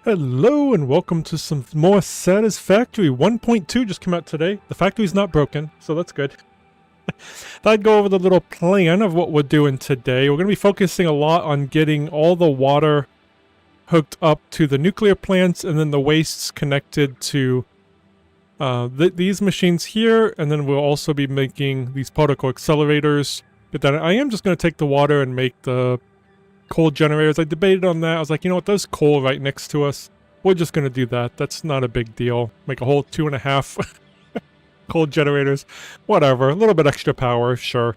Hello and welcome to some more Satisfactory. 1.2 just came out today. The factory's not broken, so that's good. Thought I'd go over the little plan of what we're doing today. We're going to be focusing a lot on getting all the water hooked up to the nuclear plants and then the wastes connected to these machines here, and then we'll also be making these particle accelerators. But then I am just going to take the water and make the coal generators. I debated on that. I was like, you know what, there's coal right next to us. We're just going to do that. That's not a big deal. Make a whole 2.5 coal generators. Whatever. A little bit extra power, sure.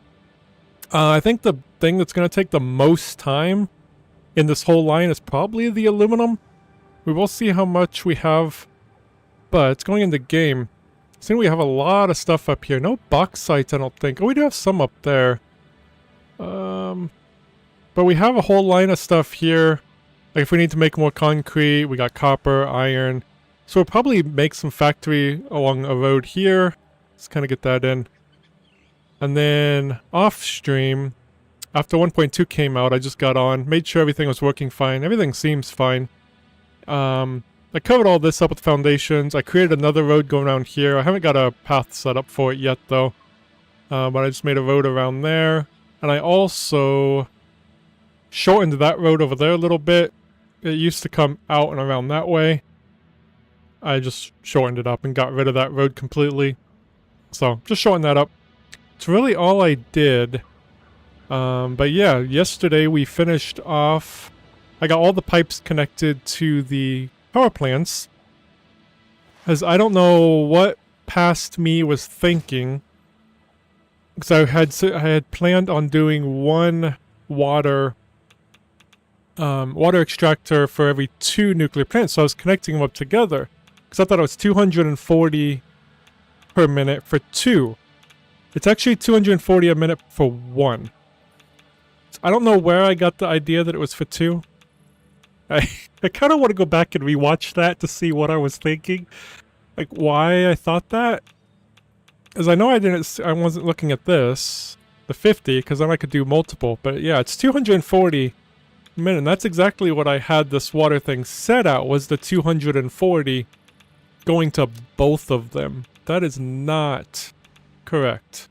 I think the thing that's going to take the most time in this whole line is probably the aluminum. We will see how much we have, but it's going in the game. Seeing we have a lot of stuff up here. No bauxite, I don't think. Oh, we do have some up there. But we have a whole line of stuff here. Like if we need to make more concrete, we got copper, iron. So we'll probably make some factory along a road here. Let's kind of get that in. And then off stream, after 1.2 came out, I just got on, made sure everything was working fine. Everything seems fine. I covered all this up with foundations. I created another road going around here. I haven't got a path set up for it yet though. But I just made a road around there. And I also shortened that road over there a little bit. It used to come out and around that way. I just shortened it up and got rid of that road completely. So, just shortened that up. It's really all I did. But yeah, yesterday we finished off. I got all the pipes connected to the power plants. As I don't know what past me was thinking. Because I had planned on doing one water extractor for every 2 nuclear plants, so I was connecting them up together. Because I thought it was 240 per minute for 2. It's actually 240 a minute for 1. So I don't know where I got the idea that it was for 2. I kind of want to go back and rewatch that to see what I was thinking. Like, why I thought that. As I know I wasn't looking at this, the 50, because then I could do multiple. But yeah, it's 240 a minute, and that's exactly what I had this water thing set out, was the 240 going to both of them. That is not correct.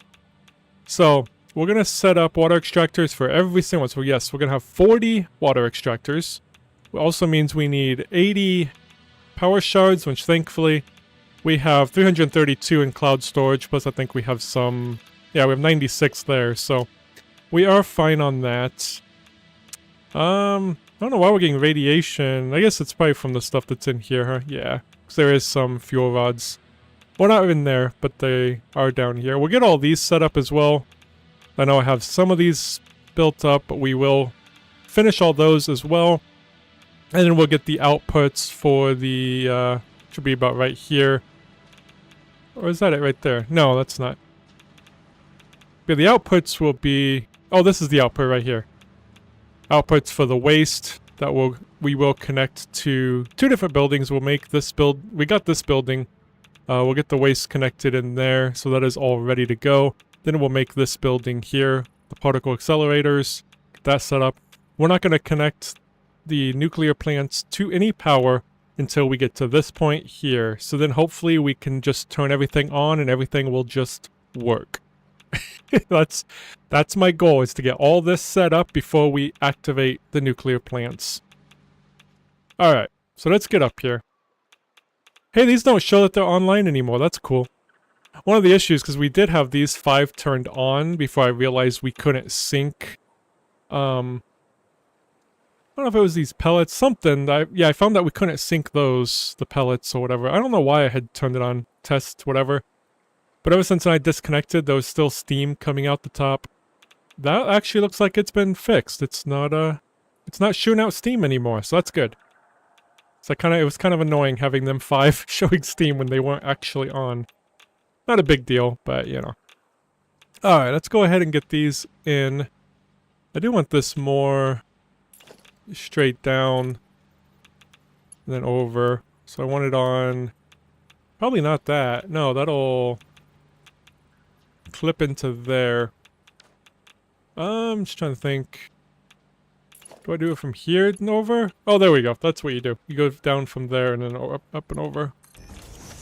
So, we're going to set up water extractors for every single one. So yes, we're going to have 40 water extractors. It also means we need 80 power shards, which thankfully we have 332 in cloud storage, plus I think we have some... Yeah, we have 96 there, so we are fine on that. I don't know why we're getting radiation. I guess it's probably from the stuff that's in here, huh? Yeah, because there is some fuel rods. Well, not in there, but they are down here. We'll get all these set up as well. I know I have some of these built up, but we will finish all those as well. And then we'll get the outputs for the, should be about right here. Or is that it right there? No, that's not. Yeah, the outputs will be... Oh, this is the output right here. Outputs for the waste that we will connect to 2 different buildings. We'll make this we got this building. We'll get the waste connected in there, so that is all ready to go. Then we'll make this building here, the particle accelerators. Get that set up. We're not going to connect the nuclear plants to any power until we get to this point here. So then hopefully we can just turn everything on and everything will just work. That's my goal, is to get all this set up before we activate the nuclear plants. Alright, so let's get up here. Hey, these don't show that they're online anymore. That's cool. One of the issues, because we did have these 5 turned on before I realized we couldn't sync. I don't know if it was these pellets, something. I found that we couldn't sync those, the pellets or whatever. I don't know why I had turned it on, test, whatever. But ever since I disconnected, there was still steam coming out the top. That actually looks like it's been fixed. It's not shooting out steam anymore, so that's good. So it was kind of annoying having them 5 showing steam when they weren't actually on. Not a big deal, but you know. Alright, let's go ahead and get these in. I do want this more straight down and then over. So I want it on... Probably not that. No, that'll clip into there. I'm just trying to think. Do I do it from here and over? Oh, there we go. That's what you do. You go down from there and then up and over.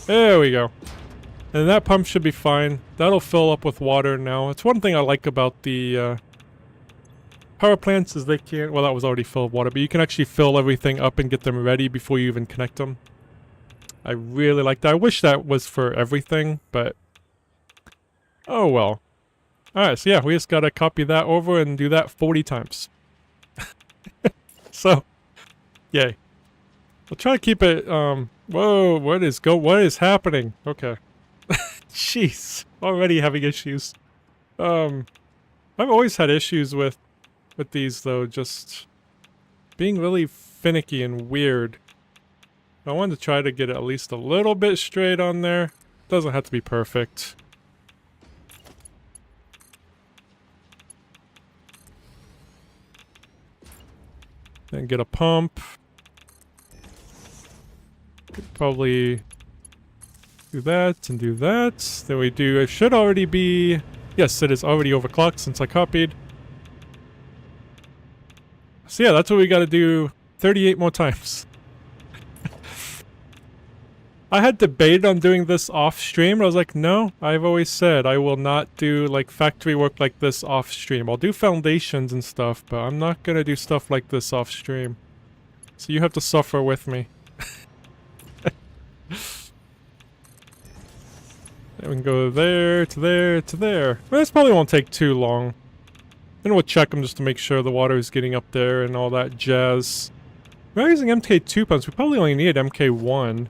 There we go. And that pump should be fine. That'll fill up with water now. It's one thing I like about the power plants is they can't... Well, that was already full of water, but you can actually fill everything up and get them ready before you even connect them. I really like that. I wish that was for everything, but... Oh well. Alright, so yeah, we just gotta copy that over and do that 40 times. So, yay. We'll try to keep it, whoa, what is happening? Okay. Jeez, already having issues. I've always had issues with these though, just being really finicky and weird. I wanted to try to get it at least a little bit straight on there. Doesn't have to be perfect. Then get a pump. Could probably do that and do that. Then we do, it should already be, yes, it is already overclocked since I copied. So yeah, that's what we gotta do 38 more times. I had debated on doing this off stream, but I was like, no, I've always said I will not do like factory work like this off stream. I'll do foundations and stuff, but I'm not gonna do stuff like this off stream. So you have to suffer with me. And we can go there, to there, to there. Well, this probably won't take too long. Then we'll check them just to make sure the water is getting up there and all that jazz. We're using MK2 pumps. We probably only need MK1.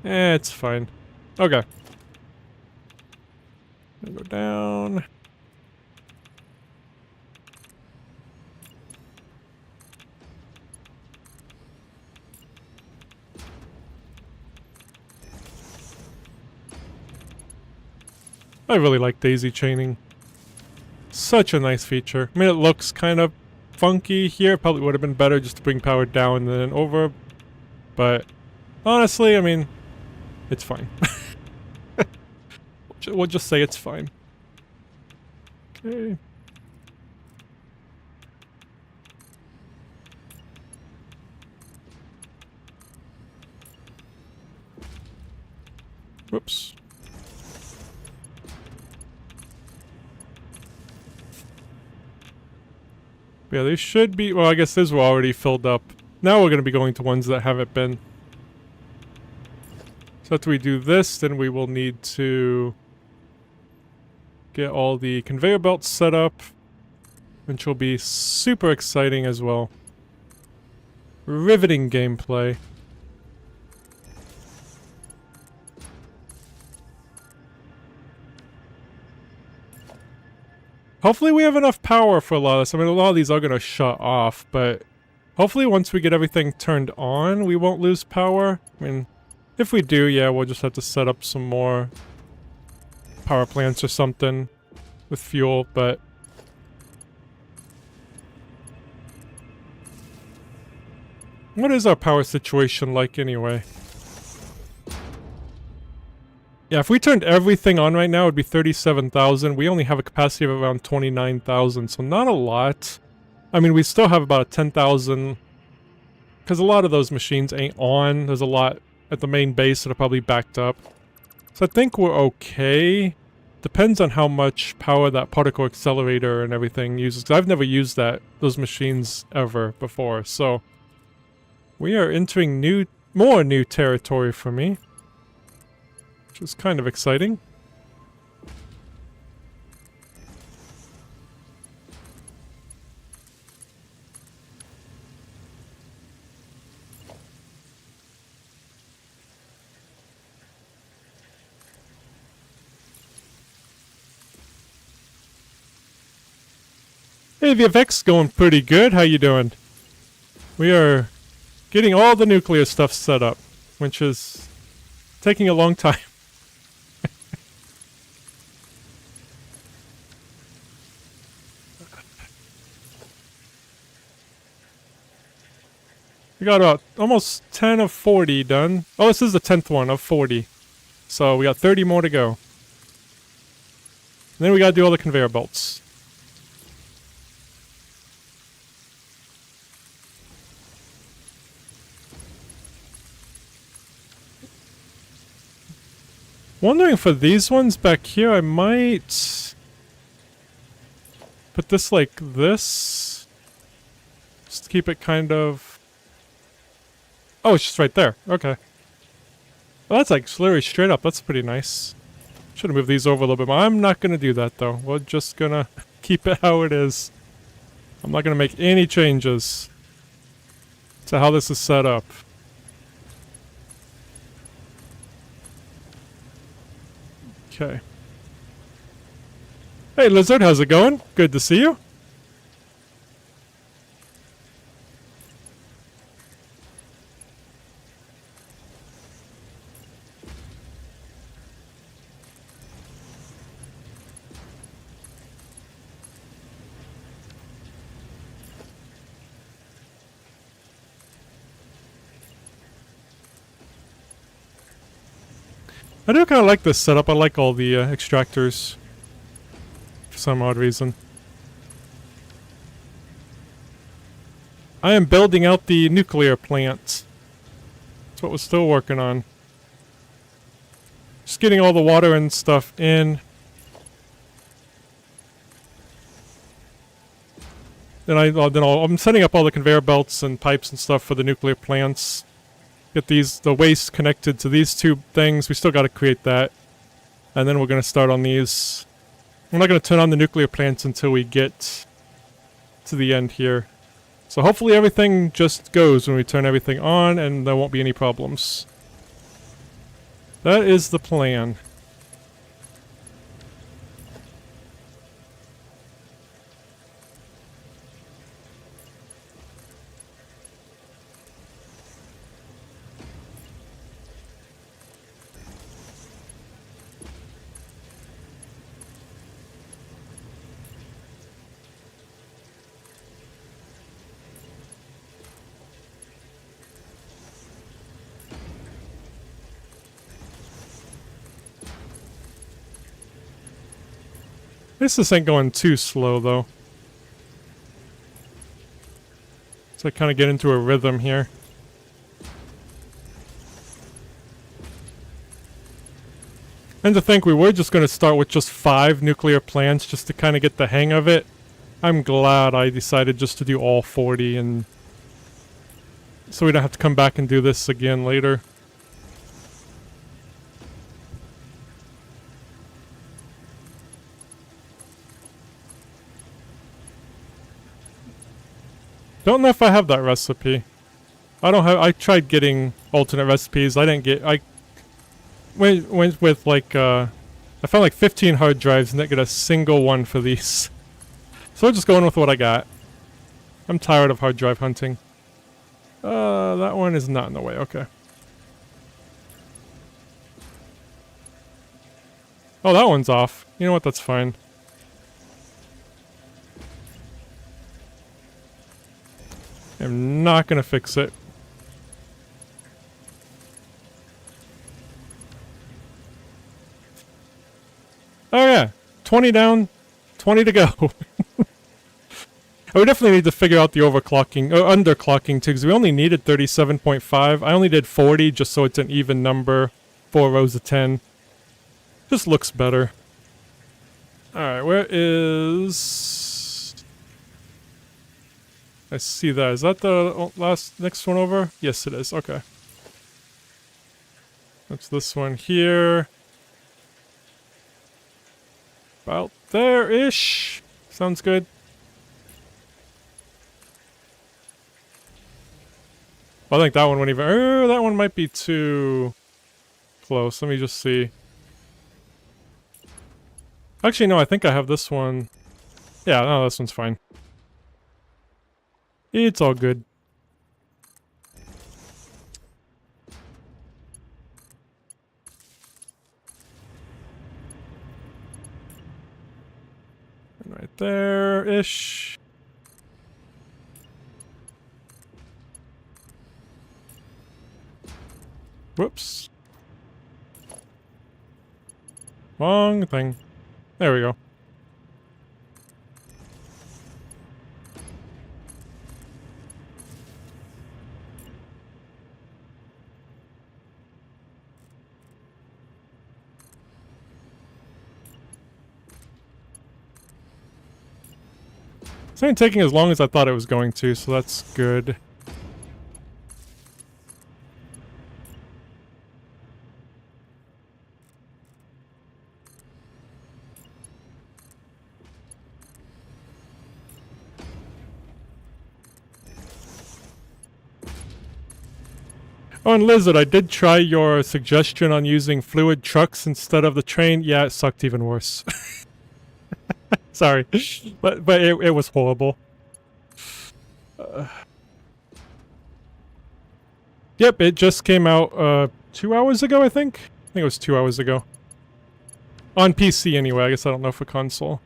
It's fine. Okay. Go down. I really like daisy chaining. Such a nice feature. I mean, it looks kind of funky here. Probably would have been better just to bring power down and then over. But honestly, I mean, it's fine. We'll just say it's fine. Okay. Whoops. Yeah, they should be... Well, I guess these were already filled up. Now we're going to be going to ones that haven't been. So after we do this, then we will need to get all the conveyor belts set up, which will be super exciting as well. Riveting gameplay. Hopefully we have enough power for a lot of this. I mean, a lot of these are going to shut off, but hopefully once we get everything turned on, we won't lose power. I mean, if we do, yeah, we'll just have to set up some more power plants or something with fuel, but... What is our power situation like anyway? Yeah, if we turned everything on right now, it would be 37,000. We only have a capacity of around 29,000, so not a lot. I mean, we still have about 10,000, because a lot of those machines ain't on. There's a lot at the main base that are probably backed up. So I think we're okay. Depends on how much power that particle accelerator and everything uses, because I've never used those machines ever before, so... We are entering more new territory for me. Which is kind of exciting. Hey, VFX, going pretty good. How you doing? We are getting all the nuclear stuff set up, which is taking a long time. We got about almost 10 of 40 done. Oh, this is the 10th one of 40. So we got 30 more to go. And then we gotta do all the conveyor belts. Wondering for these ones back here, I might put this like this. Just to keep it kind of... Oh, it's just right there. Okay. Well, that's like literally straight up. That's pretty nice. Should have moved these over a little bit more. I'm not going to do that though. We're just going to keep it how it is. I'm not going to make any changes to how this is set up. Okay. Hey Lizard, how's it going? Good to see you. I do kind of like this setup. I like all the extractors for some odd reason. I am building out the nuclear plant. That's what we're still working on. Just getting all the water and stuff in. Then I'm setting up all the conveyor belts and pipes and stuff for the nuclear plants. Get the waste connected to these two things. We still got to create that. And then we're going to start on these. We're not going to turn on the nuclear plants until we get to the end here. So hopefully everything just goes when we turn everything on and there won't be any problems. That is the plan. At least this ain't going too slow, though. So I kind of get into a rhythm here. And to think we were just going to start with just 5 nuclear plants just to kind of get the hang of it. I'm glad I decided just to do all 40 and... so we don't have to come back and do this again later. Don't know if I have that recipe. I tried getting alternate recipes. I didn't get... I went with like, I found like 15 hard drives and didn't get a single one for these. So we're just going with what I got. I'm tired of hard drive hunting. That one is not in the way. Okay. Oh, that one's off. You know what? That's fine. I'm not gonna fix it. Oh yeah, 20 down, 20 to go. I would definitely need to figure out the overclocking, or underclocking too, because we only needed 37.5. I only did 40 just so it's an even number. 4 rows of 10. Just looks better. Alright, where is... I see that. Is that the next one over? Yes, it is. Okay. That's this one here. About there-ish. Sounds good. I think that one wouldn't even... that one might be too close. Let me just see. Actually, no, I think I have this one. Yeah, no, this one's fine. It's all good. And right there-ish. Whoops. Wrong thing. There we go. It's not taking as long as I thought it was going to, so that's good. Oh, and Lizard, I did try your suggestion on using fluid trucks instead of the train. Yeah, it sucked even worse. Sorry, but it was horrible. Yep, it just came out 2 hours ago, I think. I think it was 2 hours ago. On PC anyway, I guess I don't know for console.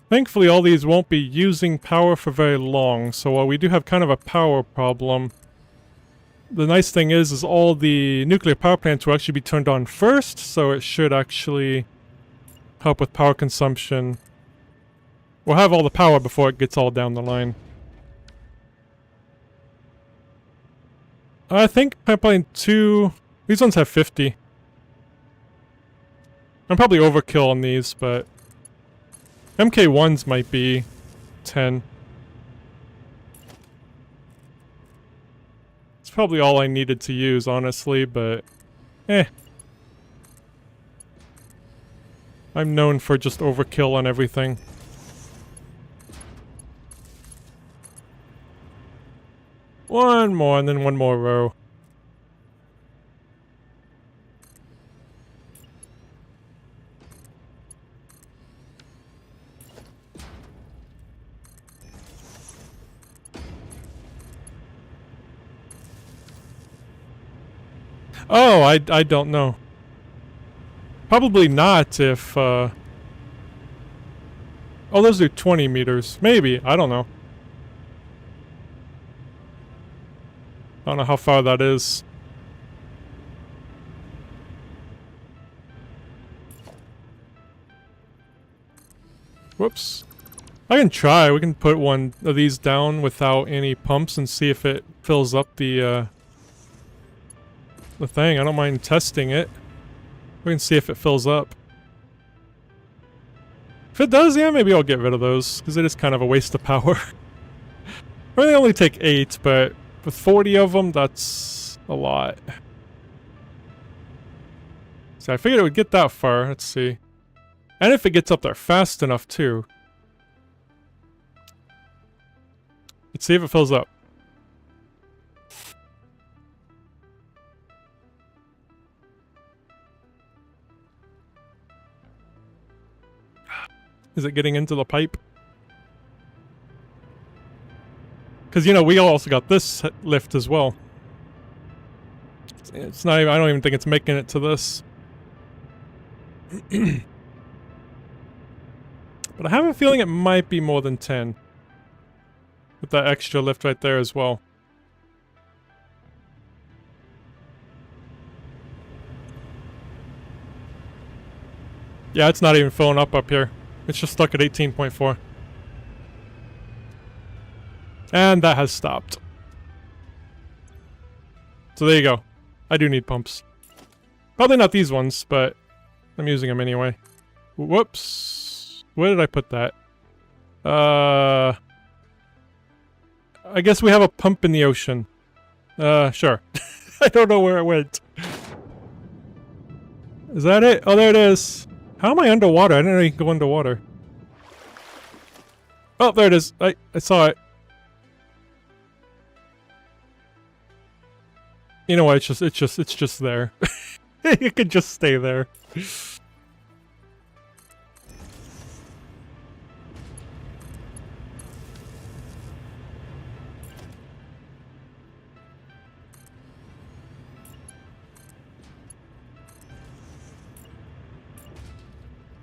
Thankfully, all these won't be using power for very long, so while we do have kind of a power problem, the nice thing is all the nuclear power plants will actually be turned on first, so it should actually help with power consumption. We'll have all the power before it gets all down the line. I think pipeline 2... These ones have 50. I'm probably overkill on these, but... MK1s might be 10. It's probably all I needed to use, honestly, but... I'm known for just overkill on everything. One more, and then one more row. Oh, I don't know. Probably not if, Oh, those are 20 meters. Maybe. I don't know. I don't know how far that is. Whoops. I can try. We can put one of these down without any pumps and see if it fills up the thing. I don't mind testing it. We can see if it fills up. If it does, yeah, maybe I'll get rid of those, because it is kind of a waste of power. Or they only take 8, but with 40 of them, that's a lot. So I figured it would get that far. Let's see. And if it gets up there fast enough, too. Let's see if it fills up. Is it getting into the pipe? Because, you know, we also got this lift as well. It's not even, I don't even think it's making it to this. But I have a feeling it might be more than 10. With that extra lift right there as well. Yeah, it's not even filling up here. It's just stuck at 18.4. And that has stopped. So there you go. I do need pumps. Probably not these ones, but I'm using them anyway. Whoops. Where did I put that? I guess we have a pump in the ocean. Sure. I don't know where it went. Is that it? Oh, there it is. How am I underwater? I didn't know you could go underwater. Oh, there it is. I saw it. You know what? It's just there. It could just stay there.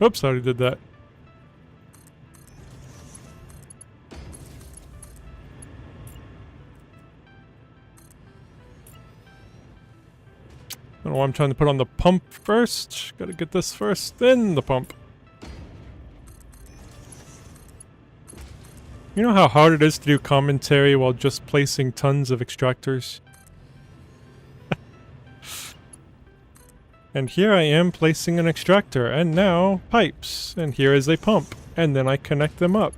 Oops, I already did that. I don't know why I'm trying to put on the pump first. Gotta get this first, then the pump. You know how hard it is to do commentary while just placing tons of extractors? And here I am placing an extractor, and now pipes, and here is a pump, and then I connect them up.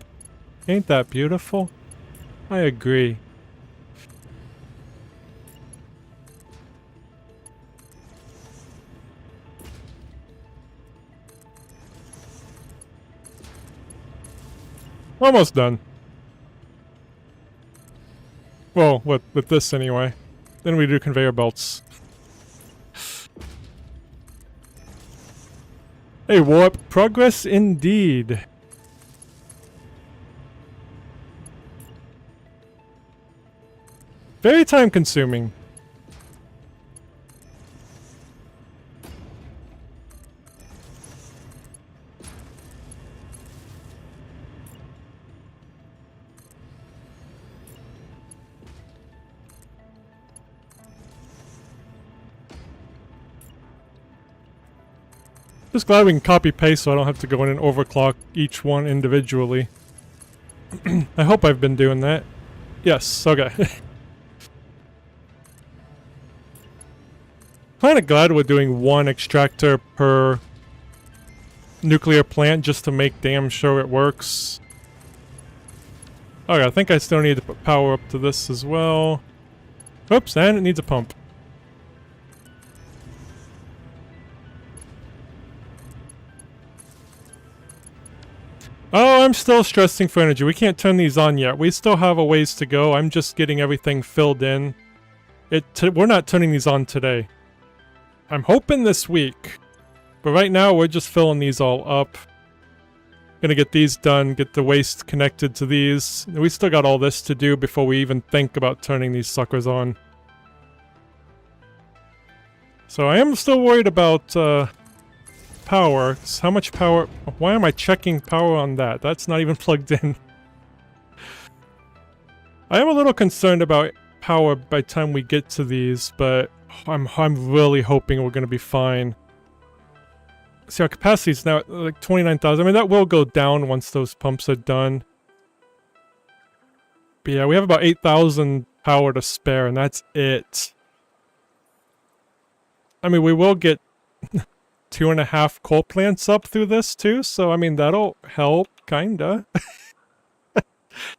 Ain't that beautiful? I agree. Almost done. Well, with this anyway. Then we do conveyor belts. Hey, warp. Progress indeed. Very time consuming. Just glad we can copy paste so I don't have to go in and overclock each one individually. I hope I've been doing that. Yes, okay. Kinda glad we're doing one extractor per nuclear plant just to make damn sure it works. Okay, I think I still need to put power up to this as well. Oops, and it needs a pump. Oh, I'm still stressing for energy. We can't turn these on yet. We still have a ways to go. I'm just getting everything filled in. We're not turning these on today. I'm hoping this week. But right now, we're just filling these all up. Gonna get these done, get the waste connected to these. We still got all this to do before we even think about turning these suckers on. So I am still worried about, power. How much power? Why am I checking power on that? That's not even plugged in. I am a little concerned about power by the time we get to these, but I'm really hoping we're gonna be fine. See, our capacity is now at like 29,000. I mean, that will go down once those pumps are done. But yeah, we have about 8,000 power to spare, and that's it. I mean, we will get 2.5 coal plants up through this too, so I mean that'll help, kinda,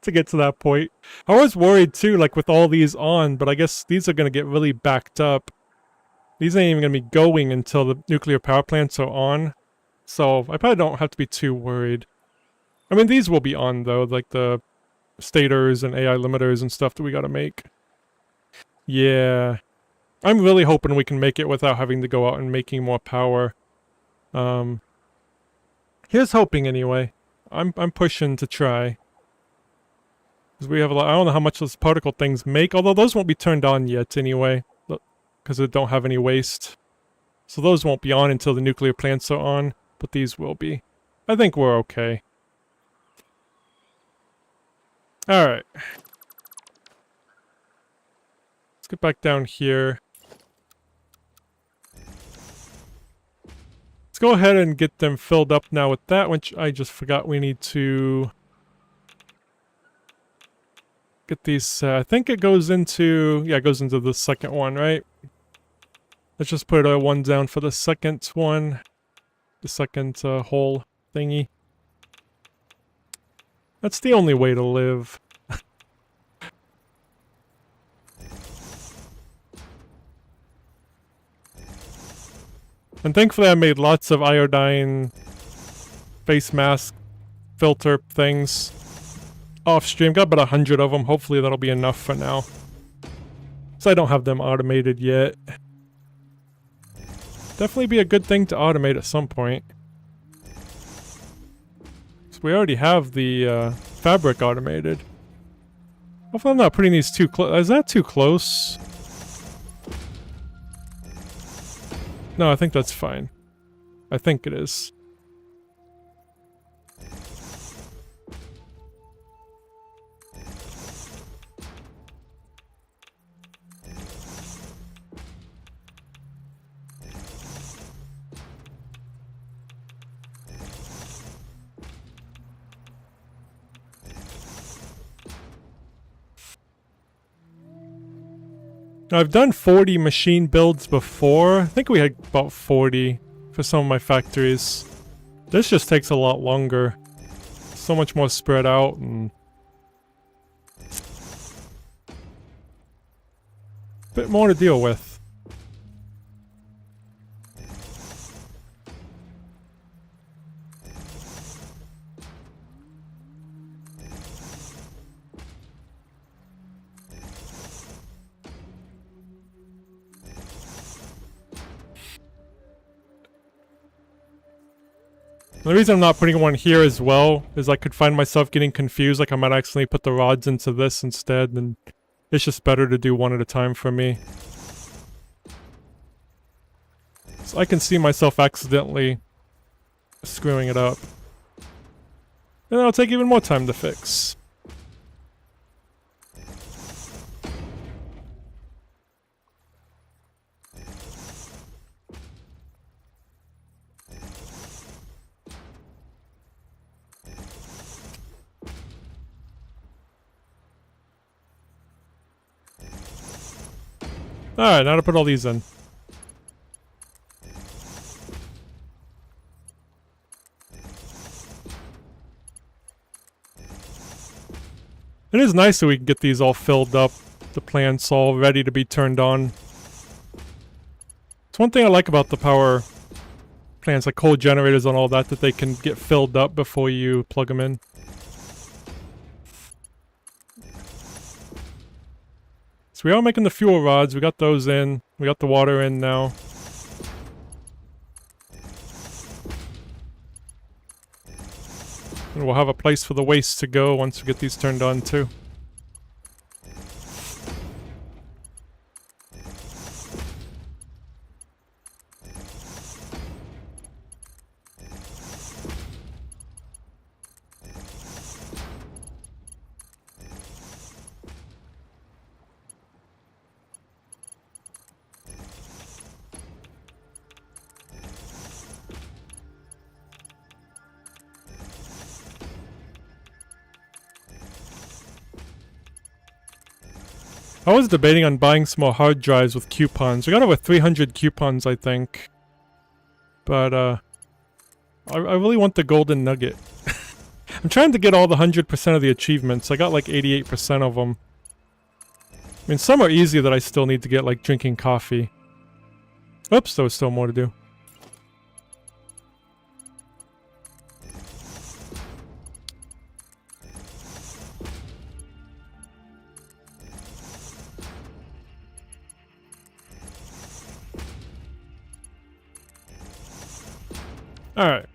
to get to that point. I was worried too, like with all these on, but I guess these are gonna get really backed up. These ain't even gonna be going until the nuclear power plants are on, so I probably don't have to be too worried. I mean, these will be on though, like the stators and AI limiters and stuff that we gotta make. Yeah. I'm really hoping we can make it without having to go out and making more power. Here's hoping anyway. I'm pushing to try. Because we have a lot, I don't know how much those particle things make, although those won't be turned on yet anyway. Because they don't have any waste. So those won't be on until the nuclear plants are on, but these will be. I think we're okay. Alright. Let's get back down here. Let's go ahead and get them filled up now with that, which I just forgot we need to get these, I think it goes into, yeah, it goes into the second one, right? Let's just put one down for the second one, the second hole thingy. That's the only way to live. And thankfully I made lots of iodine face mask filter things off stream. Got about 100 of them. Hopefully that'll be enough for now. So I don't have them automated yet. Definitely be a good thing to automate at some point. So we already have the fabric automated. Hopefully I'm not putting these too close. Is that too close? No, I think that's fine. I think it is. Now, I've done 40 machine builds before. I think we had about 40 for some of my factories. This just takes a lot longer. So much more spread out and a bit more to deal with. The reason I'm not putting one here as well is I could find myself getting confused, like I might accidentally put the rods into this instead, and it's just better to do one at a time for me. So I can see myself accidentally screwing it up. And that'll take even more time to fix. Alright, now to put all these in. It is nice that we can get these all filled up, the plants all ready to be turned on. It's one thing I like about the power plants, like coal generators and all that, that they can get filled up before you plug them in. So we are making the fuel rods, we got those in, we got the water in now. And we'll have a place for the waste to go once we get these turned on too. I was debating on buying some more hard drives with coupons. We got over 300 coupons, I think. But, I really want the golden nugget. I'm trying to get all the 100% of the achievements. I got like 88% of them. I mean, some are easy that I still need to get, like drinking coffee. Oops, there was still more to do. Alright.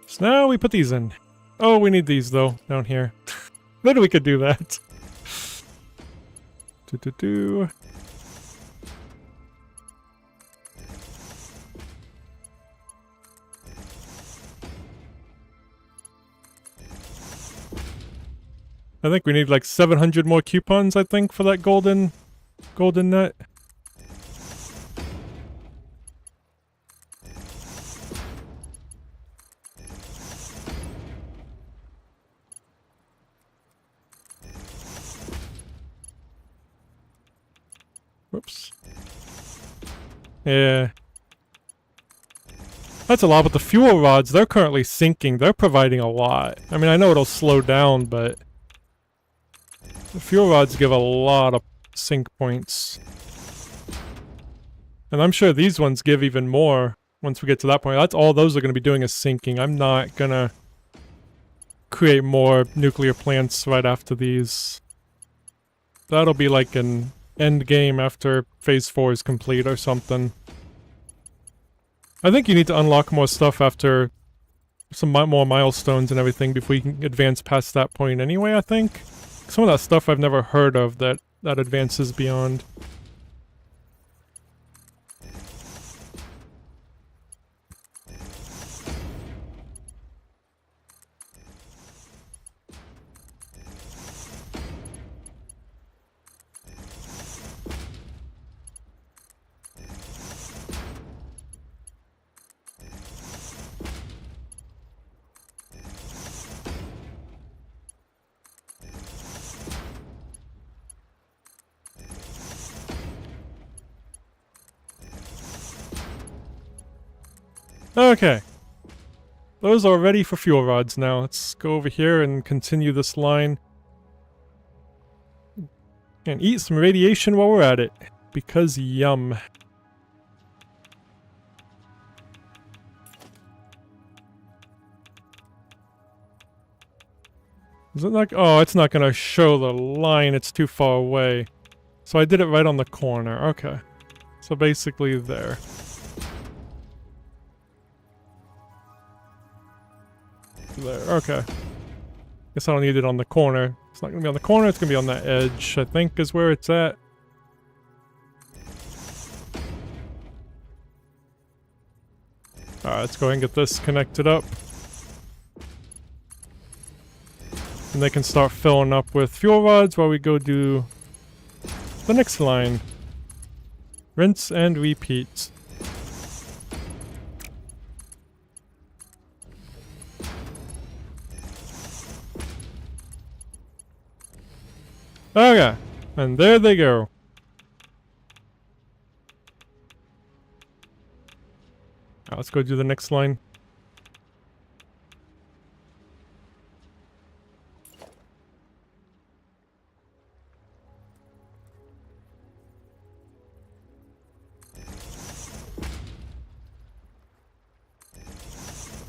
So now we put these in. Oh, we need these though, down here. Then we could do that. Do. I think we need like 700 more coupons, I think, for that golden nut. Whoops. Yeah. That's a lot, but the fuel rods, they're currently sinking. They're providing a lot. I mean, I know it'll slow down, but the fuel rods give a lot of sink points. And I'm sure these ones give even more once we get to that point. That's all those are going to be doing is sinking. I'm not going to create more nuclear plants right after these. That'll be like an end game after phase 4 is complete or something. I think you need to unlock more stuff after some more milestones and everything before you can advance past that point anyway, I think. Some of that stuff I've never heard of that advances beyond. Okay. Those are ready for fuel rods now. Let's go over here and continue this line. And eat some radiation while we're at it. Because yum. Is it not? Oh, it's not gonna show the line. It's too far away. So I did it right on the corner. Okay. So basically there. There. Okay. Guess I don't need it on the corner. It's not gonna be on the corner. It's gonna be on that edge, I think, is where it's at. Alright, let's go ahead and get this connected up. And they can start filling up with fuel rods while we go do the next line. Rinse and repeat. Okay, and there they go. Now let's go do the next line.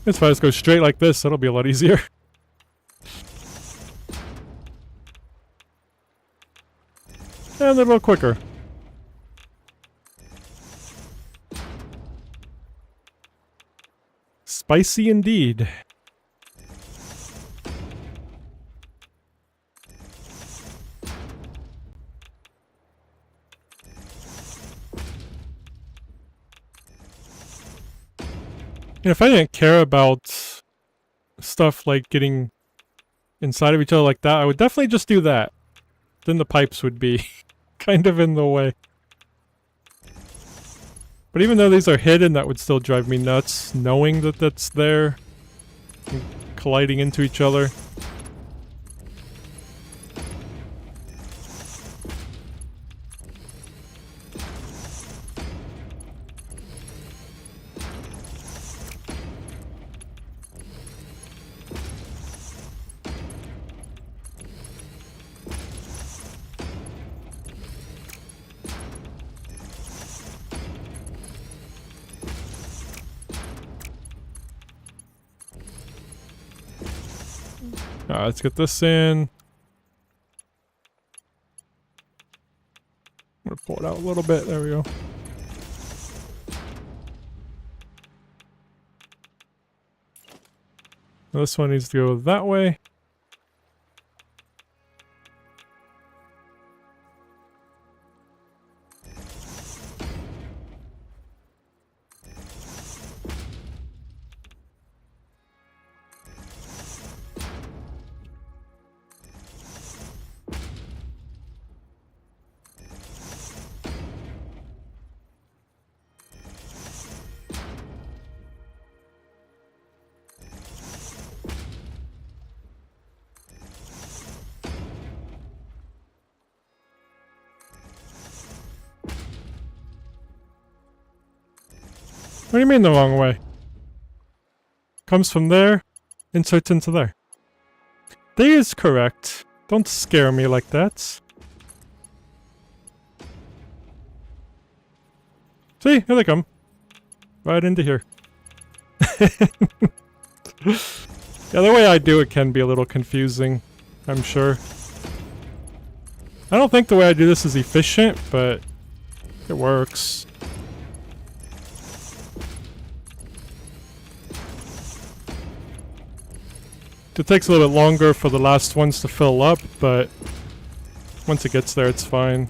If I just go straight like this, that'll be a lot easier. And a little quicker. Spicy indeed. And if I didn't care about stuff like getting inside of each other like that, I would definitely just do that. Then the pipes would be kind of in the way. But even though these are hidden, that would still drive me nuts, knowing that that's there, and colliding into each other. Alright, let's get this in. I'm gonna pull it out a little bit. There we go. Now this one needs to go that way. What do you mean the wrong way? Comes from there, inserts into there. That is correct. Don't scare me like that. See, here they come. Right into here. Yeah, the way I do it can be a little confusing, I'm sure. I don't think the way I do this is efficient, but it works. It takes a little bit longer for the last ones to fill up, but once it gets there, it's fine.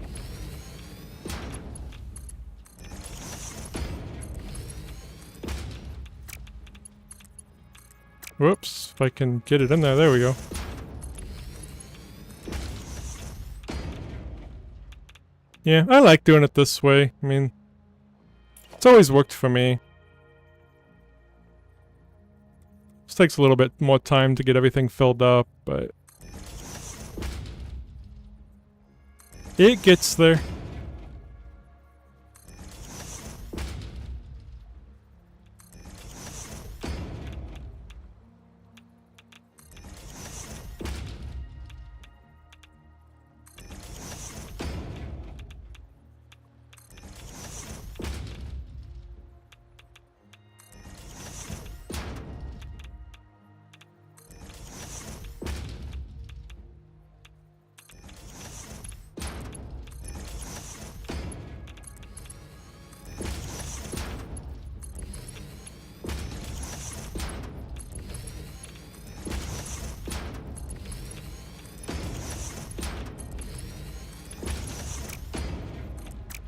Whoops, if I can get it in there, there we go. Yeah, I like doing it this way. I mean, it's always worked for me. Just takes a little bit more time to get everything filled up, but it gets there.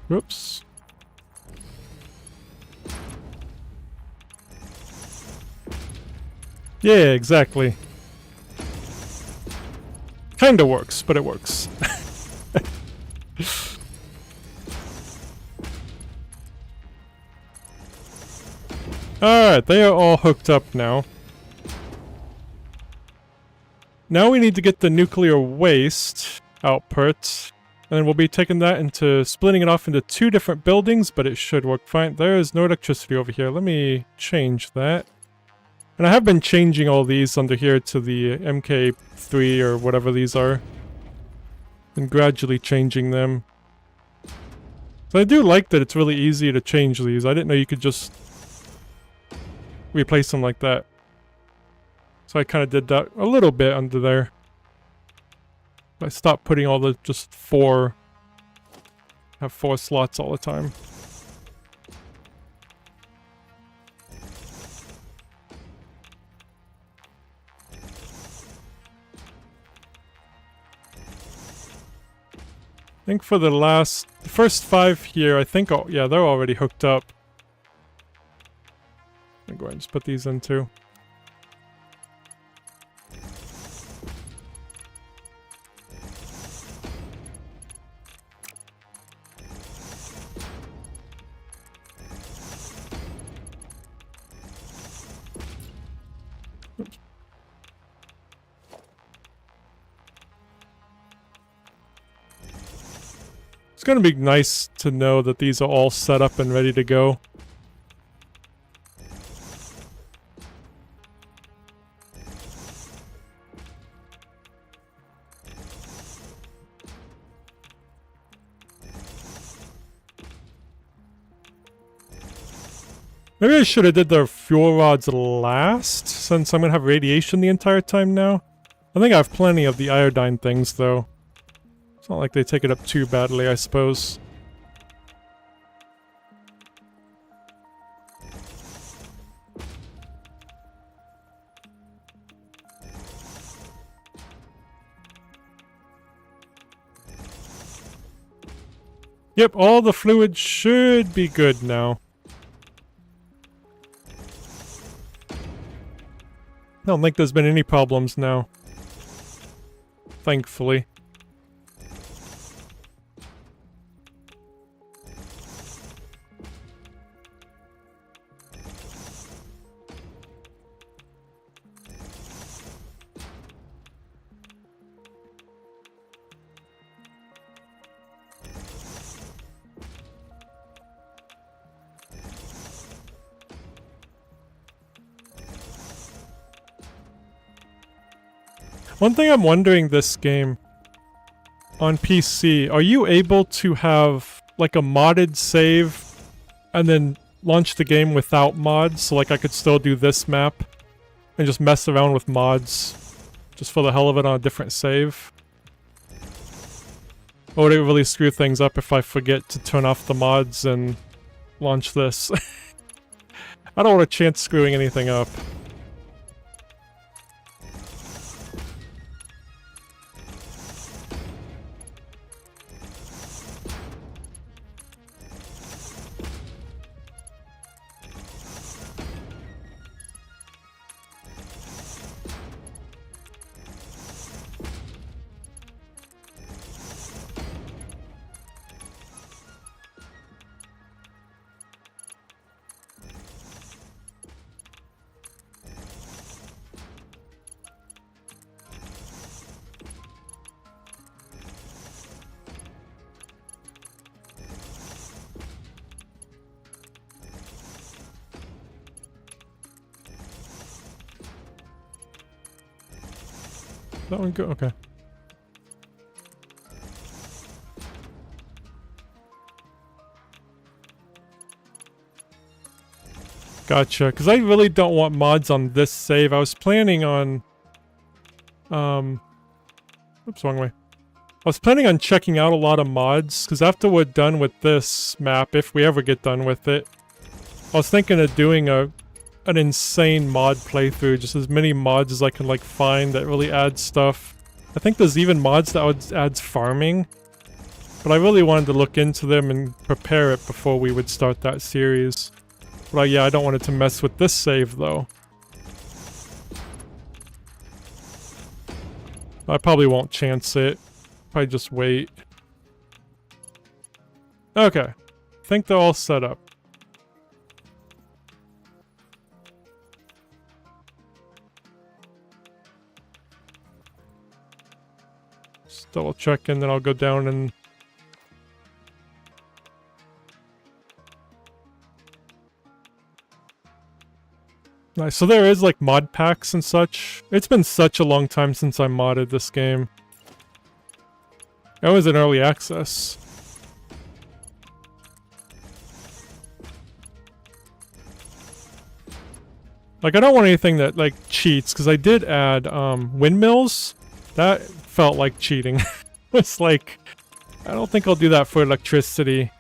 Whoops. Yeah, exactly. Kinda works, but it works. Alright, they are all hooked up now. Now we need to get the nuclear waste output. And then we'll be taking that into splitting it off into 2 different buildings, but it should work fine. There is no electricity over here. Let me change that. And I have been changing all these under here to the MK3 or whatever these are. And gradually changing them. So I do like that it's really easy to change these. I didn't know you could just replace them like that. So I kind of did that a little bit under there. I stopped putting all the just 4... have 4 slots all the time. I think for the first 5 here, I think, oh, yeah, they're already hooked up. I'm gonna go ahead and just put these in too. It's gonna be nice to know that these are all set up and ready to go. Maybe I should have did the fuel rods last, since I'm gonna have radiation the entire time now. I think I have plenty of the iodine things, though. It's not like they take it up too badly, I suppose. Yep, all the fluid should be good now. I don't think there's been any problems now. Thankfully. One thing I'm wondering this game, on PC, are you able to have like a modded save and then launch the game without mods? So like I could still do this map and just mess around with mods just for the hell of it on a different save? Or would it really screw things up if I forget to turn off the mods and launch this? I don't want a chance screwing anything up. That one go? Okay. Gotcha, because I really don't want mods on this save. I was planning on... Oops, wrong way. I was planning on checking out a lot of mods, because after we're done with this map, if we ever get done with it, I was thinking of doing an insane mod playthrough, just as many mods as I can like find that really add stuff. I think there's even mods that adds farming, But I really wanted to look into them and prepare it before we would start that series. But yeah, I don't want it to mess with this save though. I probably won't chance it. Probably just wait. Okay. I think they're all set up. Just double check and then I'll go down and... Nice, so there is like mod packs and such. It's been such a long time since I modded this game. It was in early access. Like, I don't want anything that, like, cheats, because I did add, windmills. That felt like cheating. It's like, I don't think I'll do that for electricity.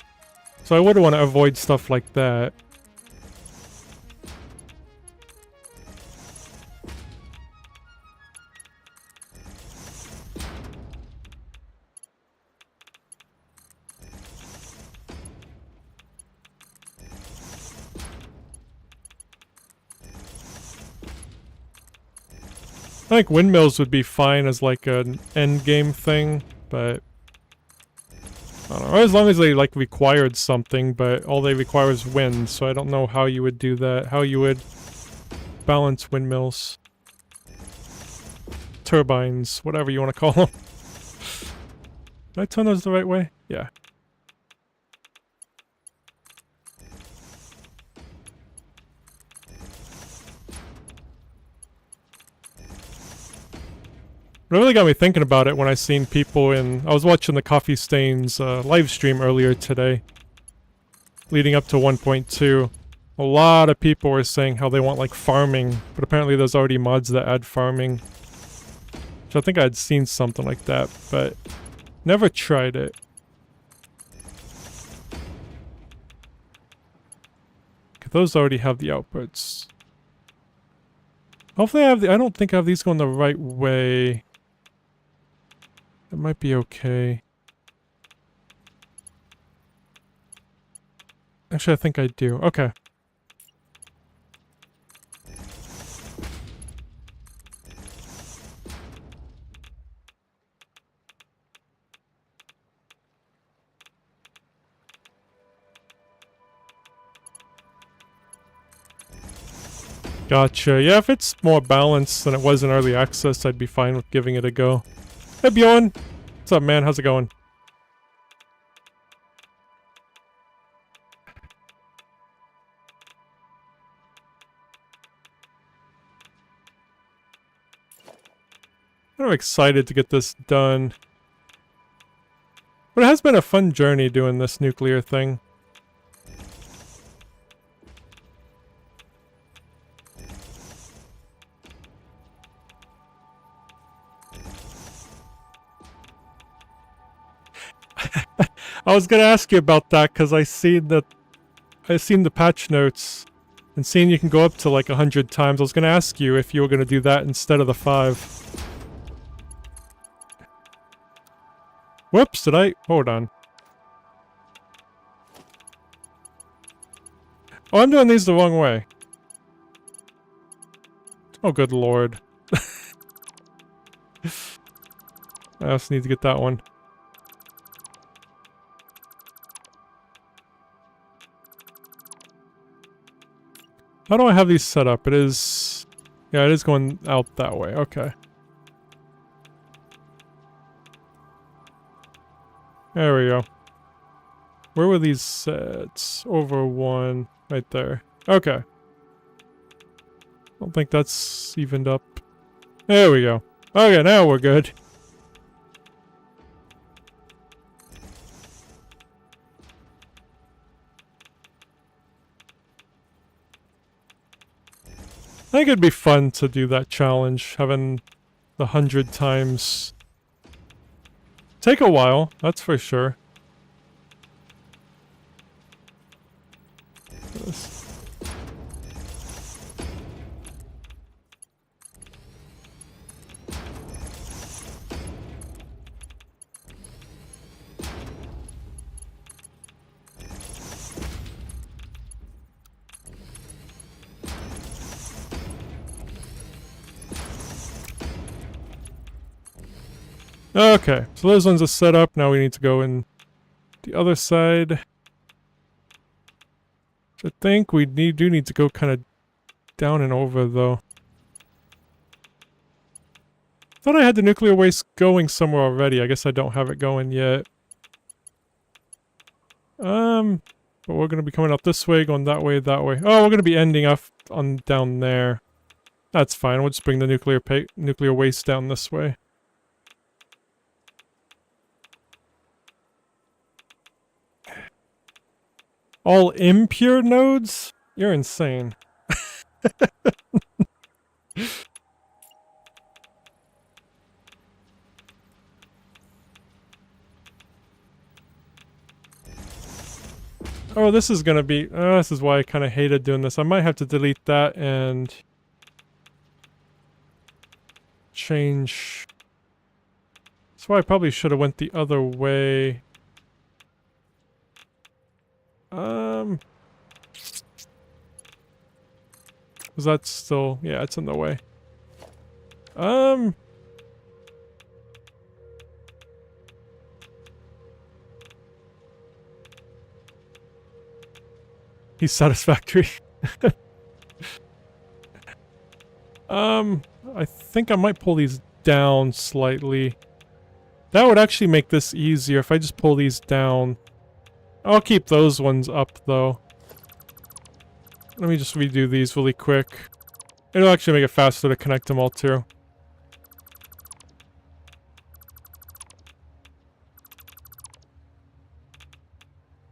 So I would want to avoid stuff like that. I think windmills would be fine as like an end game thing, but I don't know, as long as they like required something, but all they require is wind, so I don't know how you would do that, how you would balance windmills. Turbines, whatever you want to call them. Did I turn those the right way? Yeah. It really got me thinking about it when I seen people I was watching the Coffee Stains live stream earlier today, leading up to 1.2. A lot of people were saying how they want like farming, but apparently there's already mods that add farming. So I think I'd seen something like that, but never tried it. Those already have the outputs. Hopefully I don't think I have these going the right way. It might be okay. Actually, I think I do. Okay. Gotcha. Yeah, if it's more balanced than it was in early access, I'd be fine with giving it a go. Hey Bjorn! What's up, man? How's it going? I'm excited to get this done. But it has been a fun journey doing this nuclear thing. I was gonna ask you about that because I seen the patch notes and seeing you can go up to like 100 times. I was gonna ask you if you were gonna do that instead of the 5. Whoops, did I? Hold on. Oh, I'm doing these the wrong way. Oh, good lord. I also need to get that one. How do I have these set up? It is... Yeah, it is going out that way. Okay. There we go. Where were these sets? Over 1. Right there. Okay. Don't think that's evened up. There we go. Okay, now we're good. I think it'd be fun to do that challenge, having the 100 times. Take a while, that's for sure. Okay, so those ones are set up. Now we need to go in the other side. So I think we do need to go kind of down and over, though. Thought I had the nuclear waste going somewhere already. I guess I don't have it going yet. But we're gonna be coming up this way, going that way, that way. Oh, we're gonna be ending up on down there. That's fine. We'll just bring the nuclear waste down this way. All impure nodes? You're insane. Oh, this is gonna be... this is why I kind of hated doing this. I might have to delete that and... change... That's why I probably should have went the other way. Was that still... Yeah, it's in the way. He's satisfactory. I think I might pull these down slightly. That would actually make this easier if I just pull these down. I'll keep those ones up, though. Let me just redo these really quick. It'll actually make it faster to connect them all, too.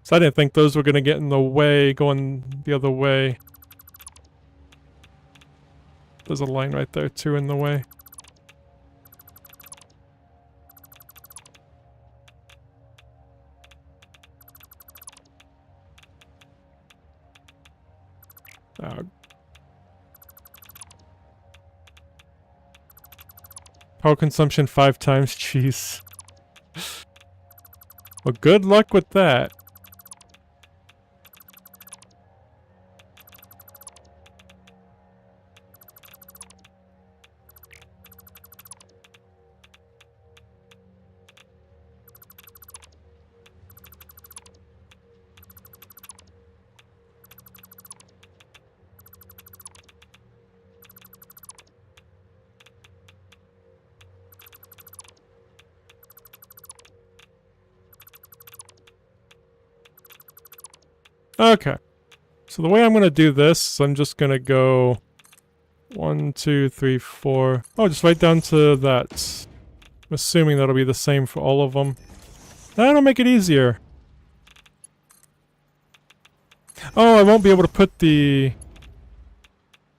So I didn't think those were going to get in the way, going the other way. There's a line right there, too, in the way. Power consumption 5 times, jeez. Well, good luck with that. Okay. So the way I'm going to do this, I'm just going to go 1, 2, 3, 4. Oh, just right down to that. I'm assuming that'll be the same for all of them. That'll make it easier. Oh, I won't be able to put the...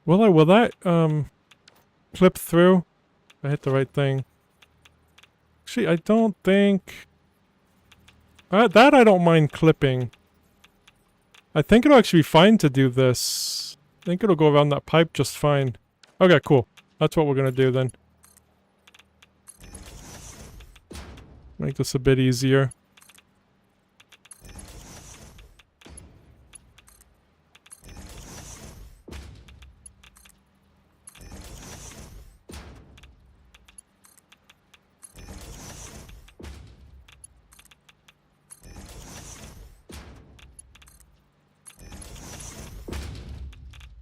Will I? Will that, clip through? If I hit the right thing. Actually, I don't think... that I don't mind clipping. I think it'll actually be fine to do this. I think it'll go around that pipe just fine. Okay, cool. That's what we're gonna do then. Make this a bit easier.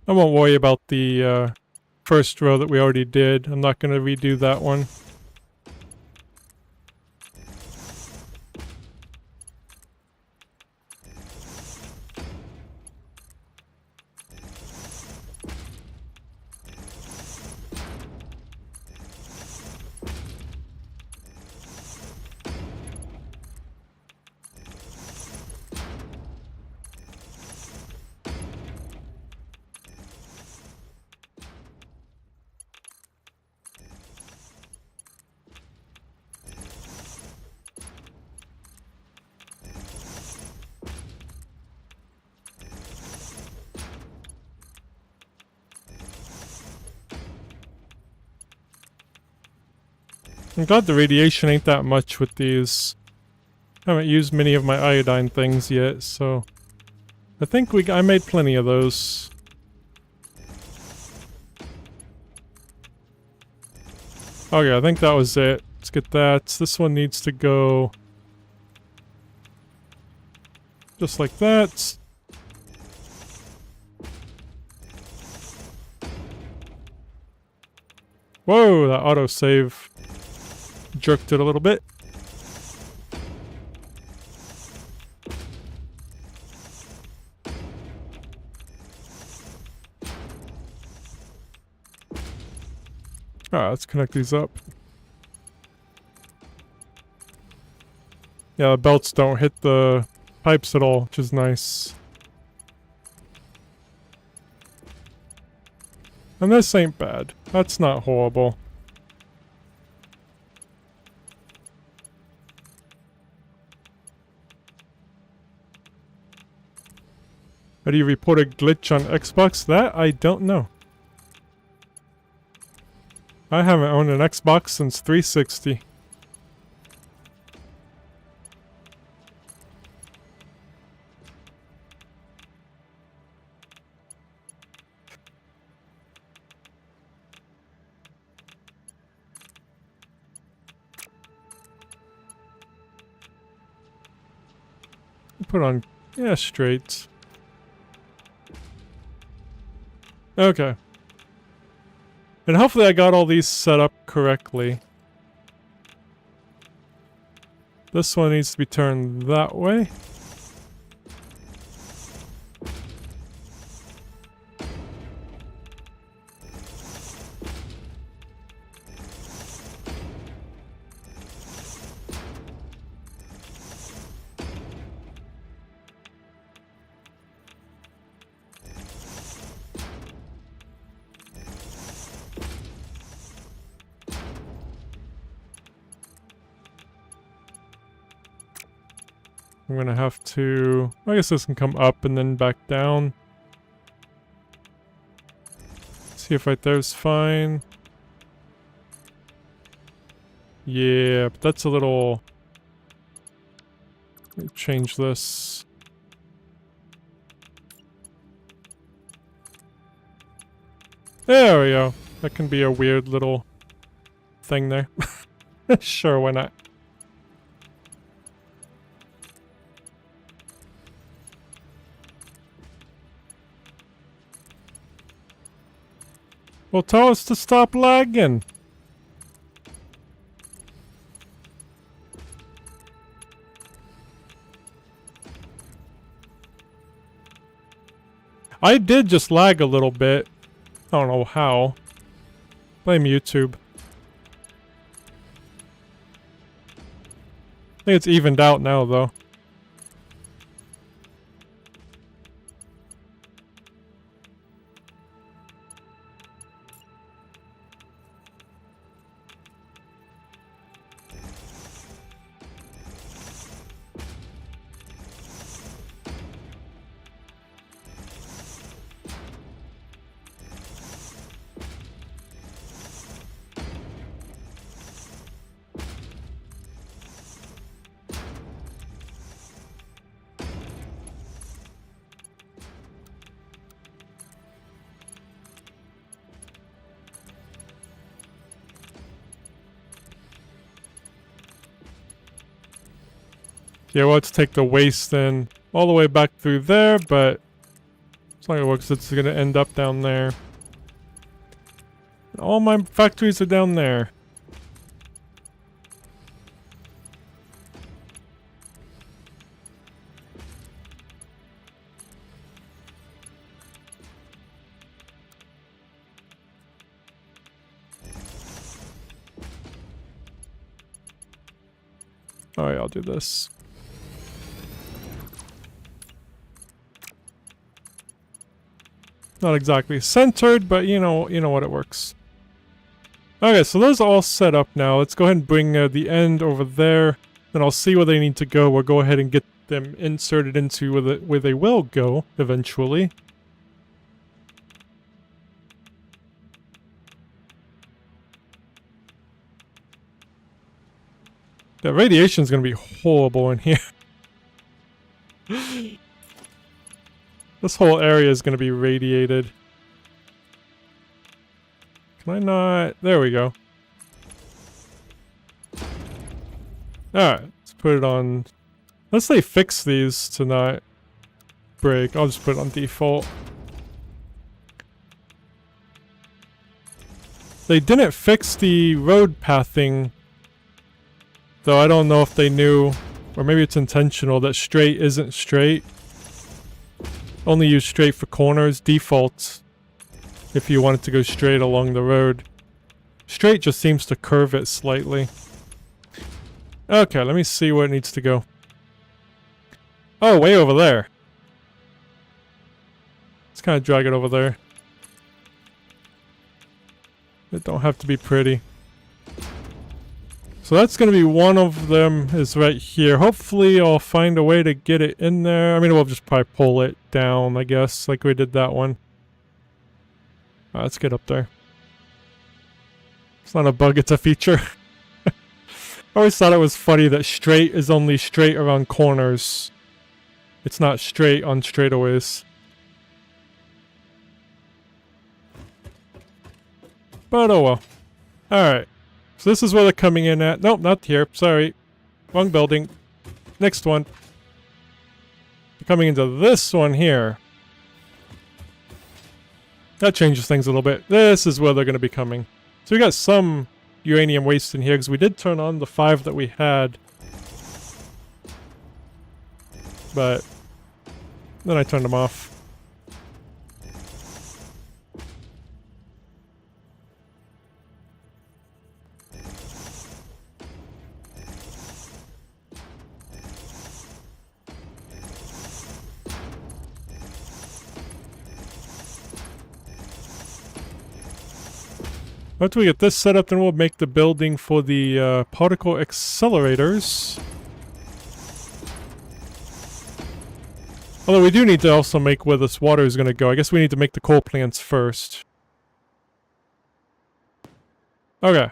I won't worry about the first row that we already did. I'm not going to redo that one. I'm glad the radiation ain't that much with these. I haven't used many of my iodine things yet, so... I think I made plenty of those. Okay, I think that was it. Let's get that. This one needs to go just like that. Whoa, that autosave jerked it a little bit. Alright, let's connect these up. Yeah, the belts don't hit the pipes at all, which is nice. And this ain't bad. That's not horrible. How do you report a glitch on Xbox? That I don't know. I haven't owned an Xbox since 360. Put on, yeah, straight. Okay. And hopefully I got all these set up correctly. This one needs to be turned that way. I'm gonna have to... I guess this can come up and then back down. See if right there's fine. Yeah, but that's a little... Let me change this. There we go. That can be a weird little thing there. Sure, why not? Well, tell us to stop lagging. I did just lag a little bit. I don't know how. Blame YouTube. I think it's evened out now, though. Yeah, well, let's take the waste then all the way back through there, but as long as it works, it's gonna end up down there. And all my factories are down there. Alright, I'll do this. Not exactly centered, but you know what, it works. Okay, so those are all set up now. Let's go ahead and bring the end over there. Then I'll see where they need to go. We'll go ahead and get them inserted into where they will go eventually. The radiation is going to be horrible in here. This whole area is going to be radiated. Can I not? There we go. Alright, let's put it on... Let's say fix these to not break. I'll just put it on default. They didn't fix the road pathing, though I don't know if they knew, or maybe it's intentional, that straight isn't straight. Only use straight for corners, default, if you want it to go straight along the road. Straight just seems to curve it slightly. Okay, let me see where it needs to go. Oh, way over there. Let's kind of drag it over there. It don't have to be pretty. So that's going to be one of them is right here. Hopefully I'll find a way to get it in there. I mean, we'll just probably pull it down, I guess, like we did that one. Let's get up there. It's not a bug, it's a feature. I always thought it was funny that straight is only straight around corners. It's not straight on straightaways. But oh well. Alright. So this is where they're coming in at. Nope, not here. Sorry. Wrong building. Next one. They're coming into this one here. That changes things a little bit. This is where they're going to be coming. So we got some uranium waste in here because we did turn on the 5 that we had. But then I turned them off. After we get this set up, then we'll make the building for the particle accelerators. Although we do need to also make where this water is going to go. I guess we need to make the coal plants first. Okay.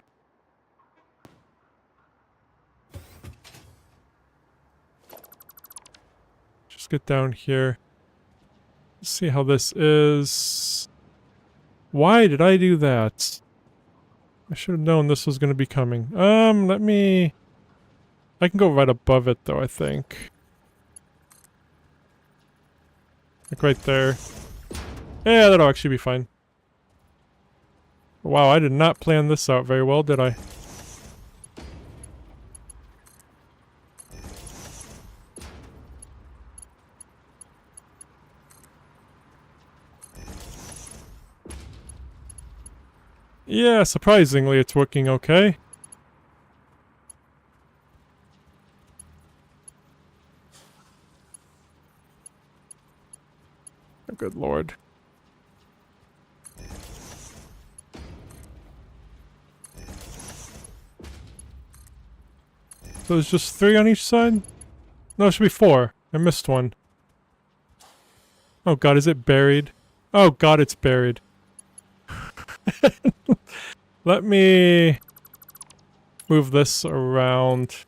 Just get down here. Let's see how this is. Why did I do that? I should have known this was going to be coming. Let me... I can go right above it, though, I think. Like right there. Yeah, that'll actually be fine. Wow, I did not plan this out very well, did I? Yeah, surprisingly, it's working okay. Oh, good lord. So there's just 3 on each side? No, it should be 4. I missed one. Oh god, is it buried? Oh god, it's buried. Let me move this around.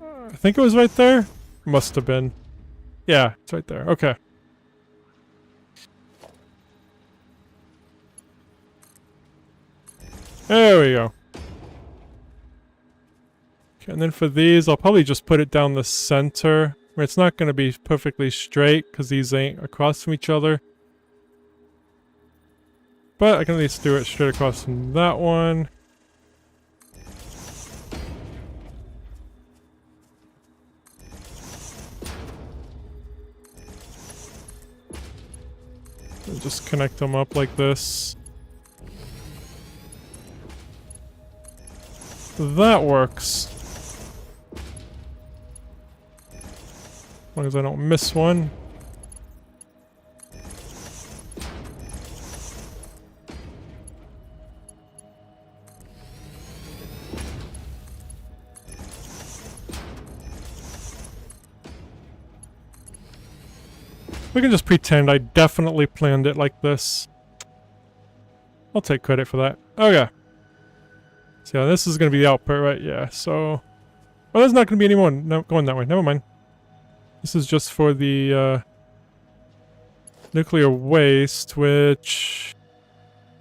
I think it was right there. Must have been. Yeah, it's right there. Okay. There we go. Okay, and then for these, I'll probably just put it down the center. Where it's not going to be perfectly straight, because these ain't across from each other. But I can at least do it straight across from that one. And just connect them up like this. That works. As long as I don't miss one. We can just pretend I definitely planned it like this. I'll take credit for that. Okay. So yeah, this is going to be the output, right? Yeah, so... Oh, there's not going to be any more going that way. Never mind. This is just for the nuclear waste, which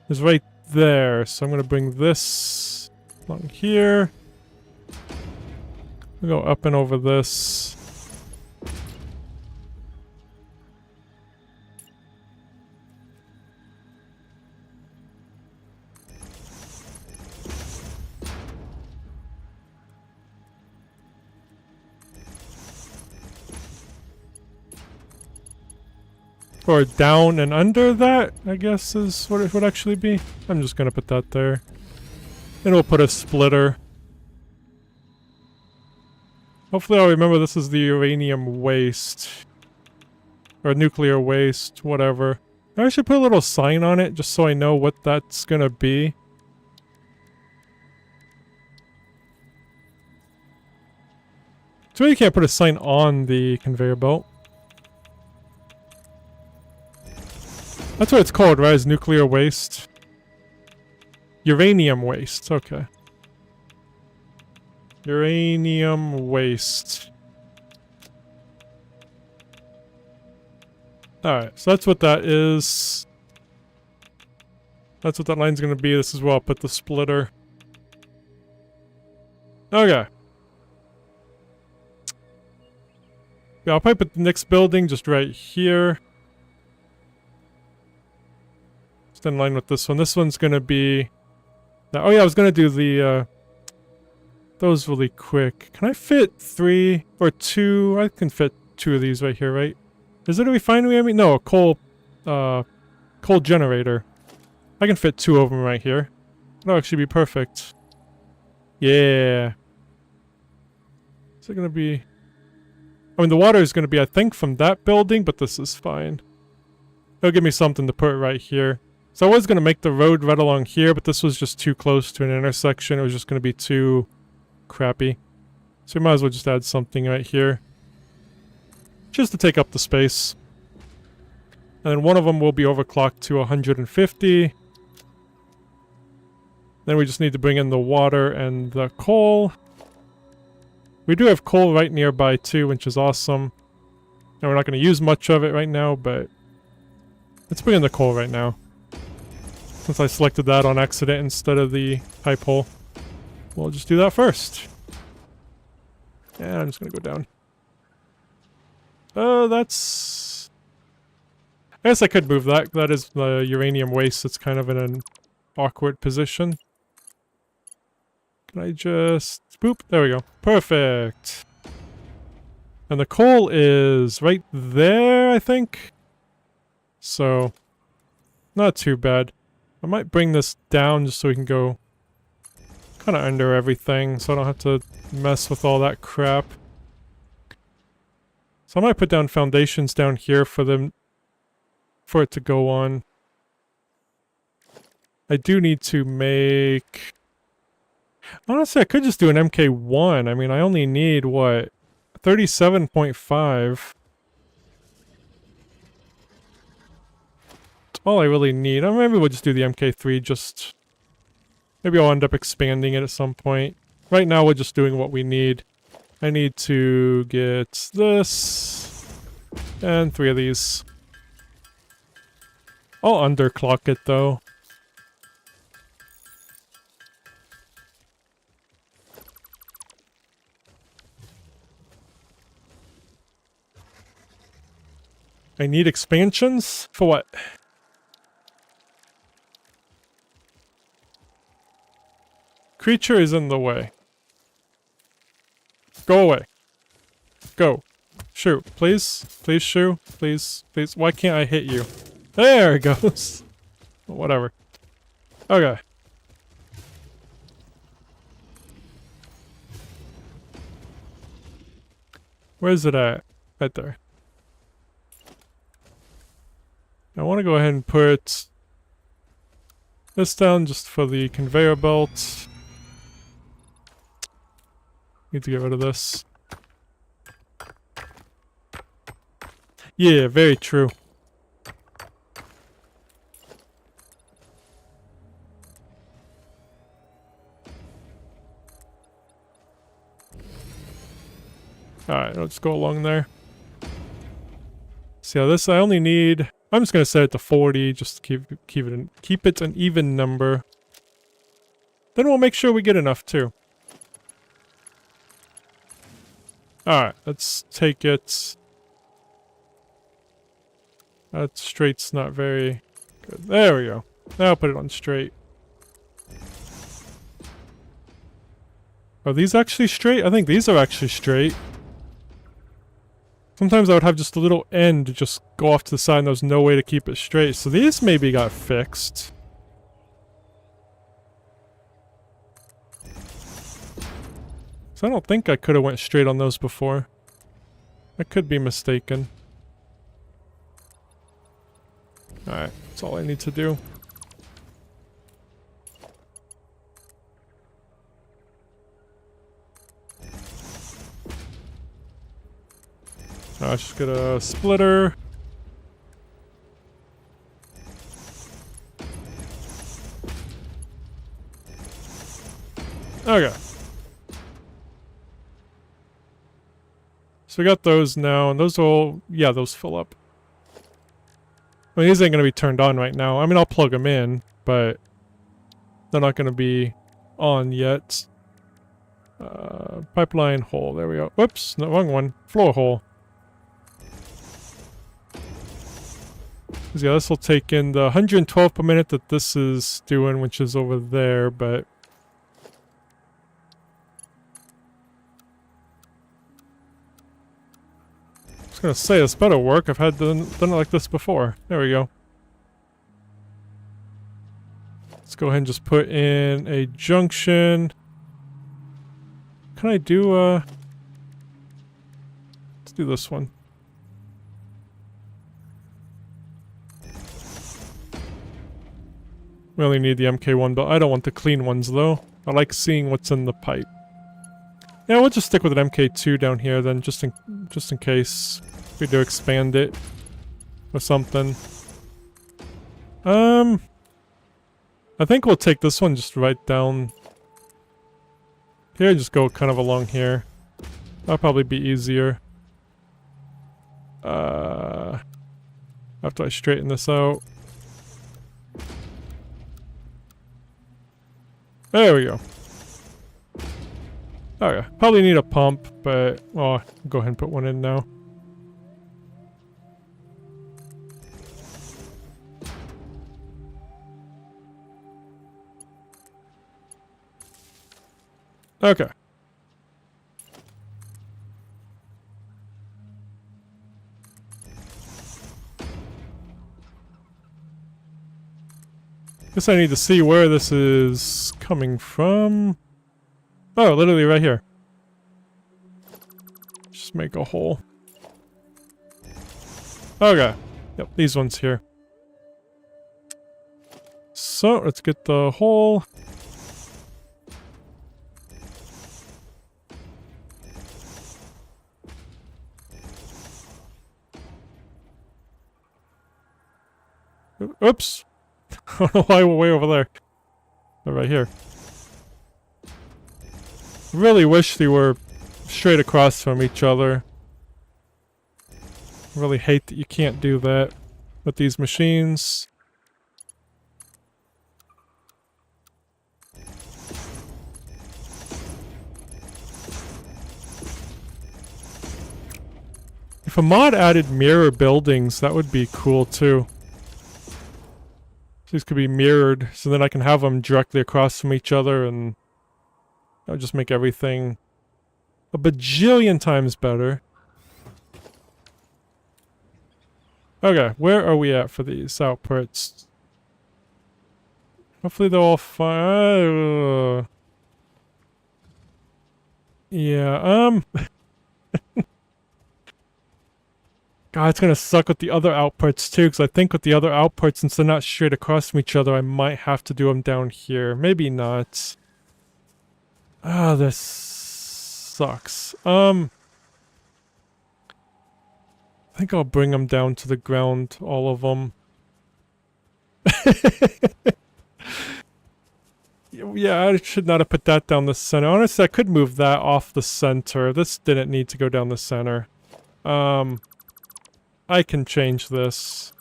is right there. So I'm going to bring this along here. We'll go up and over this. Or down and under that, I guess is what it would actually be. I'm just gonna put that there. And we'll put a splitter. Hopefully I'll remember this is the uranium waste. Or nuclear waste, whatever. I should put a little sign on it just so I know what that's gonna be. So you can't put a sign on the conveyor belt. That's what it's called, right? Is nuclear waste. Uranium waste, okay. Uranium waste. Alright, so that's what that is. That's what that line's gonna be. This is where I'll put the splitter. Okay. Yeah, I'll probably put the next building just right here. In line with this one. This one's gonna be... Oh yeah, I was gonna do the, those really quick. Can I fit 3 or 2? I can fit 2 of these right here, right? Is it a refinery? I mean, no, a coal generator. I can fit 2 of them right here. That'll actually be perfect. Yeah. Is it gonna be... I mean, the water is gonna be, I think, from that building, but this is fine. It'll give me something to put right here. So I was going to make the road right along here, but this was just too close to an intersection. It was just going to be too crappy. So we might as well just add something right here. Just to take up the space. And then one of them will be overclocked to 150. Then we just need to bring in the water and the coal. We do have coal right nearby too, which is awesome. And we're not going to use much of it right now, but let's bring in the coal right now. Since I selected that on accident instead of the pipe hole. We'll just do that first. And I'm just gonna go down. That's... I guess I could move that. That is the uranium waste. It's kind of in an awkward position. Can I just... Boop. There we go. Perfect. And the coal is right there, I think. So, not too bad. I might bring this down just so we can go kind of under everything, so I don't have to mess with all that crap. So I might put down foundations down here for it to go on. I do need to make... Honestly, I could just do an MK1. I mean, I only need, what, 37.5. All I really need. Or maybe we'll just do the MK3, just... Maybe I'll end up expanding it at some point. Right now we're just doing what we need. I need to get this... and 3 of these. I'll underclock it though. I need expansions? For what? Creature is in the way. Go away. Go. Shoo. Please? Please shoo. Please. Please. Why can't I hit you? There it goes. Whatever. Okay. Where's it at? Right there. I want to go ahead and put this down just for the conveyor belt. Need to get rid of this. Yeah, very true. Alright, let's go along there. See how this, I only need... I'm just gonna set it to 40, just to keep it an even number. Then we'll make sure we get enough too. Alright, let's take it. That straight's not very good. There we go. Now I'll put it on straight. Are these actually straight? I think these are actually straight. Sometimes I would have just a little end just go off to the side and there's no way to keep it straight. So these maybe got fixed. So I don't think I could have went straight on those before. I could be mistaken. Alright, that's all I need to do. Let's just get a splitter. Okay. So we got those now, and those will, yeah, those fill up. I mean, these ain't gonna be turned on right now. I mean, I'll plug them in, but they're not gonna be on yet. Pipeline hole, there we go. Whoops, no, wrong one. Floor hole. Yeah, this will take in the 112 per minute that this is doing, which is over there, but... I was gonna say, this better work. I've had done it like this before. There we go. Let's go ahead and just put in a junction. Can I do, let's do this one. We only need the MK1, but I don't want the clean ones, though. I like seeing what's in the pipe. Yeah, we'll just stick with an MK2 down here, then, just in case we do expand it or something. I think we'll take this one just right down here, just go kind of along here. That'll probably be easier. After I straighten this out. There we go. Okay, probably need a pump, but I'll go ahead and put one in now. Okay. Guess I need to see where this is coming from. Oh, literally right here. Just make a hole. Okay. Yep, these ones here. So, let's get the hole. Oops. I don't know why we're way over there. Oh, right here. Really wish they were straight across from each other. Really hate that you can't do that with these machines. If a mod added mirror buildings, that would be cool too. These could be mirrored, so then I can have them directly across from each other, and that would just make everything a bajillion times better. Okay, where are we at for these outputs? Hopefully they're all fine. Yeah, God, it's gonna suck with the other outputs too, because I think with the other outputs, since they're not straight across from each other, I might have to do them down here. Maybe not. Ah, this sucks. I think I'll bring them down to the ground, all of them. Yeah, I should not have put that down the center. Honestly, I could move that off the center. This didn't need to go down the center. I can change this.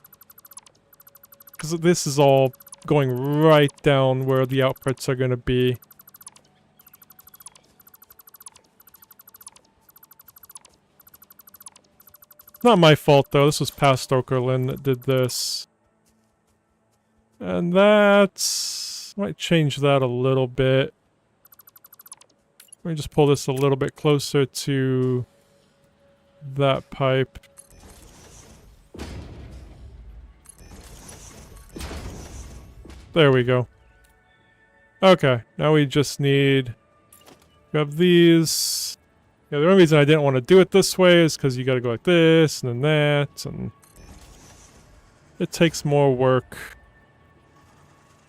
because this is all going right down where the outputs are going to be. Not my fault, though. This was past Okerlund that did this. And that's... might change that a little bit. Let me just pull this a little bit closer to that pipe. There we go. Okay, now we just need... we have these... yeah, the only reason I didn't want to do it this way is because you gotta go like this, and then that, and... it takes more work.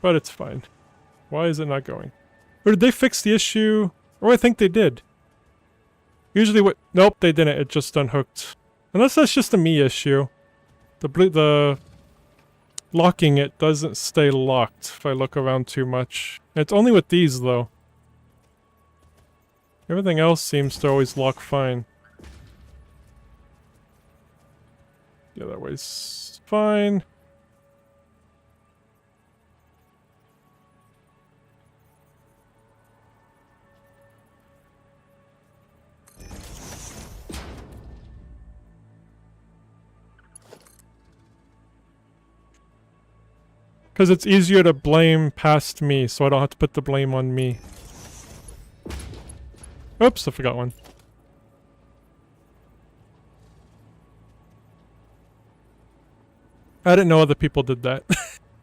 But it's fine. Why is it not going? Or did they fix the issue? Or I think they did. Usually what... nope, they didn't. It just unhooked. Unless that's just a me issue. The locking it doesn't stay locked if I look around too much. It's only with these, though. Everything else seems to always lock fine. Yeah, that way's fine. Because it's easier to blame past me, so I don't have to put the blame on me. Oops, I forgot one. I didn't know other people did that.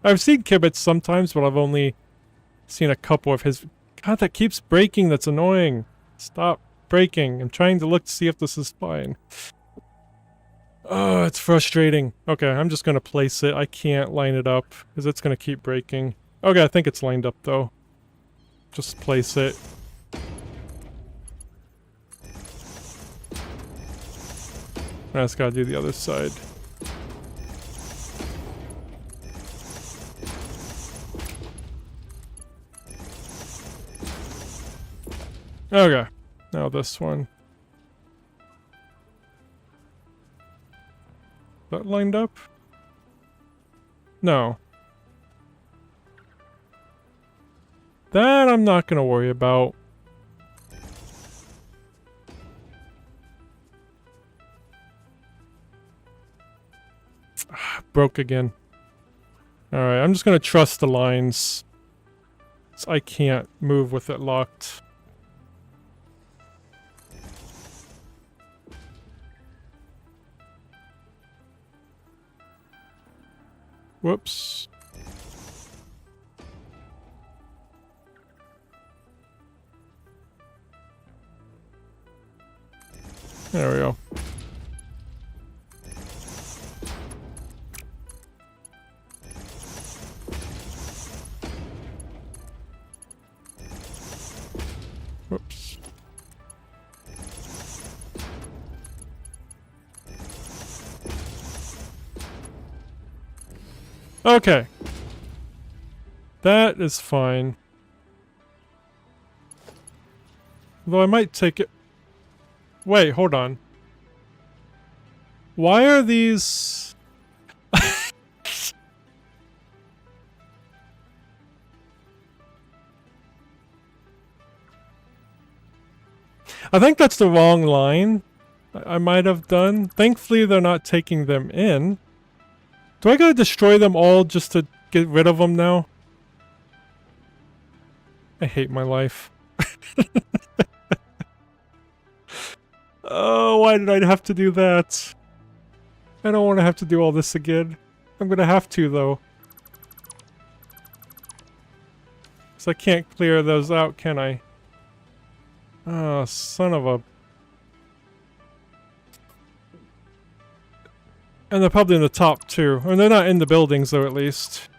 I've seen Kibitz sometimes, but I've only seen a couple of his... God, that keeps breaking, that's annoying. Stop breaking. I'm trying to look to see if this is fine. Oh, it's frustrating. Okay, I'm just gonna place it. I can't line it up, because it's gonna keep breaking. Okay, I think it's lined up, though. Just place it. I just gotta do the other side. Okay, now this one. That lined up? No. That I'm not gonna worry about. Broke again. Alright, I'm just gonna trust the lines. I can't move with it locked. Whoops. There we go. Whoops. Okay. That is fine. Though I might take it... Wait, hold on. Why are these... I think that's the wrong line. I might have done. Thankfully, they're not taking them in. Do I gotta destroy them all just to get rid of them now? I hate my life. Oh, why did I have to do that? I don't want to have to do all this again. I'm gonna have to, though. So I can't clear those out, can I? Oh, son of a... And they're probably in the top, too. Or they're not in the buildings, though, at least.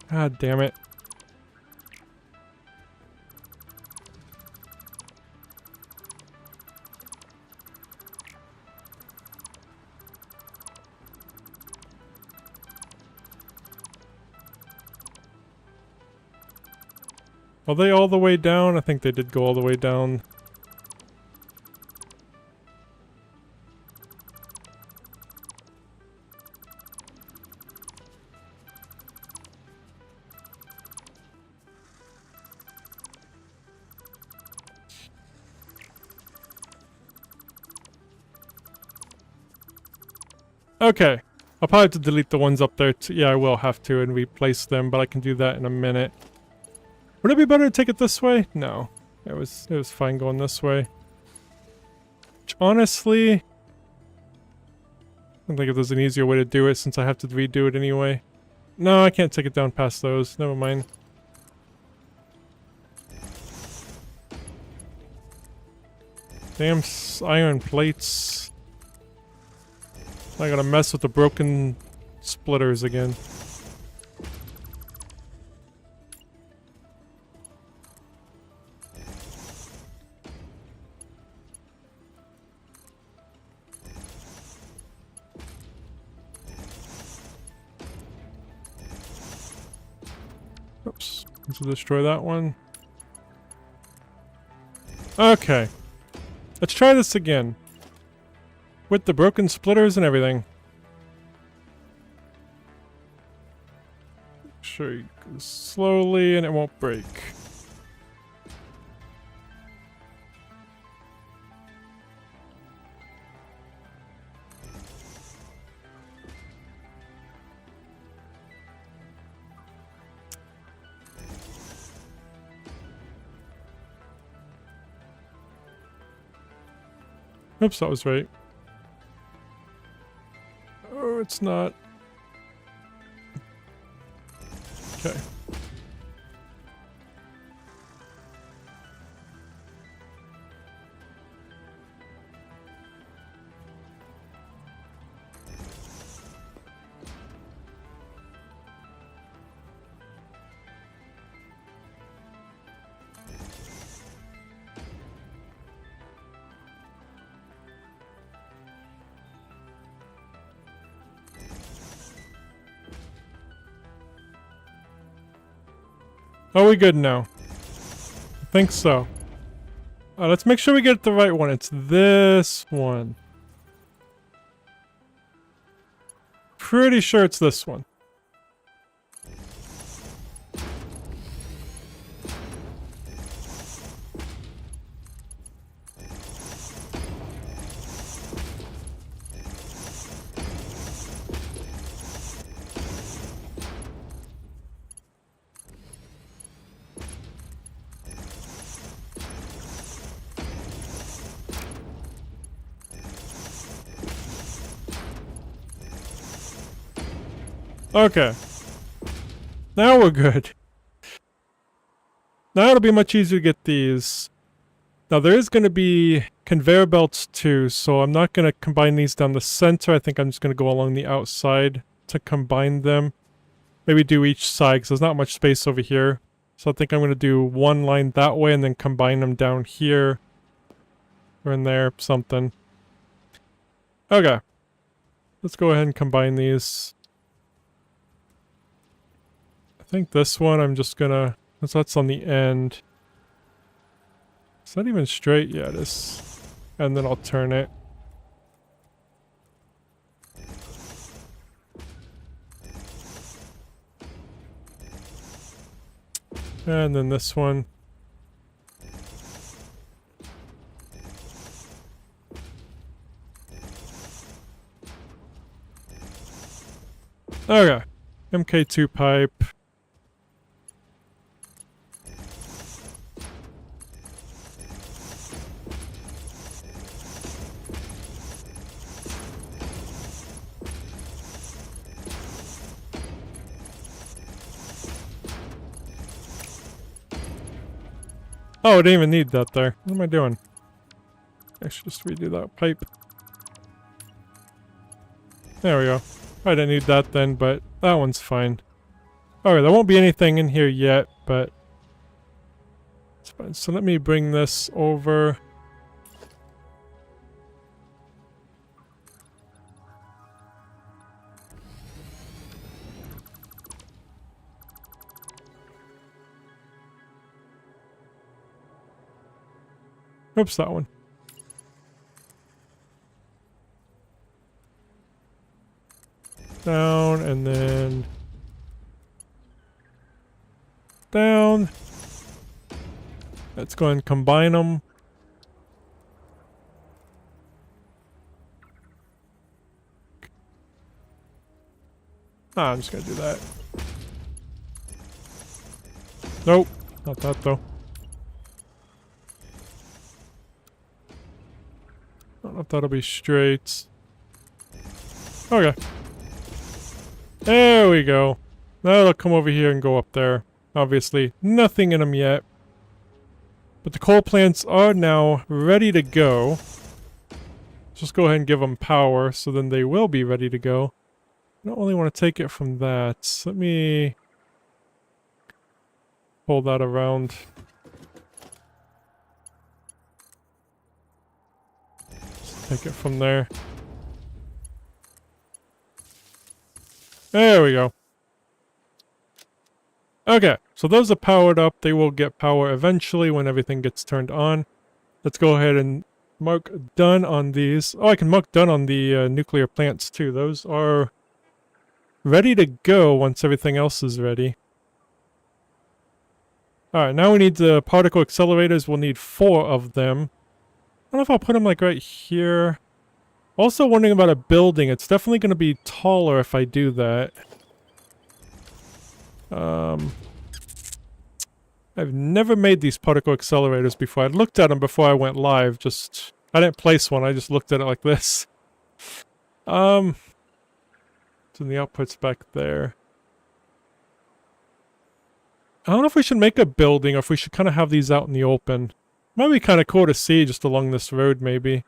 God damn it. Are they all the way down? I think they did go all the way down. Okay. I'll probably have to delete the ones up there too. Yeah, I will have to and replace them, but I can do that in a minute. Would it be better to take it this way? No. It was fine going this way. Which honestly, I don't think if there's an easier way to do it since I have to redo it anyway. No, I can't take it down past those. Never mind. Damn iron plates. I gotta mess with the broken splitters again. Oops. Let's destroy that one. Okay. Let's try this again. With the broken splitters and everything. Sure, you go slowly and it won't break. Oops, that was right. Oh, it's not. Okay. Are we good now? I think so. Let's make sure we get the right one. It's this one. Pretty sure it's this one. Okay. Now we're good. Now it'll be much easier to get these. Now there is going to be conveyor belts too, so I'm not going to combine these down the center. I think I'm just going to go along the outside to combine them. Maybe do each side because there's not much space over here. So I think I'm going to do one line that way and then combine them down here. Or in there, something. Okay. Let's go ahead and combine these. I think this one I'm just gonna, because that's on the end. It's not even straight yet, and then I'll turn it. And then this one. Okay. MK2 pipe. Oh, I didn't even need that there. What am I doing? I should just redo that pipe. There we go. I didn't need that then, but that one's fine. Alright, there won't be anything in here yet, but it's fine. So let me bring this over. Oops, that one. Down, and then down. Let's go and combine them. Ah, I'm just gonna do that. Nope, not that though. I don't know if that'll be straight. Okay. There we go. Now they'll come over here and go up there. Obviously, nothing in them yet. But the coal plants are now ready to go. Just go ahead and give them power, so then they will be ready to go. I don't really want to take it from that. Let me pull that around. Just take it from there. There we go. Okay, so those are powered up. They will get power eventually when everything gets turned on. Let's go ahead and mark done on these. Oh, I can mark done on the nuclear plants too. Those are ready to go once everything else is ready. Alright, now we need the particle accelerators. We'll need 4 of them. I don't know if I'll put them like right here. Also wondering about a building. It's definitely going to be taller if I do that. I've never made these particle accelerators before. I looked at them before I went live. I didn't place one. I just looked at it like this. So the output's back there. I don't know if we should make a building or if we should kind of have these out in the open. Might be kind of cool to see just along this road, maybe.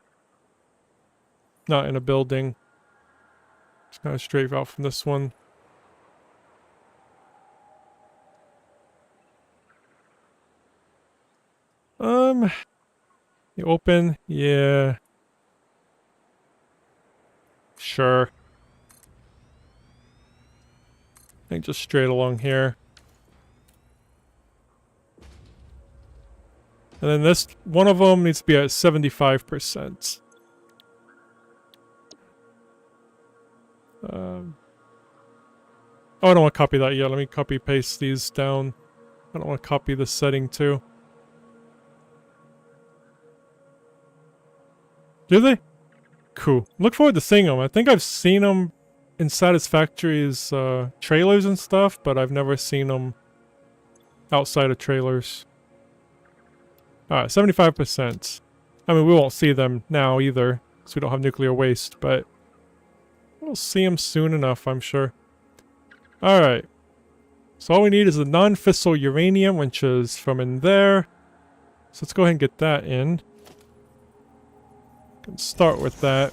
Not in a building. Just kind of straight out from this one. The open, yeah. Sure. I think just straight along here. And then this, one of them needs to be at 75%. Oh, I don't want to copy that yet. Let me copy paste these down. I don't want to copy this setting too. Do they? Cool. Look forward to seeing them. I think I've seen them in Satisfactory's trailers and stuff, but I've never seen them outside of trailers. Alright, 75%. I mean, we won't see them now either, because we don't have nuclear waste, but we'll see them soon enough, I'm sure. Alright. So all we need is the non-fissile uranium, which is from in there. So let's go ahead and get that in. Can start with that.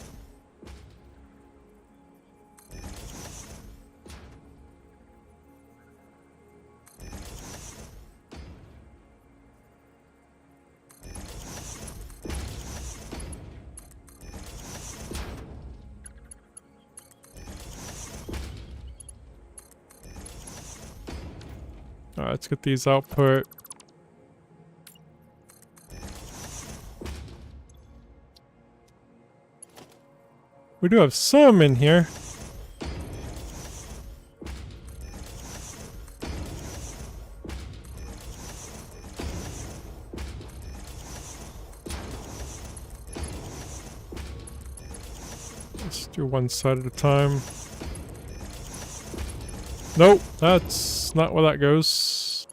Alright, let's get these output. We do have some in here. Let's do one side at a time. Nope, that's not where that goes.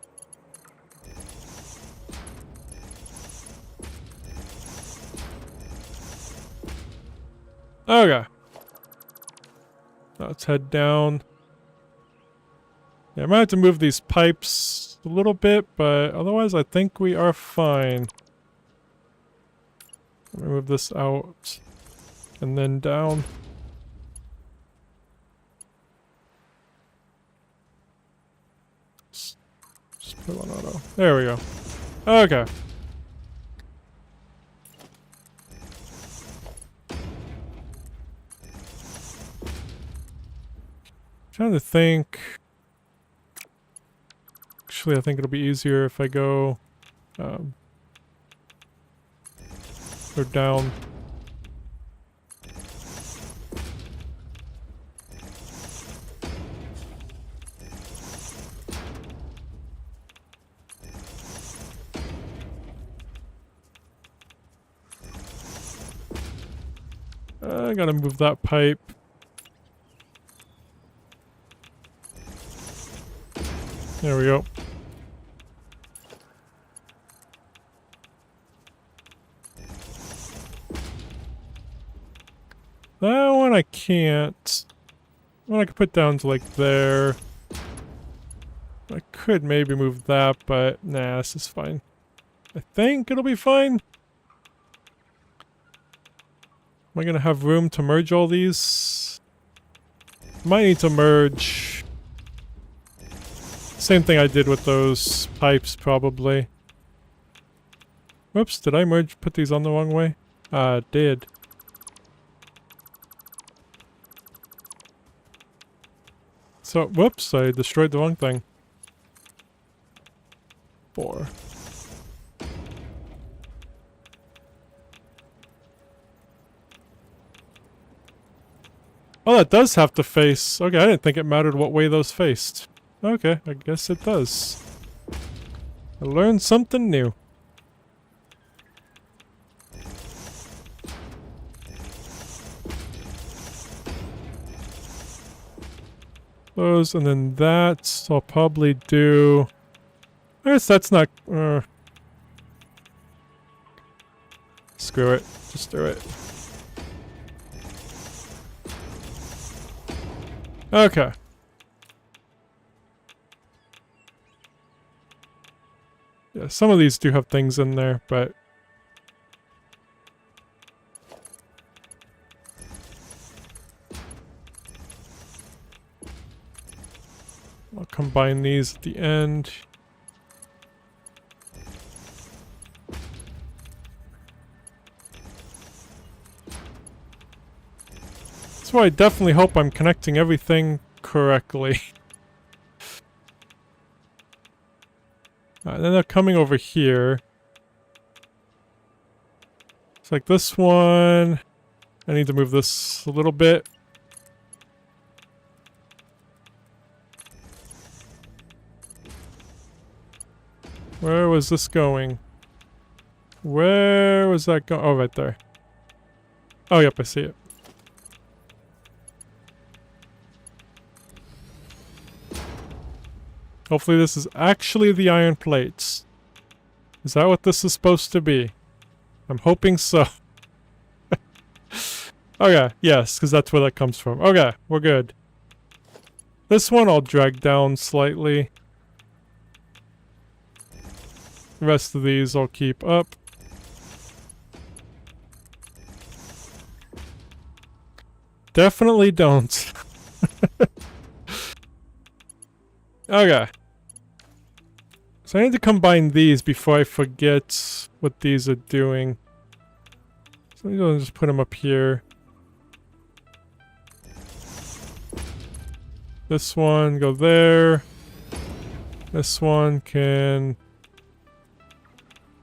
Okay. Let's head down. Yeah, I might have to move these pipes a little bit, but otherwise I think we are fine. Let me move this out and then down. Just put on auto. There we go. Okay. Trying to think. Actually, I think it'll be easier if I go or down. I gotta move that pipe. There we go. That one I can't. Well, I could put down to like there. I could maybe move that, but nah, this is fine. I think it'll be fine. Am I gonna have room to merge all these? Might need to merge. Same thing I did with those pipes, probably. Whoops, did I put these on the wrong way? Did. So, whoops, I destroyed the wrong thing. 4. Oh, that does have to face. Okay, I didn't think it mattered what way those faced. Okay, I guess it does. I learned something new. Those, and then that, I'll probably do... I guess that's not... Screw it. Just do it. Okay. Yeah, some of these do have things in there, but... I'll combine these at the end. That's why I definitely hope I'm connecting everything correctly. Then they're coming over here. It's like this one. I need to move this a little bit. Where was this going? Where was that going? Oh, right there. Oh, yep, I see it. Hopefully this is actually the iron plates. Is that what this is supposed to be? I'm hoping so. Okay, yes, because that's where that comes from. Okay, we're good. This one I'll drag down slightly. The rest of these I'll keep up. Definitely don't. Okay. So I need to combine these before I forget what these are doing. So I'll just put them up here. This one, go there. This one can...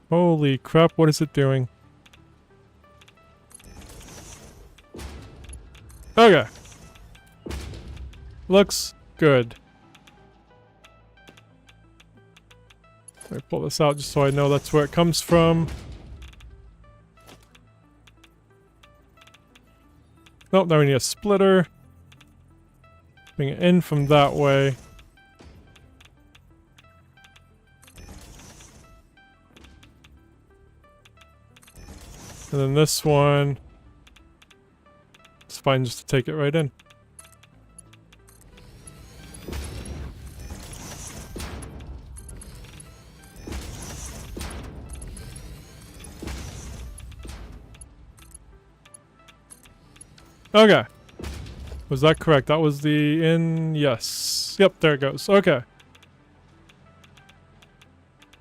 Holy crap, what is it doing? Okay. Looks good. Let me pull this out just so I know that's where it comes from. Nope, now we need a splitter. Bring it in from that way. And then this one, it's fine just to take it right in. Okay. Was that correct? That was the in... Yes. Yep, there it goes. Okay.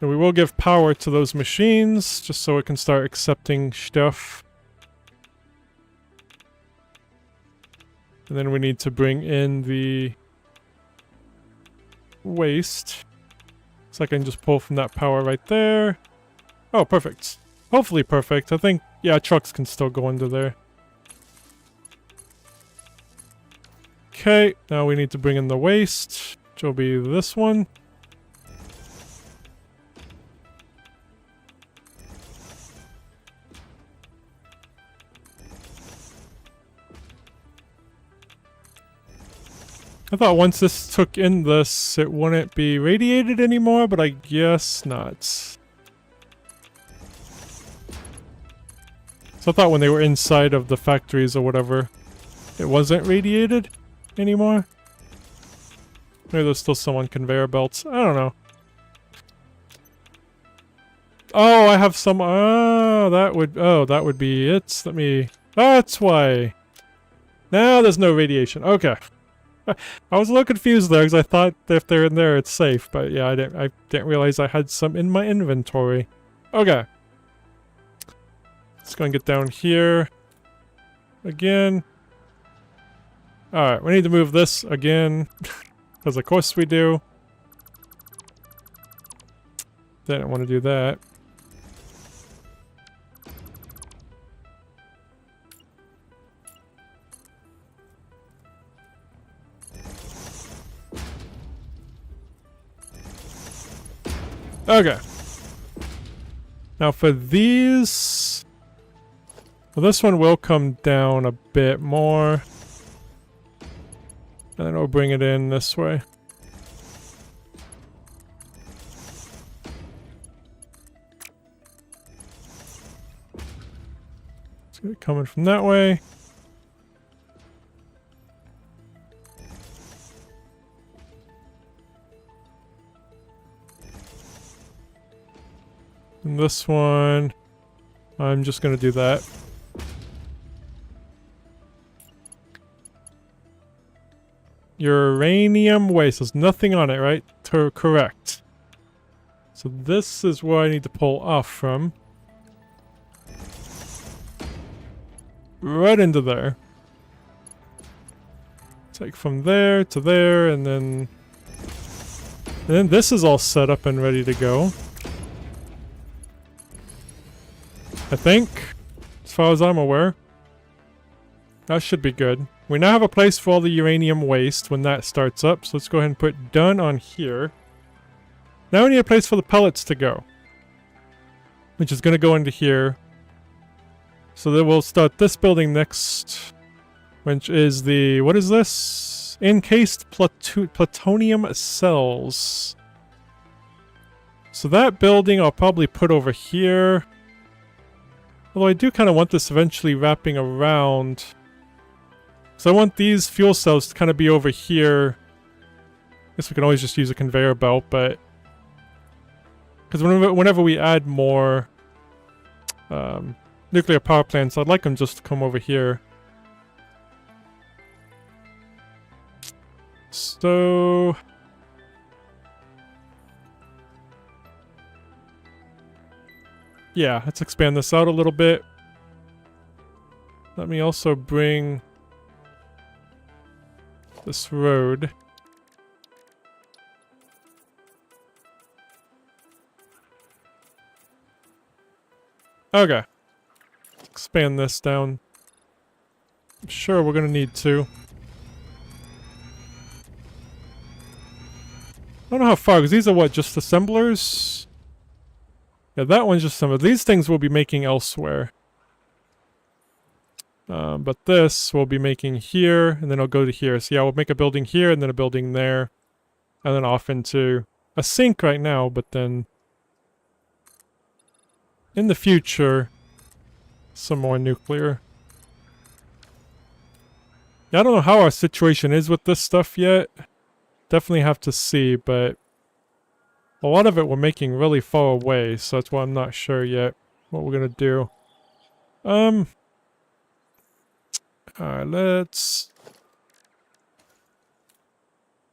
And we will give power to those machines, just so it can start accepting stuff. And then we need to bring in the waste. So I can just pull from that power right there. Oh, perfect. Hopefully perfect. I think, yeah, trucks can still go under there. Okay, now we need to bring in the waste, which will be this one. I thought once this took in this, it wouldn't be radiated anymore, but I guess not. So I thought when they were inside of the factories or whatever, it wasn't radiated anymore. Maybe there's still some on conveyor belts. I don't know. Oh, I have some. Oh, that would be it. Let me. That's why. Now there's no radiation. Okay. I was a little confused there because I thought if they're in there, it's safe. But yeah, I didn't realize I had some in my inventory. Okay. Let's go and get down here. Again. Alright, we need to move this again. Because of course we do. Didn't want to do that. Okay. Now for these... Well, this one will come down a bit more. And then we'll bring it in this way. Let's get it coming from that way. And this one, I'm just going to do that. Uranium waste. There's nothing on it, right? Correct. So this is where I need to pull off from. Right into there. Take from there to there, and then this is all set up and ready to go. I think, as far as I'm aware. That should be good. We now have a place for all the uranium waste when that starts up, so let's go ahead and put done on here. Now we need a place for the pellets to go, which is going to go into here. So then we'll start this building next, which is the, what is this? Encased plutonium cells. So that building I'll probably put over here. Although I do kind of want this eventually wrapping around. So I want these fuel cells to kind of be over here. I guess we can always just use a conveyor belt, but... Because whenever we add more nuclear power plants, I'd like them just to come over here. So... Yeah, let's expand this out a little bit. Let me also bring this road. Okay. Expand this down. I'm sure we're gonna need to. I don't know how far, because these are what, just assemblers? Yeah, that one's just some of these things we'll be making elsewhere. But this we'll be making here, and then I'll go to here. So yeah, we'll make a building here, and then a building there. And then off into a sink right now, but then... in the future, some more nuclear. Yeah, I don't know how our situation is with this stuff yet. Definitely have to see, but... a lot of it we're making really far away, so that's why I'm not sure yet what we're gonna do. Alright, let's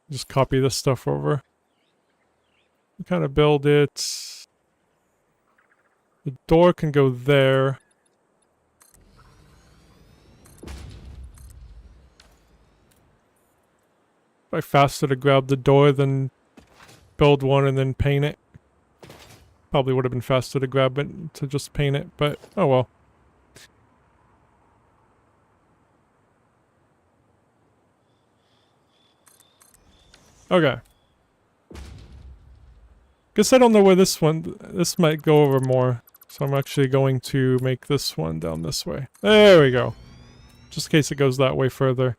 just copy this stuff over. Kind of build it. The door can go there. Probably faster to grab the door than build one and then paint it. Probably would have been faster to grab it to just paint it, but oh well. Okay. Guess I don't know where this might go over more. So I'm actually going to make this one down this way. There we go. Just in case it goes that way further.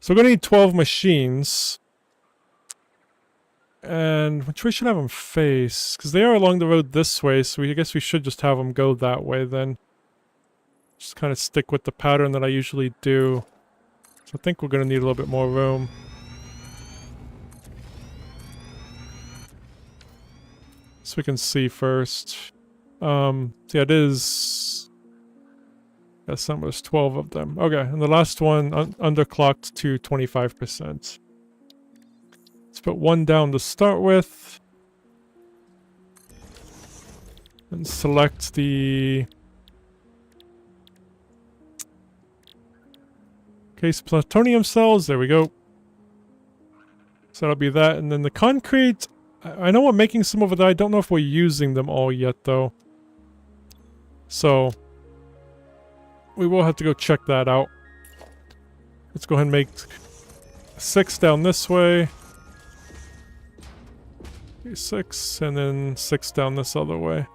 So we're gonna need 12 machines. And which way should I have them face? Because they are along the road this way, so I guess we should just have them go that way then. Just kind of stick with the pattern that I usually do. So I think we're gonna need a little bit more room. So we can see first. So yeah, it is... Yes, there's 12 of them. Okay, and the last one underclocked to 25%. Let's put one down to start with. And select the... case plutonium cells. There we go. So that'll be that. And then the concrete... I know I'm making some over there. I don't know if we're using them all yet, though. So... we will have to go check that out. Let's go ahead and make 6 down this way. 6, and then 6 down this other way.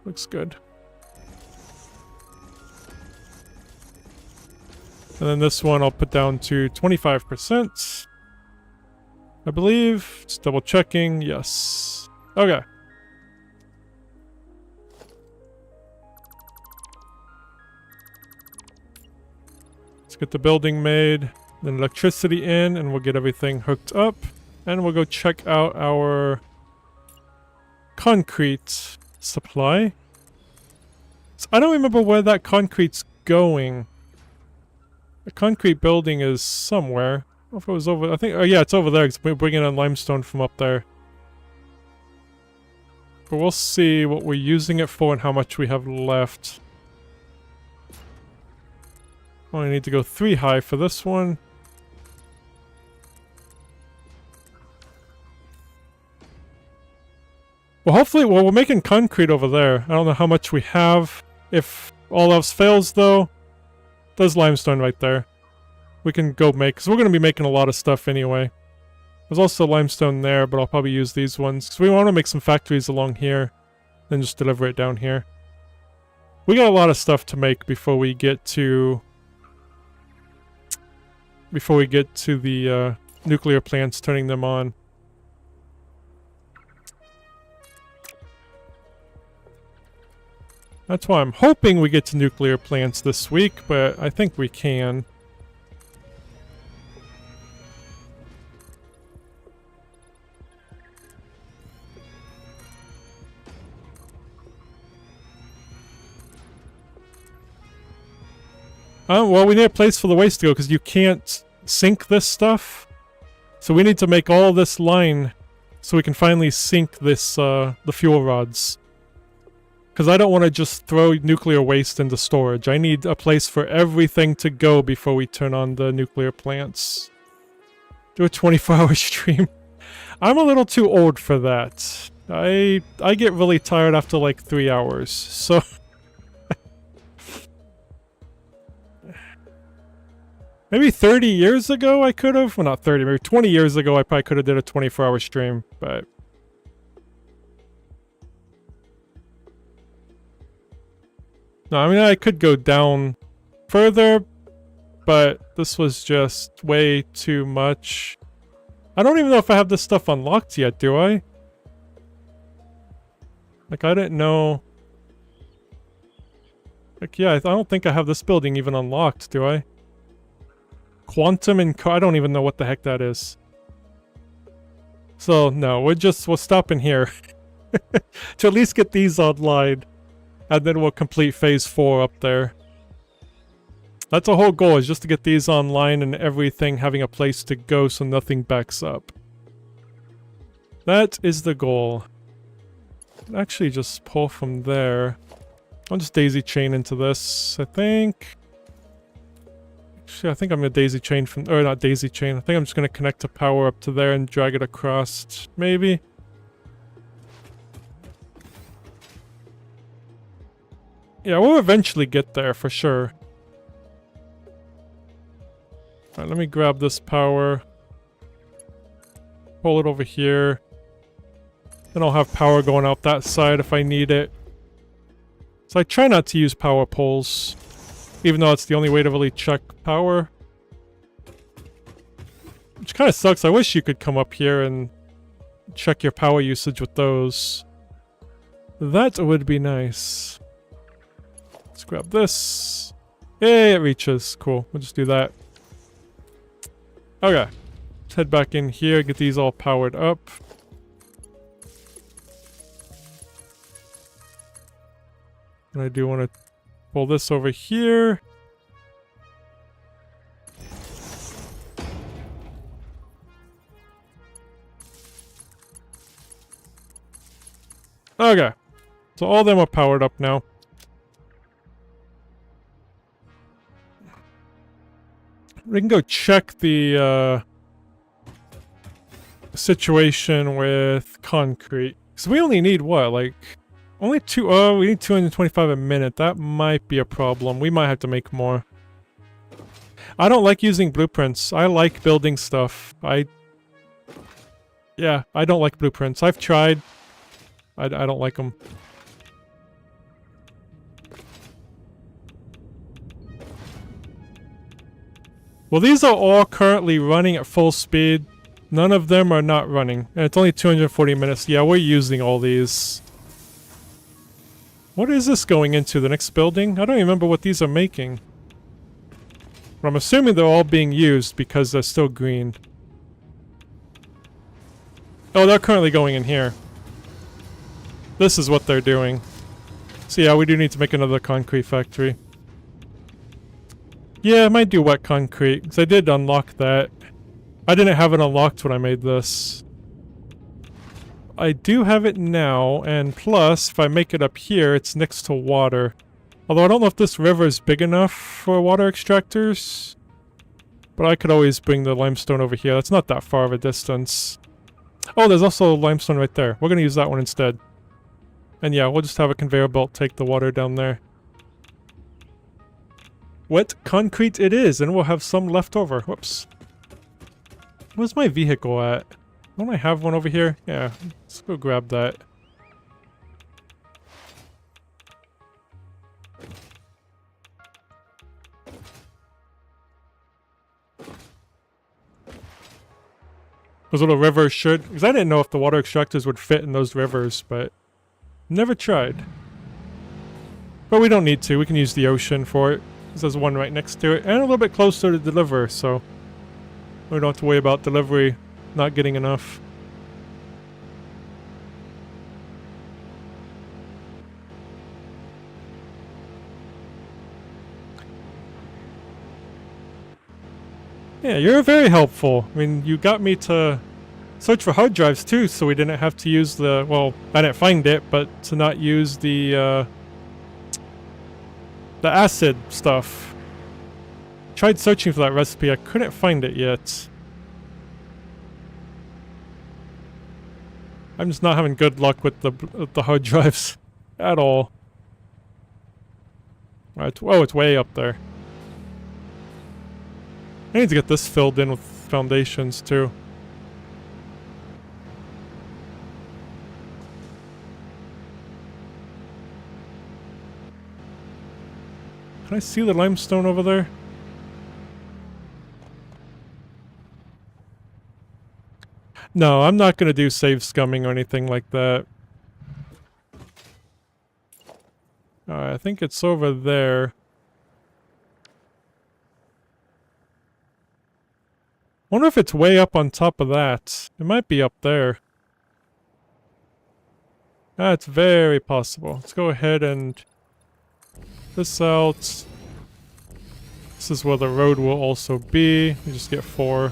Looks good. And then this one I'll put down to 25%. I believe. Just double checking. Yes. Okay. Let's get the building made. Then electricity in, and we'll get everything hooked up. And we'll go check out our concrete supply. So I don't remember where that concrete's going. The concrete building is somewhere. I don't know if it was over... I think... oh yeah, it's over there because we're bringing in limestone from up there. But we'll see what we're using it for and how much we have left. Only need to go 3 high for this one. Well, hopefully... well, we're making concrete over there. I don't know how much we have. If all else fails, though, there's limestone right there. We can go make... because we're going to be making a lot of stuff anyway. There's also limestone there, but I'll probably use these ones. Because we want to make some factories along here. Then just deliver it down here. We got a lot of stuff to make before we get to... before we get to the nuclear plants, turning them on. That's why I'm hoping we get to nuclear plants this week, but I think we can. Well, we need a place for the waste to go, because you can't sink this stuff. So we need to make all this line so we can finally sink this, the fuel rods. Because I don't want to just throw nuclear waste into storage. I need a place for everything to go before we turn on the nuclear plants. Do a 24-hour stream. I'm a little too old for that. I get really tired after like 3 hours, so... Maybe 30 years ago I could have? Well, not 30, maybe 20 years ago I probably could have did a 24-hour stream, but... no, I mean, I could go down further, but this was just way too much. I don't even know if I have this stuff unlocked yet, do I? Like, I didn't know... like, yeah, I don't think I have this building even unlocked, do I? Quantum and... I don't even know what the heck that is. So, no, we'll stop in here. To at least get these online. And then we'll complete phase 4 up there. That's the whole goal, is just to get these online and everything having a place to go so nothing backs up. That is the goal. Actually, just pull from there. I'll just daisy chain into this, I think. Actually, I think I'm gonna daisy chain from... or not daisy chain. I think I'm just gonna connect the power up to there and drag it across. Maybe. Yeah, we'll eventually get there, for sure. Alright, let me grab this power. Pull it over here. Then I'll have power going out that side if I need it. So I try not to use power poles, even though it's the only way to really check power. Which kind of sucks. I wish you could come up here and check your power usage with those. That would be nice. Let's grab this. Yay, it reaches. Cool. We'll just do that. Okay. Let's head back in here, get these all powered up. And I do want to pull this over here. Okay. So all of them are powered up now. We can go check the situation with concrete. So we only need what, like only two, oh, we need 225 a minute. That might be a problem. We might have to make more. I don't like using blueprints. I like building stuff. Yeah, I don't like blueprints. I've tried. I don't like them. Well, these are all currently running at full speed. None of them are not running. And it's only 240 minutes. Yeah, we're using all these. What is this going into? The next building? I don't remember what these are making. But I'm assuming they're all being used because they're still green. Oh, they're currently going in here. This is what they're doing. So yeah, we do need to make another concrete factory. Yeah, I might do wet concrete, because I did unlock that. I didn't have it unlocked when I made this. I do have it now, and plus, if I make it up here, it's next to water. Although I don't know if this river is big enough for water extractors. But I could always bring the limestone over here. That's not that far of a distance. Oh, there's also limestone right there. We're going to use that one instead. And yeah, we'll just have a conveyor belt take the water down there. Wet concrete it is, and we'll have some left over. Whoops. Where's my vehicle at? Don't I have one over here? Yeah, let's go grab that. Those little rivers should... Because I didn't know if the water extractors would fit in those rivers, but... Never tried. But we don't need to. We can use the ocean for it. There's one right next to it, and a little bit closer to deliver, so we don't have to worry about delivery not getting enough. Yeah, you're very helpful. I mean, you got me to search for hard drives too, so we didn't have to use the, well, I didn't find it, but to not use the acid stuff. Tried searching for that recipe, I couldn't find it yet. I'm just not having good luck with the hard drives at all. Right, oh, it's way up there. I need to get this filled in with foundations too. Can I see the limestone over there? No, I'm not going to do save scumming or anything like that. I think it's over there. Wonder if it's way up on top of that. It might be up there. That's very possible. Let's go ahead and... this out. This is where the road will also be. You just get 4.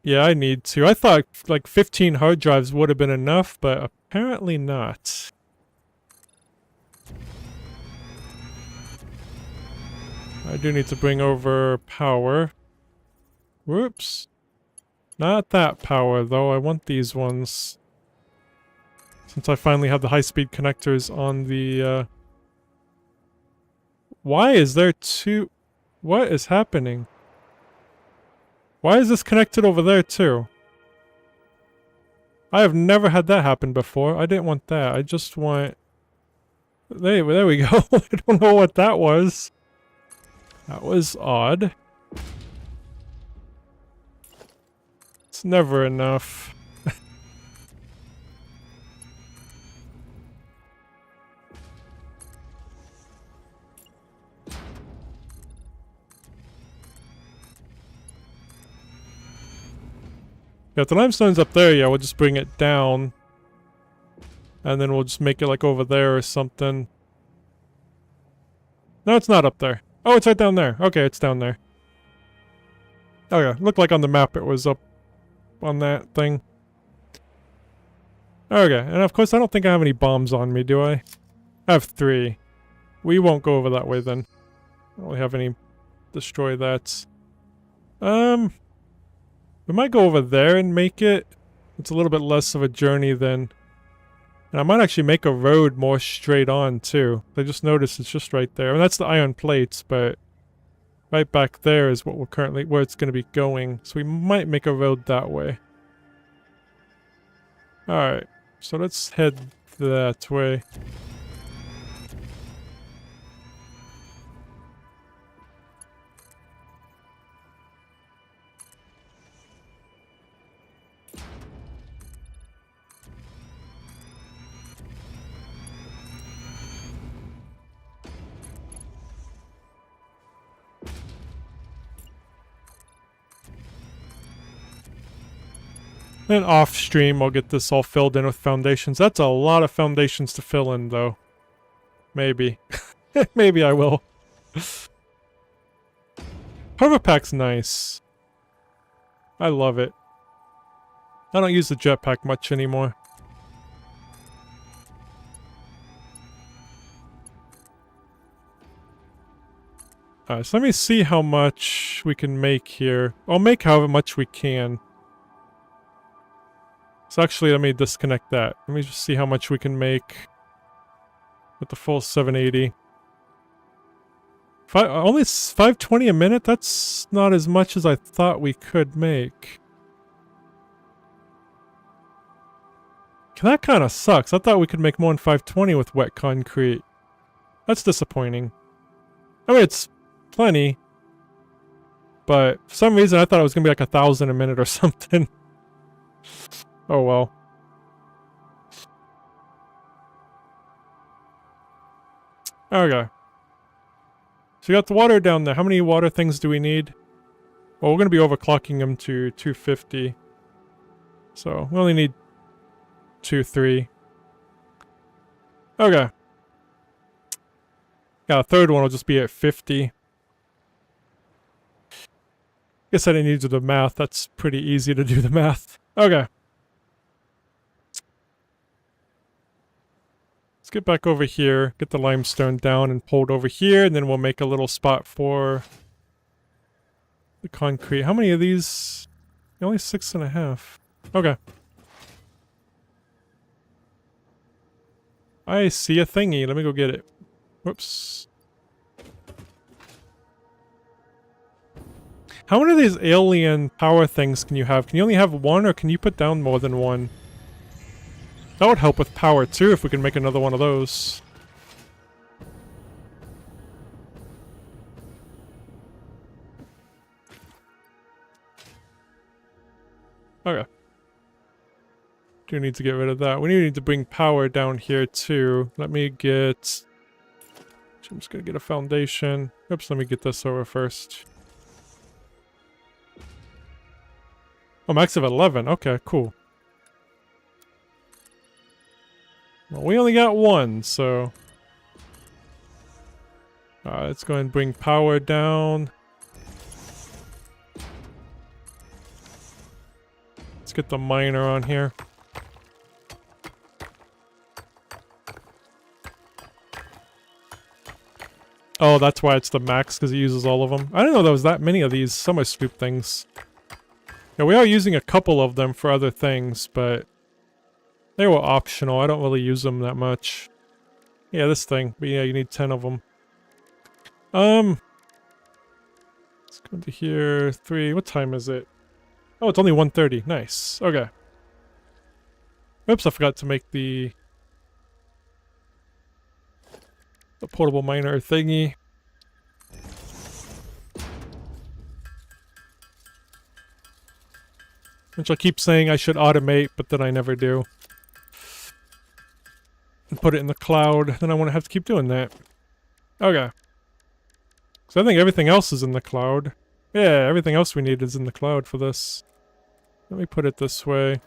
Yeah, I need to. I thought like 15 hard drives would have been enough, but apparently not. I do need to bring over power. Whoops. Not that power, though. I want these ones. Since I finally have the high-speed connectors on the, Why is there 2... What is happening? Why is this connected over there, too? I have never had that happen before. I didn't want that. I just want... There we go. I don't know what that was. That was odd. It's never enough. Yeah, if the limestone's up there, yeah, we'll just bring it down. And then we'll just make it like over there or something. No, it's not up there. Oh, it's right down there. Okay, it's down there. Okay, looked like on the map it was up on that thing. Okay, and of course I don't think I have any bombs on me, do I? I have 3. We won't go over that way then. I don't really have any... Destroy that. We might go over there and make it. It's a little bit less of a journey then. And I might actually make a road more straight on too. I just noticed it's just right there. And that's the iron plates, but right back there is what we're currently where it's going to be going. So we might make a road that way. Alright, so let's head that way. Then off stream, I'll get this all filled in with foundations. That's a lot of foundations to fill in, though. Maybe. Maybe I will. Hover pack's nice. I love it. I don't use the jetpack much anymore. Alright, so let me see how much we can make here. I'll make however much we can. So actually, let me disconnect that. Let me just see how much we can make with the full 780. Only 520 a minute? That's not as much as I thought we could make. That kind of sucks. I thought we could make more than 520 with wet concrete. That's disappointing. I mean, it's plenty. But for some reason, I thought it was going to be like 1,000 a minute or something. Oh well. Okay. So we got the water down there. How many water things do we need? Well, we're going to be overclocking them to 250. So we only need 2, 3. Okay. Yeah, the third one will just be at 50. Guess I didn't need to do the math. That's pretty easy to do the math. Okay. Let's get back over here, get the limestone down and pulled over here, and then we'll make a little spot for the concrete. How many of these? Only 6.5. Okay. I see a thingy. Let me go get it. Whoops. How many of these alien power things can you have? Can you only have one, or can you put down more than one? That would help with power too if we can make another one of those. Okay. Do need to get rid of that. We need to bring power down here too. Let me get... I'm just gonna get a foundation. Oops, let me get this over first. Oh, max of 11. Okay, cool. Well, we only got one, so... let's go and bring power down. Let's get the miner on here. Oh, that's why it's the max, because it uses all of them. I didn't know there was that many of these summer scoop things. Yeah, we are using a couple of them for other things, but... they were optional. I don't really use them that much. Yeah, this thing. But yeah, you need 10 of them. Let's go into here. 3. What time is it? Oh, it's only 1:30. Nice. Okay. Oops, I forgot to make the portable miner thingy. Which I keep saying I should automate, but then I never do. And put it in the cloud, then I won't have to keep doing that. Okay. So I think everything else is in the cloud. Yeah, everything else we need is in the cloud for this. Let me put it this way.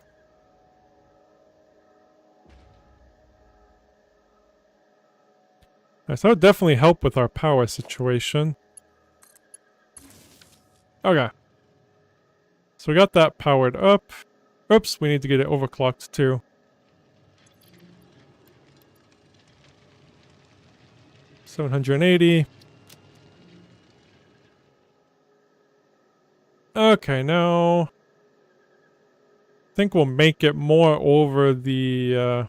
Alright, so that would definitely help with our power situation. Okay. So we got that powered up. Oops, we need to get it overclocked too. $780. Okay, now I think we'll make it more over the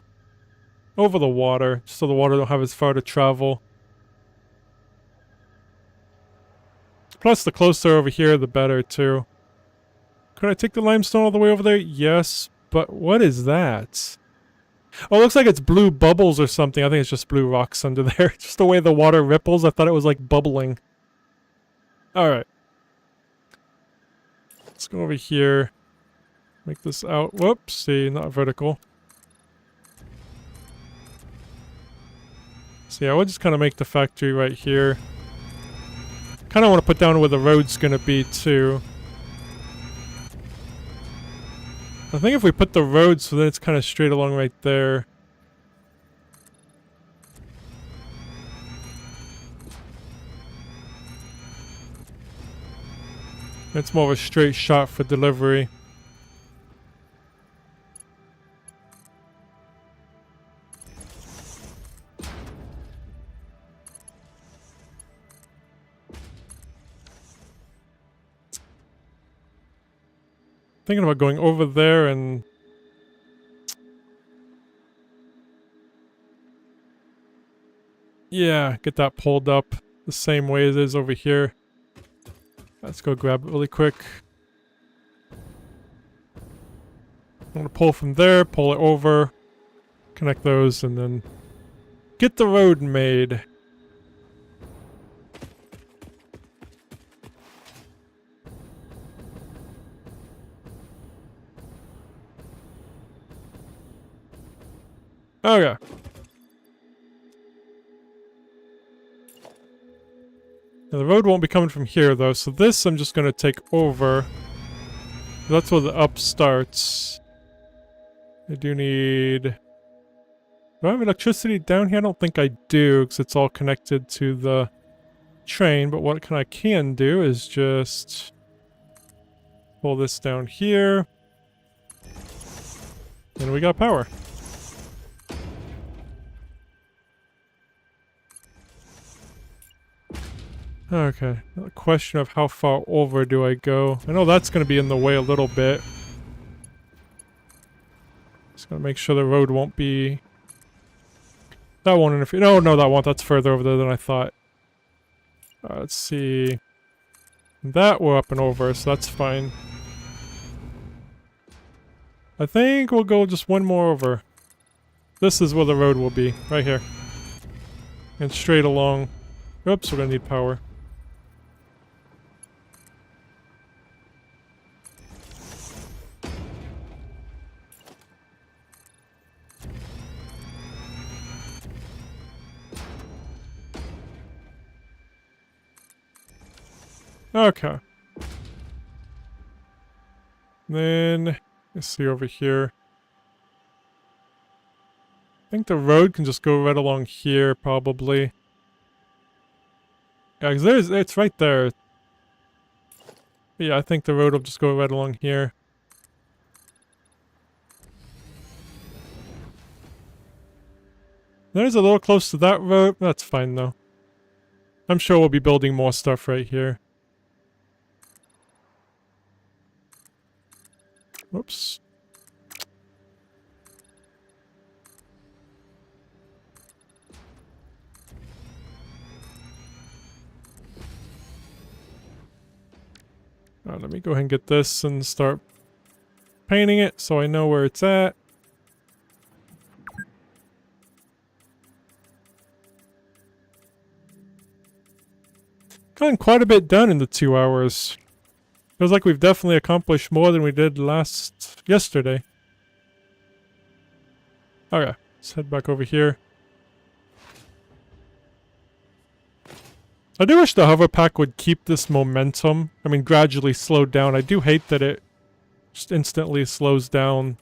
water, so the water don't have as far to travel. Plus, the closer over here, the better too. Could I take the limestone all the way over there? Yes, but what is that? Oh, it looks like it's blue bubbles or something. I think it's just blue rocks under there. Just the way the water ripples, I thought it was like bubbling. Alright. Let's go over here. Make this out. Whoops, see, not vertical. So yeah, we'll just kind of make the factory right here. Kind of want to put down where the road's going to be too. I think if we put the road so that it's kind of straight along right there. It's more of a straight shot for delivery. Thinking about going over there and yeah, get that pulled up the same way as it is over here. Let's go grab it really quick. I'm gonna pull from there, pull it over, connect those, and then get the road made. Okay. Now the road won't be coming from here though, so this I'm just gonna take over. That's where the up starts. I do need... Do I have electricity down here? I don't think I do, because it's all connected to the train, but what I can do is just pull this down here. And we got power. Okay, the question of how far over do I go? I know that's going to be in the way a little bit. Just gotta make sure the road won't be... That won't interfere. No, no, that won't. That's further over there than I thought. Let's see. That we're up and over, so that's fine. I think we'll go just one more over. This is where the road will be, right here. And straight along. Oops, we're gonna need power. Okay. Then, let's see over here. I think the road can just go right along here, probably. Yeah, because it's right there. Yeah, I think the road will just go right along here. There's a little close to that road. That's fine, though. I'm sure we'll be building more stuff right here. Whoops. Let me go ahead and get this and start painting it so I know where it's at. Gotten quite a bit done in the 2 hours. Feels like we've definitely accomplished more than we did yesterday. Okay, let's head back over here. I do wish the hover pack would keep this momentum. I mean, gradually slow down. I do hate that it just instantly slows down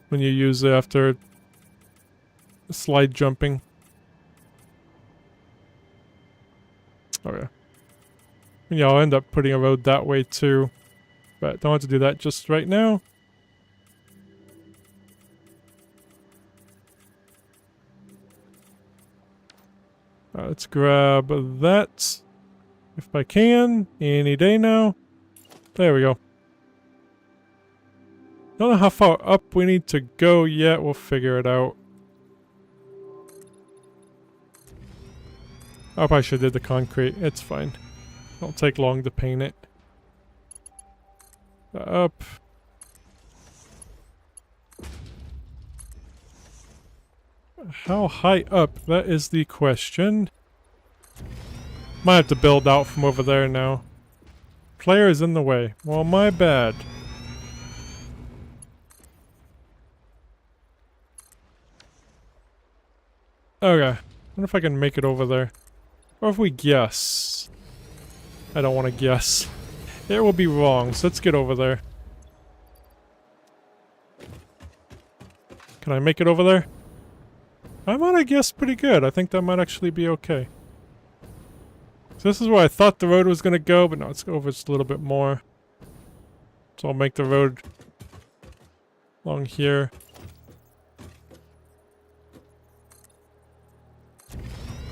when you use it after slide jumping. Okay. Yeah, I'll end up putting a road that way too. But don't want to do that just right now. Let's grab that. If I can. Any day now. There we go. Don't know how far up we need to go yet. We'll figure it out. I probably should have did the concrete. It's fine. It'll take long to paint it. Up. How high up? That is the question. Might have to build out from over there now. Player is in the way. Well, my bad. Okay. I wonder if I can make it over there. Or if we guess. I don't want to guess. It will be wrong, so let's get over there. Can I make it over there? I might have guessed pretty good. I think that might actually be okay. So this is where I thought the road was going to go, but no, it's over just a little bit more. So I'll make the road along here.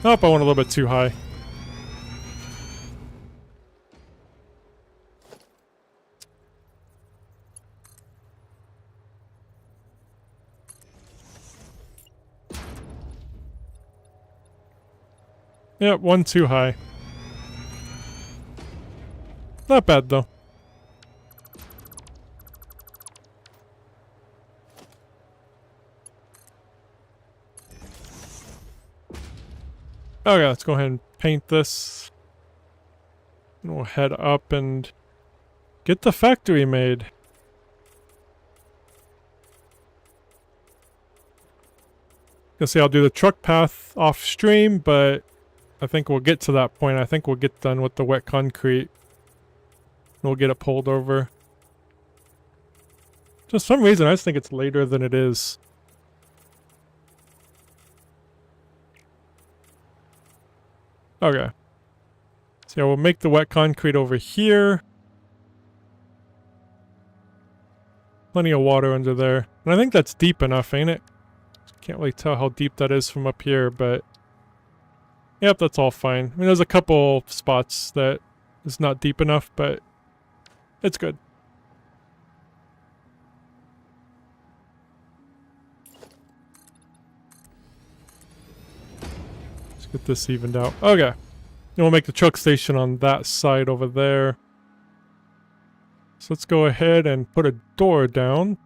Oh, I went a little bit too high. Yep, one too high. Not bad though. Okay, let's go ahead and paint this. And we'll head up and get the factory made. You'll see I'll do the truck path off stream, but I think we'll get to that point. I think we'll get done with the wet concrete. We'll get it pulled over. Just some reason I just think it's later than it is. Okay. So yeah, we'll make the wet concrete over here. Plenty of water under there. And I think that's deep enough, ain't it? Can't really tell how deep that is from up here, but... Yep, that's all fine. I mean, there's a couple spots that is not deep enough, but... It's good. Let's get this evened out. Okay. Then we'll make the truck station on that side over there. So let's go ahead and put a door down.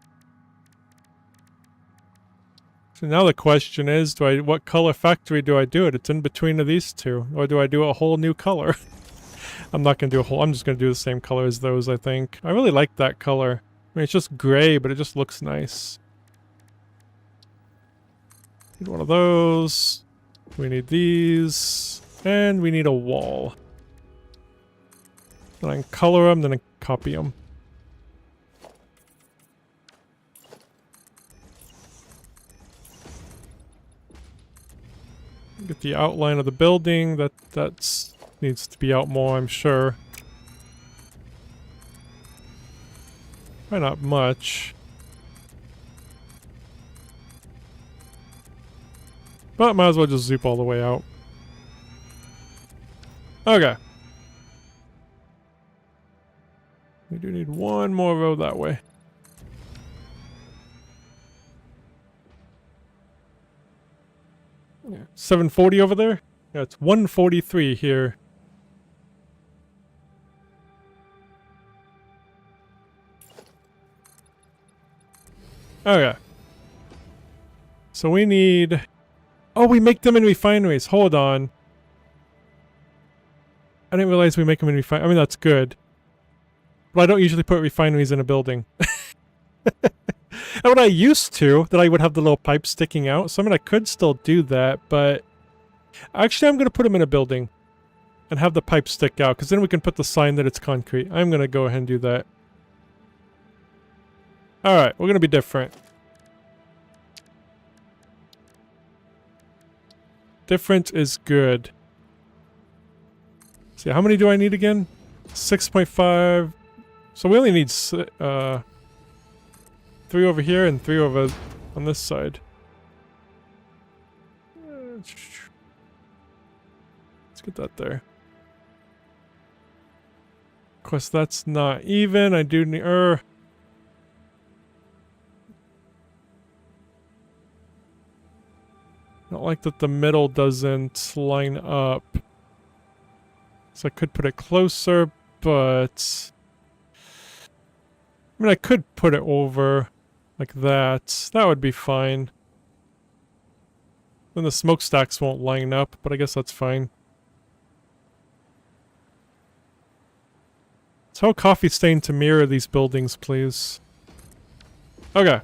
So now the question is, what color factory do I do it? It's in between of these two. Or do I do a whole new color? I'm not going to do a whole... I'm just going to do the same color as those, I think. I really like that color. I mean, it's just gray, but it just looks nice. Need one of those. We need these. And we need a wall. Then I can color them, then I copy them. Get the outline of the building. That's needs to be out more, I'm sure. Probably not much. But might as well just zoop all the way out. Okay. We do need one more road that way. Yeah. 740 over there? Yeah, it's 143 here. Okay. So we need... Oh, we make them in refineries. Hold on. I didn't realize we make them in refineries. I mean, that's good. But I don't usually put refineries in a building. And when I used to, that I would have the little pipe sticking out. So I mean, I could still do that, but actually I'm going to put them in a building and have the pipe stick out, because then we can put the sign that it's concrete. I'm going to go ahead and do that. Alright, we're going to be different. Different is good. See, how many do I need again? 6.5. So we only need 3 over here and 3 over on this side. Let's get that there. Of course, that's not even. I do need... Not like that the middle doesn't line up. So I could put it closer, but... I mean, I could put it over like that. That would be fine. Then the smokestacks won't line up, but I guess that's fine. Tell Coffee Stain to mirror these buildings, please. Okay.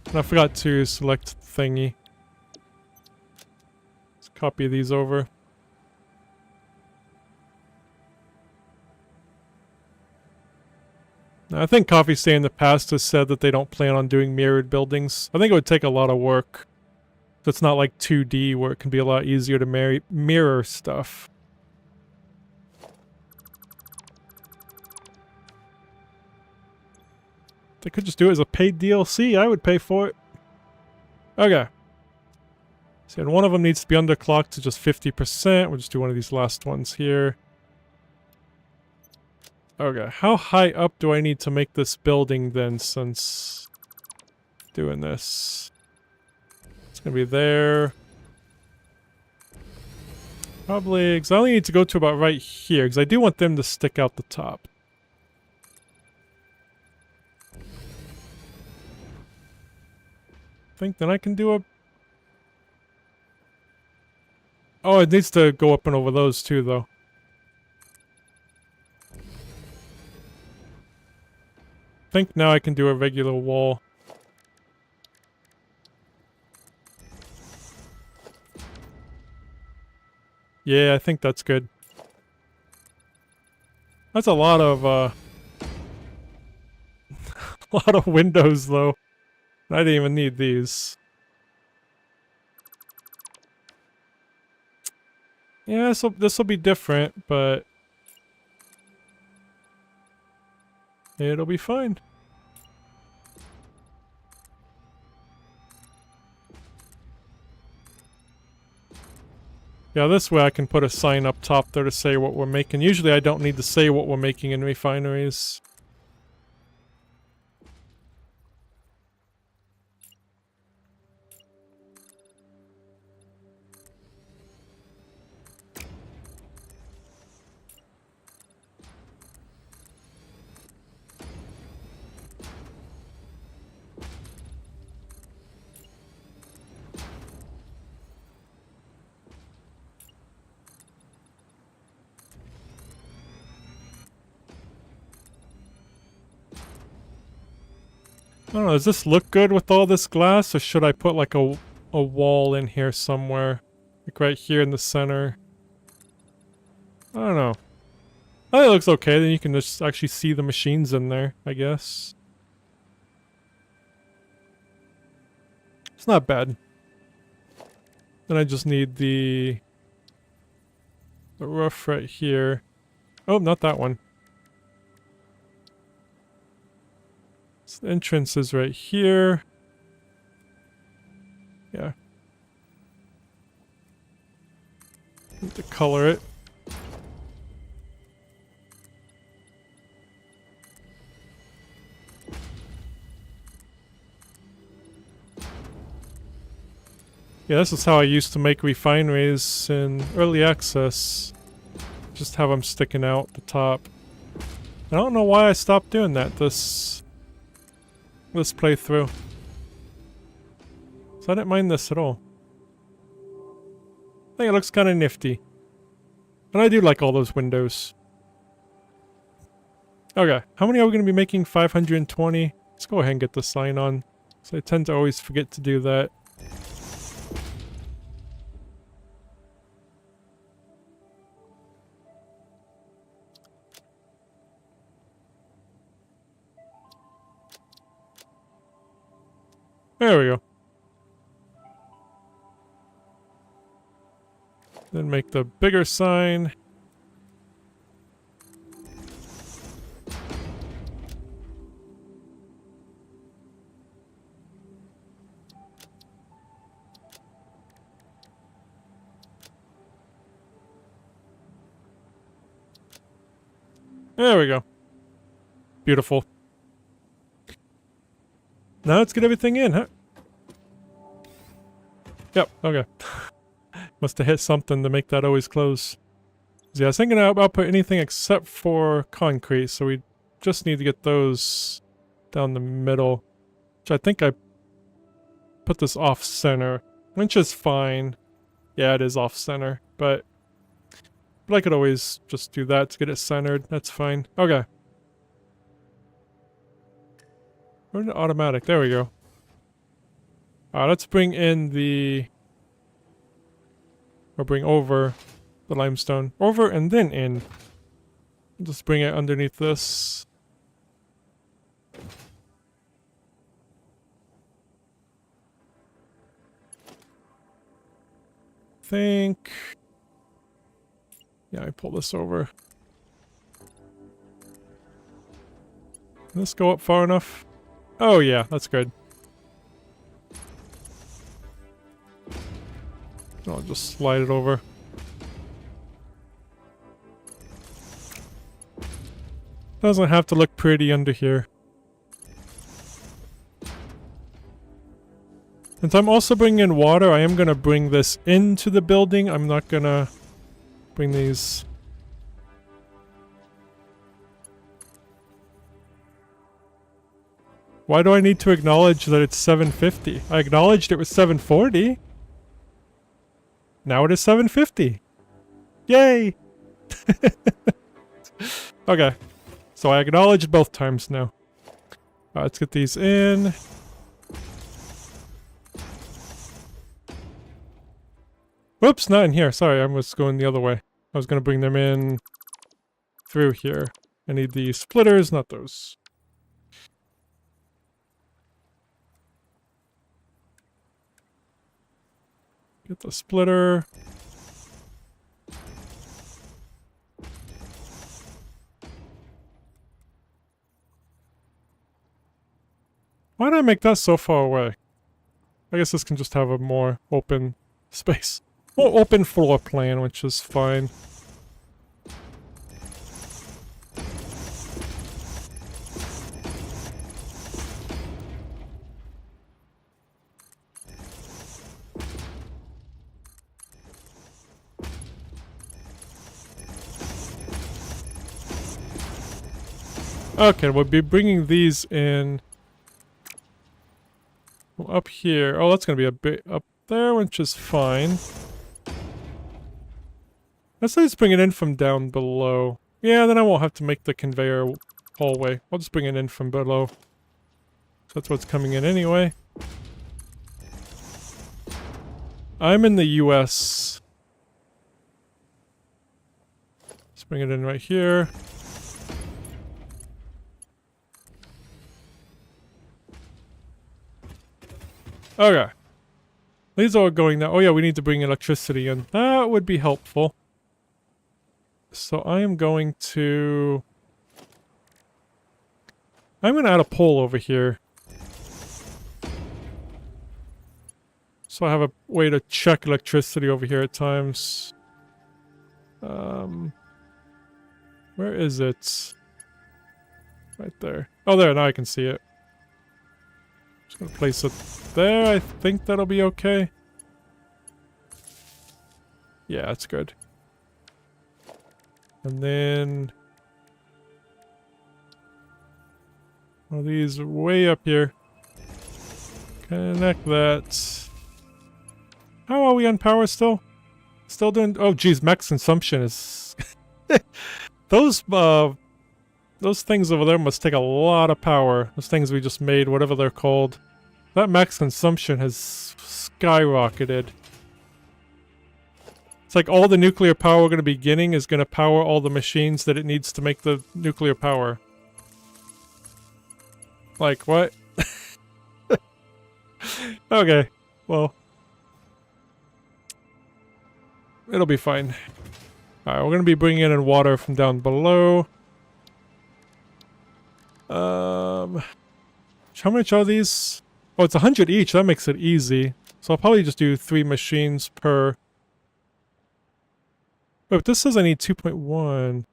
And I forgot to select thingy. Let's copy these over. Now, I think Coffee Stain in the past has said that they don't plan on doing mirrored buildings. I think it would take a lot of work. It's not like 2D where it can be a lot easier to mirror stuff. They could just do it as a paid DLC. I would pay for it. Okay. So and one of them needs to be underclocked to just 50%. We'll just do one of these last ones here. Okay, how high up do I need to make this building then, since doing this? It's gonna be there. Probably, because I only need to go to about right here, because I do want them to stick out the top. I think then I can do a... Oh, it needs to go up and over those too, though. I think now I can do a regular wall. Yeah, I think that's good. That's a lot of, a lot of windows, though. I didn't even need these. Yeah, so this will be different, but it'll be fine. Yeah, this way I can put a sign up top there to say what we're making. Usually I don't need to say what we're making in refineries. I don't know, does this look good with all this glass, or should I put like a wall in here somewhere? Like right here in the center? I don't know. I think it looks okay, then you can just actually see the machines in there, I guess. It's not bad. Then I just need the roof right here. Oh, not that one. So the entrance is right here. Yeah. Need to color it. Yeah, this is how I used to make refineries in early access. Just have them sticking out the top. I don't know why I stopped doing that this playthrough. So I didn't mind this at all. I think it looks kind of nifty. I And I do like all those windows. Okay, how many are we going to be making? 520. Let's go ahead and get the sign on. So I tend to always forget to do that. There we go. Then make the bigger sign. There we go. Beautiful. Now let's get everything in, huh? Yep, okay. Must have hit something to make that always close. So yeah, I was thinking I'll put anything except for concrete, so we just need to get those down the middle. Which I think I put this off-center, which is fine. Yeah, it is off-center, but I could always just do that to get it centered. That's fine. Okay. Where's the automatic? There we go. Let's bring in the... Or bring over the limestone. Over and then in. Just bring it underneath this. Think... Yeah, I pull this over. Can this go up far enough? Oh yeah, that's good. I'll just slide it over. Doesn't have to look pretty under here. Since I'm also bringing in water, I am going to bring this into the building. I'm not going to bring these... Why do I need to acknowledge that it's 750? I acknowledged it was 740. Now it is 750. Yay! Okay. So I acknowledged both times now. Let's get these in. Whoops, not in here. Sorry, I was going the other way. I was going to bring them in through here. I need the splitters, not those. Get the splitter. Why did I make that so far away? I guess this can just have a more open space. More open floor plan, which is fine. Okay, we'll be bringing these in up here. Oh, that's going to be a bit up there, which is fine. Let's bring it in from down below. Yeah, then I won't have to make the conveyor hallway. I'll just bring it in from below. So that's what's coming in anyway. I'm in the US. Let's bring it in right here. Okay. These are going now. Oh yeah, we need to bring electricity in. That would be helpful. So I am going to... I'm going to add a pole over here. So I have a way to check electricity over here at times. Where is it? Right there. Oh, there. Now I can see it. Just going to place it there. I think that'll be okay. Yeah, that's good. And then... one of these way up here. Connect that. How are we on power still? Still doing... Oh, geez, max consumption is... Those things over there must take a lot of power. Those things we just made, whatever they're called. That max consumption has skyrocketed. It's like all the nuclear power we're going to be getting is going to power all the machines that it needs to make the nuclear power. Like, what? Okay, well. It'll be fine. Alright, we're going to be bringing in water from down below. How much are these? Oh, it's 100 each. That makes it easy. So I'll probably just do 3 machines per... Wait, but this says I need 2.1.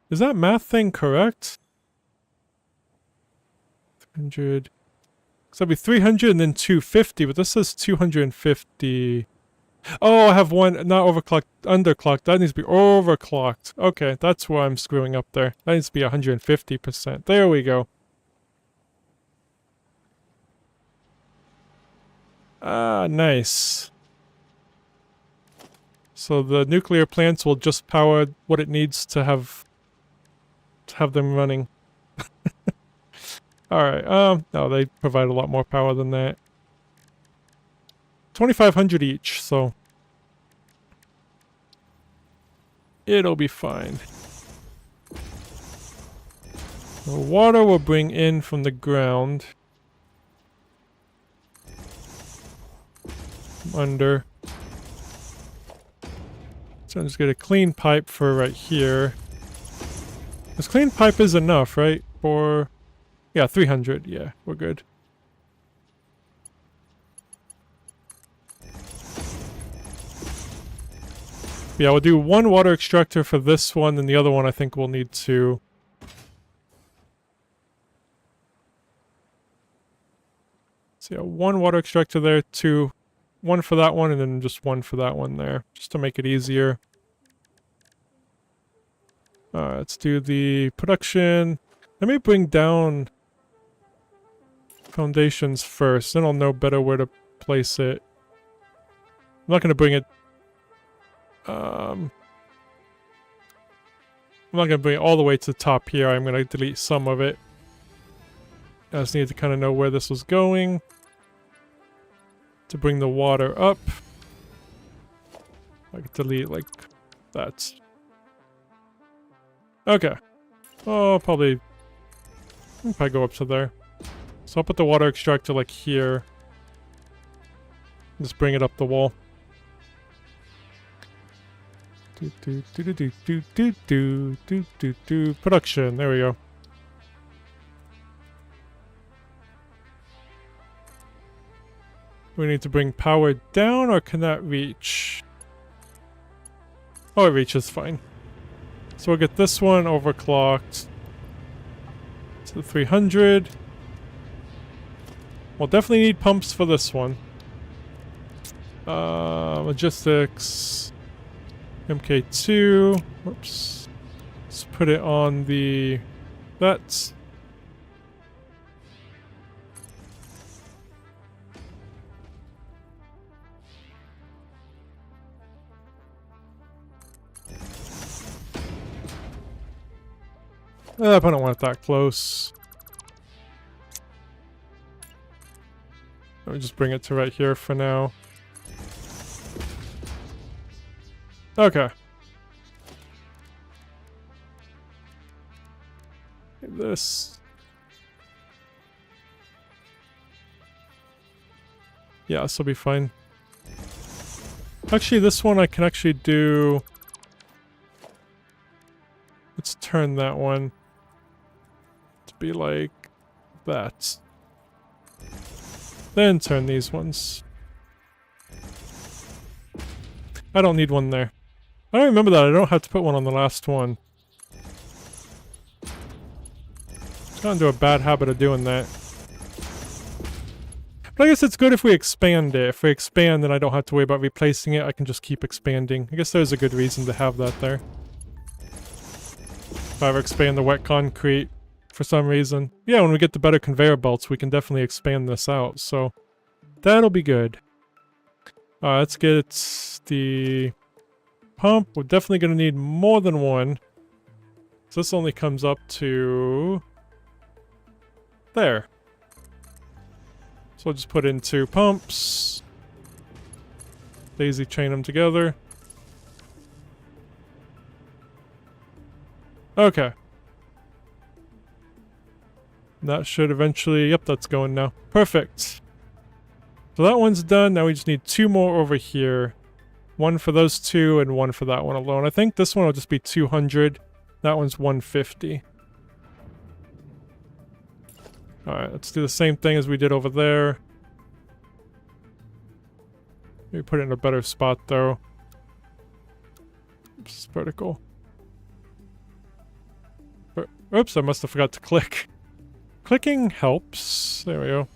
Is that math thing correct? 300... So that'd be 300 and then 250, but this says 250. Oh, I have one, not overclocked, underclocked. That needs to be overclocked. Okay, that's why I'm screwing up there. That needs to be 150%. There we go. Ah, nice. So the nuclear plants will just power what it needs to have them running. Alright, no, they provide a lot more power than that. 2,500 each, so... It'll be fine. The water will bring in from the ground. From under. So I'm just get a clean pipe for right here. This clean pipe is enough, right? For... Yeah, 300. Yeah, we're good. Yeah, we'll do one water extractor for this one, and the other one I think we'll need two. So yeah, one water extractor there, two. One for that one, and then just one for that one there, just to make it easier. Let's do the production. Let me bring down foundations first, then I'll know better where to place it. I'm not going to bring it... I'm not going to bring it all the way to the top here. I'm going to delete some of it. I just need to kind of know where this was going. To bring the water up. I can delete like that. Okay. Oh, I'll probably go up to there. So I'll put the water extractor like here. Just bring it up the wall. Production, there we go. We need to bring power down, or can that reach? Oh, it reaches fine. So we'll get this one overclocked to 300. We'll definitely need pumps for this one. Logistics. MK2. Whoops. Let's put it on the... That's... I don't want it that close. Let me just bring it to right here for now. Okay. This. Yeah, this will be fine. Actually, this one I can actually do... Let's turn that one to be like that. Then turn these ones. I don't need one there. I don't remember that. I don't have to put one on the last one. Just got into a bad habit of doing that. But I guess it's good if we expand it. If we expand, then I don't have to worry about replacing it. I can just keep expanding. I guess there's a good reason to have that there. If I ever expand the wet concrete for some reason. Yeah, when we get the better conveyor belts, we can definitely expand this out. So that'll be good. Let's get the pump. We're definitely going to need more than one. So this only comes up to there. So we'll just put in 2 pumps. Daisy chain them together. Okay. That should eventually... Yep, that's going now. Perfect. So that one's done. Now we just need 2 more over here. 1 for those 2 and 1 for that one alone. I think this one will just be 200. That one's 150. Alright, let's do the same thing as we did over there. Maybe put it in a better spot though. Oops, vertical. Oops, I must have forgot to click. Clicking helps. There we go.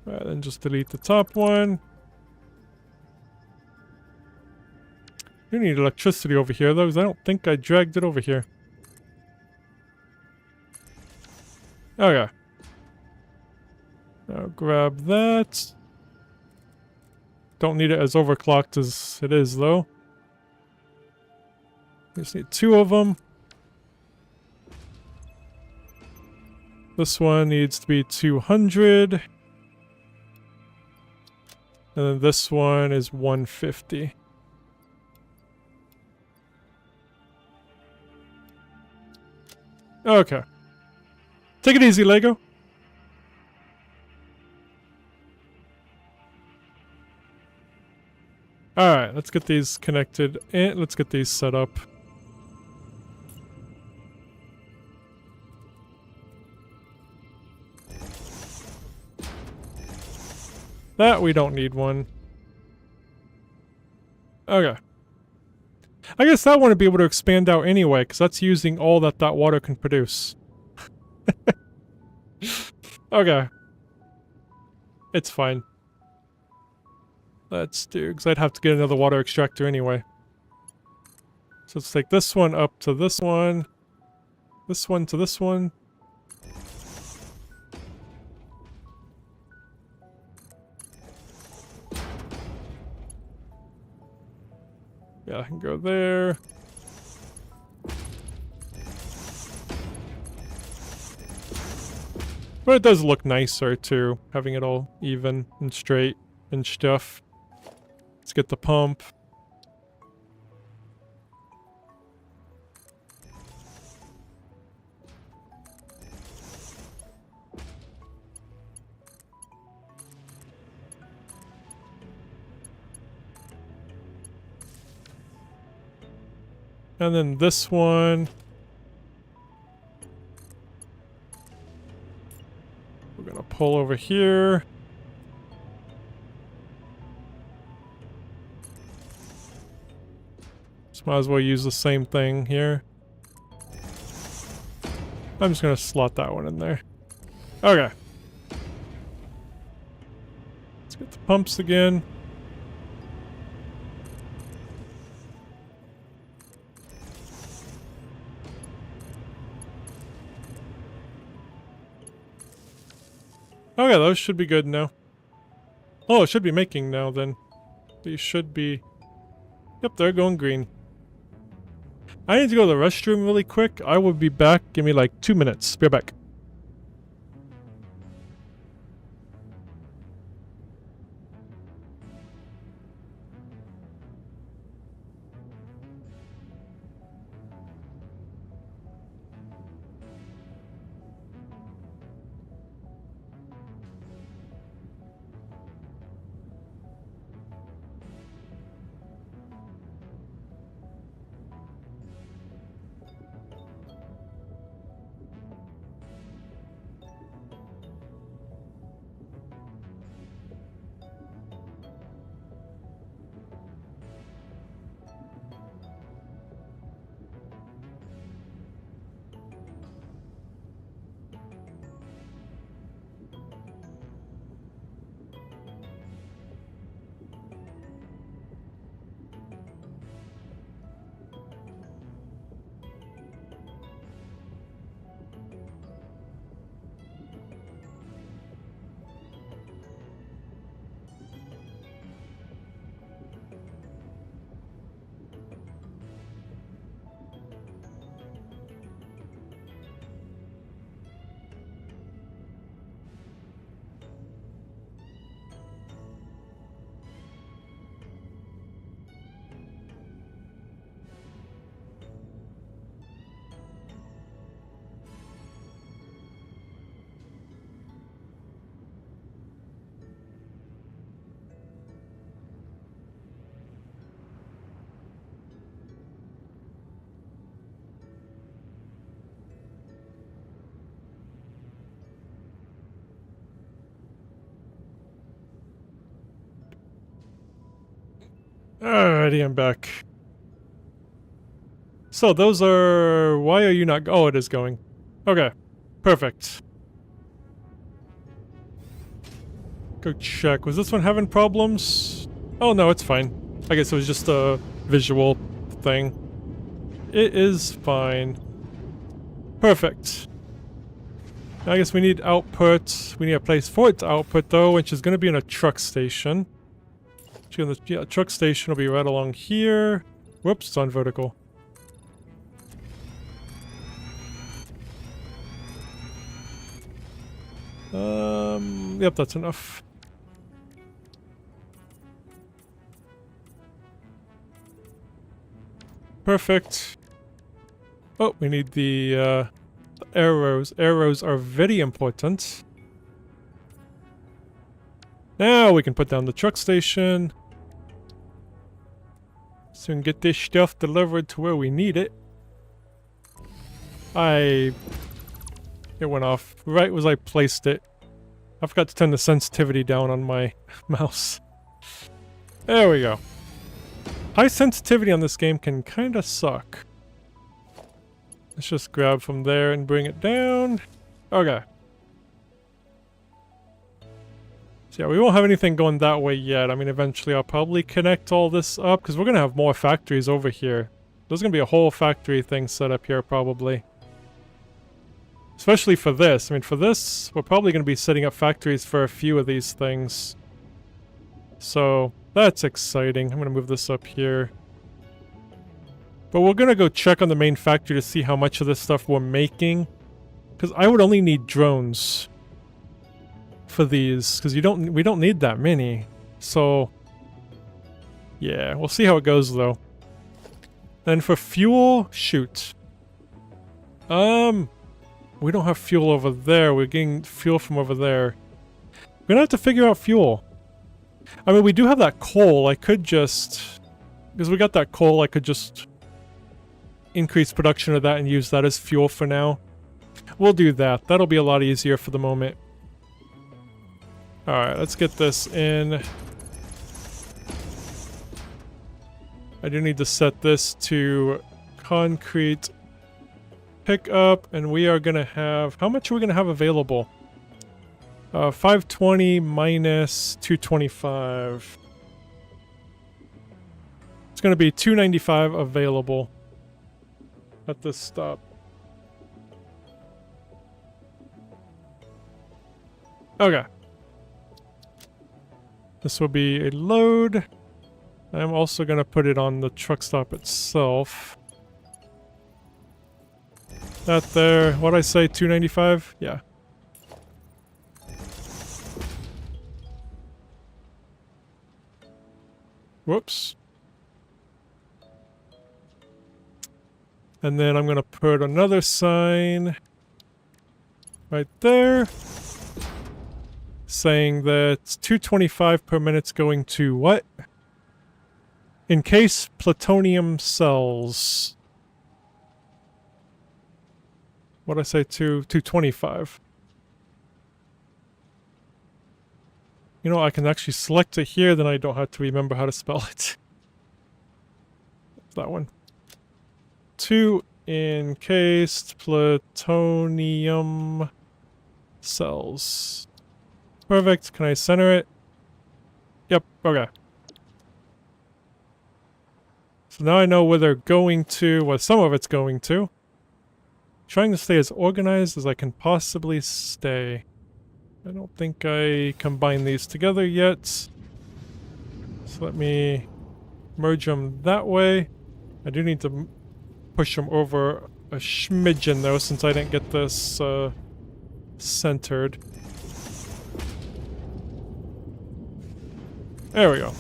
Alright, then just delete the top one. You need electricity over here though, because I don't think I dragged it over here. Okay. Now grab that. Don't need it as overclocked as it is though. Just need 2 of them. This one needs to be 200. And then this one is 150. Okay. Take it easy, Lego. Alright, let's get these connected and let's get these set up. That we don't need one. Okay. I guess that one would be able to expand out anyway, because that's using all that that water can produce. Okay. It's fine. Let's do, because I'd have to get another water extractor anyway. So let's take this one up to this one to this one. Yeah, I can go there. But it does look nicer too, having it all even and straight and stuff. Let's get the pump. And then this one. We're gonna pull over here. Just might as well use the same thing here. I'm just gonna slot that one in there. Okay. Let's get the pumps again. Okay, those should be good now. Oh, it should be making now then. These should be... Yep, they're going green. I need to go to the restroom really quick. I will be back. Give me like 2 minutes. Be right back. Alrighty, I'm back. So those are... Why are you not... Oh, it is going. Okay. Perfect. Go check. Was this one having problems? Oh no, it's fine. I guess it was just a visual thing. It is fine. Perfect. Now I guess we need output. We need a place for it to output though, which is going to be in a truck station. Yeah, truck station will be right along here. Whoops, it's on vertical. Yep, that's enough. Perfect. Oh, we need the arrows. Arrows are very important. Now we can put down the truck station. So we can get this stuff delivered to where we need it. It went off right as I placed it. I forgot to turn the sensitivity down on my mouse. There we go. High sensitivity on this game can kinda suck. Let's just grab from there and bring it down. Okay. So yeah, we won't have anything going that way yet. I mean, eventually I'll probably connect all this up, because we're gonna have more factories over here. There's gonna be a whole factory thing set up here, probably. Especially for this. I mean, for this, we're probably gonna be setting up factories for a few of these things. So, that's exciting. I'm gonna move this up here. But we're gonna go check on the main factory to see how much of this stuff we're making. Because I would only need drones for these, because we don't need that many. So yeah, we'll see how it goes though. Then for fuel, shoot. We don't have fuel over there. We're getting fuel from over there. We're gonna have to figure out fuel. I mean, we do have that coal. I could just... Because we got that coal, I could just increase production of that and use that as fuel for now. We'll do that. That'll be a lot easier for the moment. Alright, let's get this in. I do need to set this to concrete pickup, and we are gonna have... How much are we gonna have available? 520 minus 225. It's gonna be 295 available at this stop. Okay. This will be a load. I'm also gonna put it on the truck stop itself. That there. What'd I say? 295? Yeah. Whoops. And then I'm gonna put another sign right there saying that 225 per minute's going to what? Encase plutonium cells. What'd I say? 225. You know, I can actually select it here, then I don't have to remember how to spell it. That one. 2 encased plutonium cells. Perfect. Can I center it? Yep. Okay. So now I know where they're going to, well, some of it's going to. Trying to stay as organized as I can possibly stay. I don't think I combined these together yet. So let me merge them that way. I do need to push them over a smidgen though, since I didn't get this centered. There we go.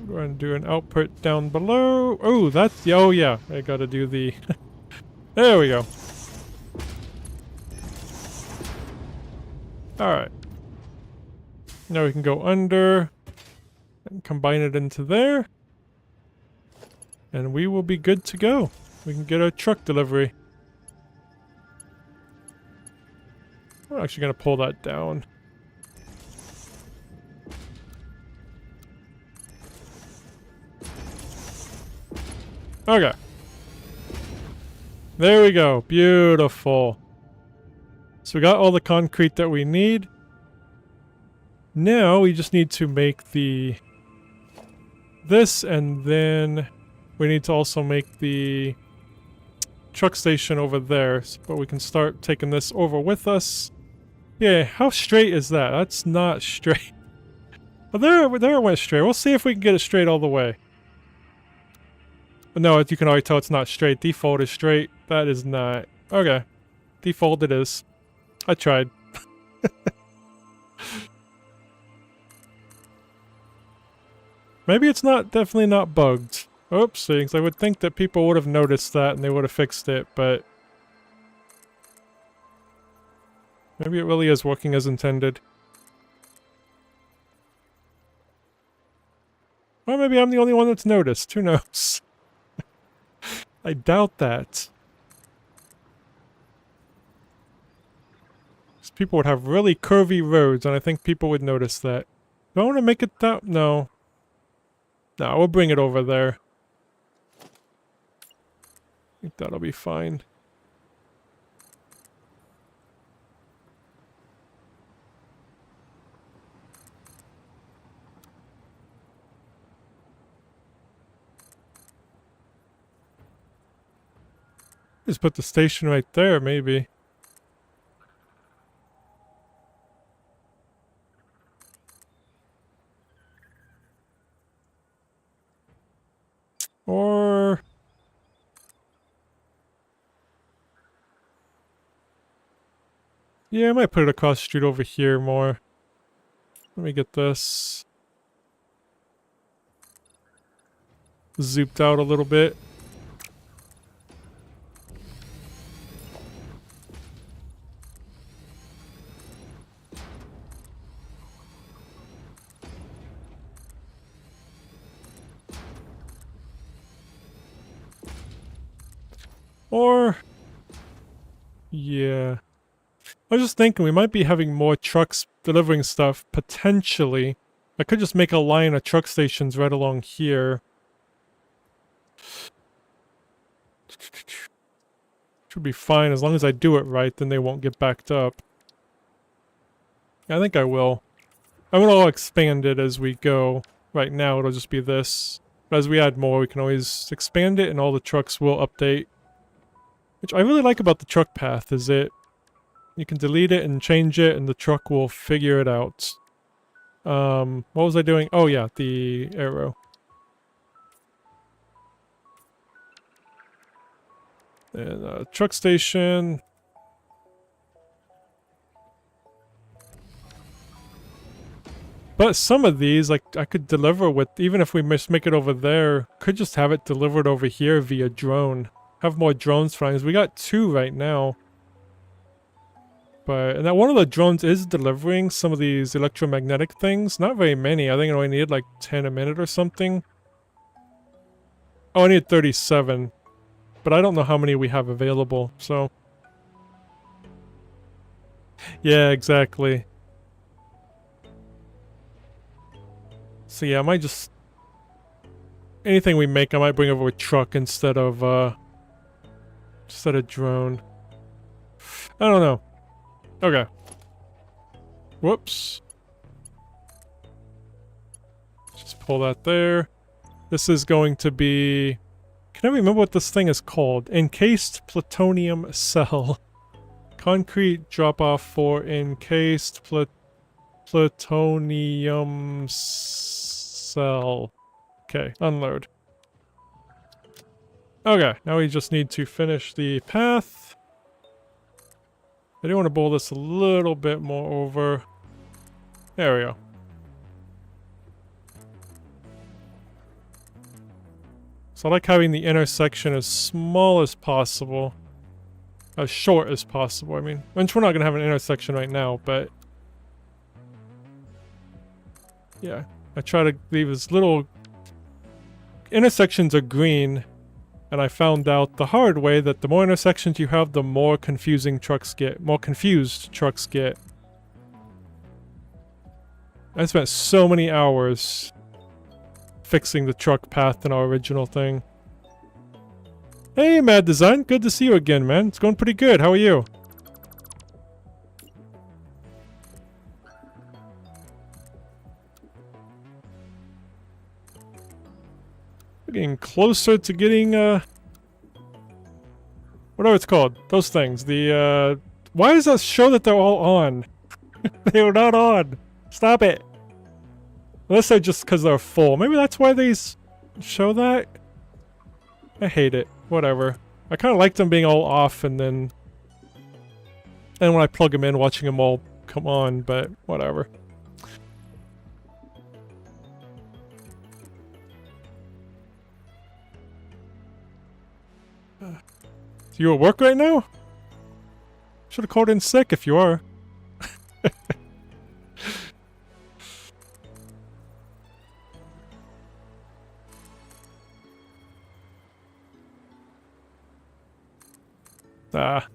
Go ahead and do an output down below. Oh, that's... Oh, yeah. I gotta do the... There we go. Alright. Now we can go under and combine it into there. And we will be good to go. We can get a truck delivery. I'm actually going to pull that down. Okay. There we go. Beautiful. So we got all the concrete that we need. Now we just need to make this, and then we need to also make the truck station over there, but we can start taking this over with us. Yeah, how straight is that? That's not straight. Well, there it went straight. We'll see if we can get it straight all the way. But no, you can already tell it's not straight. Default is straight. That is not. Okay. Default it is. I tried. Maybe it's definitely not bugged. Oopsie, I would think that people would have noticed that and they would have fixed it, but maybe it really is working as intended. Or maybe I'm the only one that's noticed. Who knows? I doubt that. Because people would have really curvy roads, and I think people would notice that. Do I want to make it that? No. No, we'll bring it over there. I think that'll be fine. Just put the station right there, maybe. Or... yeah, I might put it across the street over here more. Let me get this zooped out a little bit. Or... yeah. I was just thinking we might be having more trucks delivering stuff, potentially. I could just make a line of truck stations right along here. Should be fine, as long as I do it right, then they won't get backed up. I think I will. I'm gonna expand it as we go. Right now it'll just be this. But as we add more, we can always expand it and all the trucks will update. Which I really like about the truck path, is you can delete it and change it and the truck will figure it out. What was I doing? Oh yeah, the arrow. And truck station. But some of these, like, I could deliver with, even if we make it over there, could just have it delivered over here via drone. Have more drones flying. We got 2 right now. But, and that one of the drones is delivering some of these electromagnetic things. Not very many. I think I only need like 10 a minute or something. Oh, I need 37. But I don't know how many we have available, so. Yeah, exactly. So yeah, I might just... anything we make, I might bring over a truck instead of drone. I don't know. Okay. Whoops. Just pull that there. This is going to be... can I remember what this thing is called? Encased plutonium cell. Concrete drop-off for encased plutonium cell. Okay, unload. Okay, now we just need to finish the path. I do want to bowl this a little bit more over. There we go. So I like having the intersection as small as possible. As short as possible, I mean. Which we're not going to have an intersection right now, but... yeah, I try to leave as little... intersections are green. And I found out the hard way that the more intersections you have, the more confusing trucks get. More confused trucks get. I spent so many hours fixing the truck path in our original thing. Hey, Mad Design. Good to see you again, man. It's going pretty good. How are you? We're getting closer to getting, whatever it's called. Those things. The, why does that show that they're all on? They are not on. Stop it. Unless they're just because they're full. Maybe that's why they show that? I hate it. Whatever. I kind of like them being all off and then... And when I plug them in, watching them all come on, but whatever. You at work right now? Should have called in sick if you are. Ah.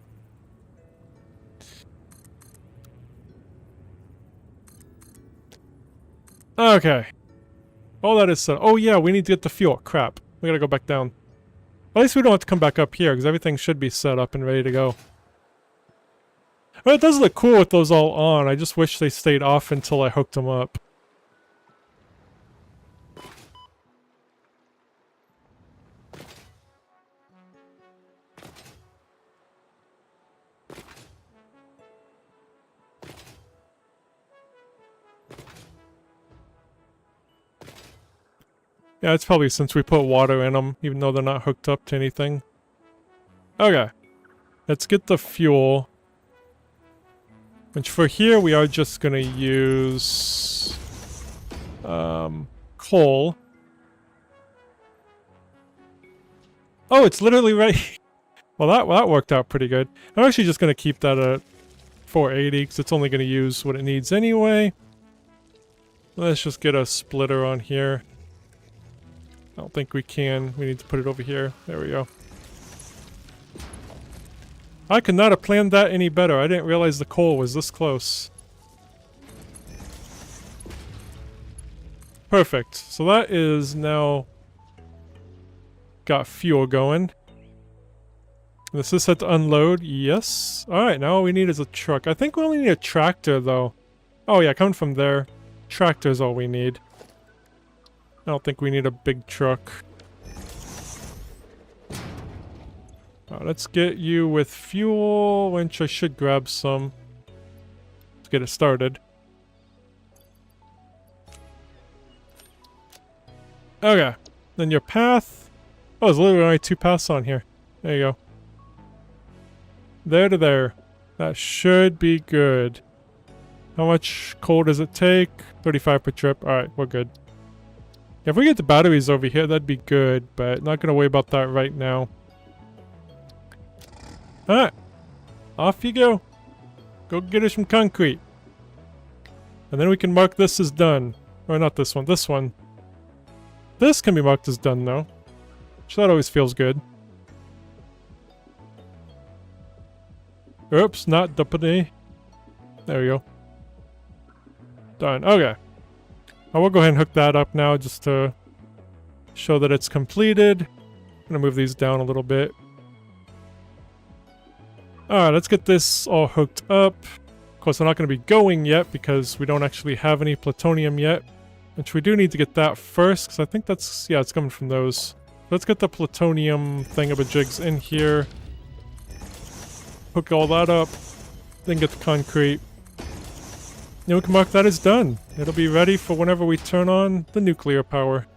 Okay. All that is so. Oh yeah, we need to get the fuel. Crap. We gotta go back down. At least we don't have to come back up here, because everything should be set up and ready to go. Well, it does look cool with those all on. I just wish they stayed off until I hooked them up. Yeah, it's probably since we put water in them, even though they're not hooked up to anything. Okay. Let's get the fuel. Which for here, we are just gonna use... coal. Oh, it's literally right... well, that worked out pretty good. I'm actually just gonna keep that at 480, because it's only gonna use what it needs anyway. Let's just get a splitter on here. I don't think we can. We need to put it over here. There we go. I could not have planned that any better. I didn't realize the coal was this close. Perfect. So that is now got fuel going. This is set to unload. Yes. Alright, now all we need is a truck. I think we only need a tractor though. Oh yeah, coming from there. Tractor is all we need. I don't think we need a big truck. Let's get you with fuel, which I should grab some. Let's get it started. Okay. Then your path. Oh, there's literally only 2 paths on here. There you go. There to there. That should be good. How much coal does it take? 35 per trip. Alright, we're good. If we get the batteries over here, that'd be good, but not gonna worry about that right now. Alright. Off you go. Go get us some concrete. And then we can mark this as done. Or not this one, this one. This can be marked as done though. Which that always feels good. Oops, not duppity. There we go. Done. Okay. I will go ahead and hook that up now just to show that it's completed. I'm gonna move these down a little bit. Alright, let's get this all hooked up. Of course, we're not going to be going yet because we don't actually have any plutonium yet. Which we do need to get that first, because I think that's... yeah, it's coming from those. Let's get the plutonium thingamajigs in here. Hook all that up. Then get the concrete. And we can mark that as done. It'll be ready for whenever we turn on the nuclear power.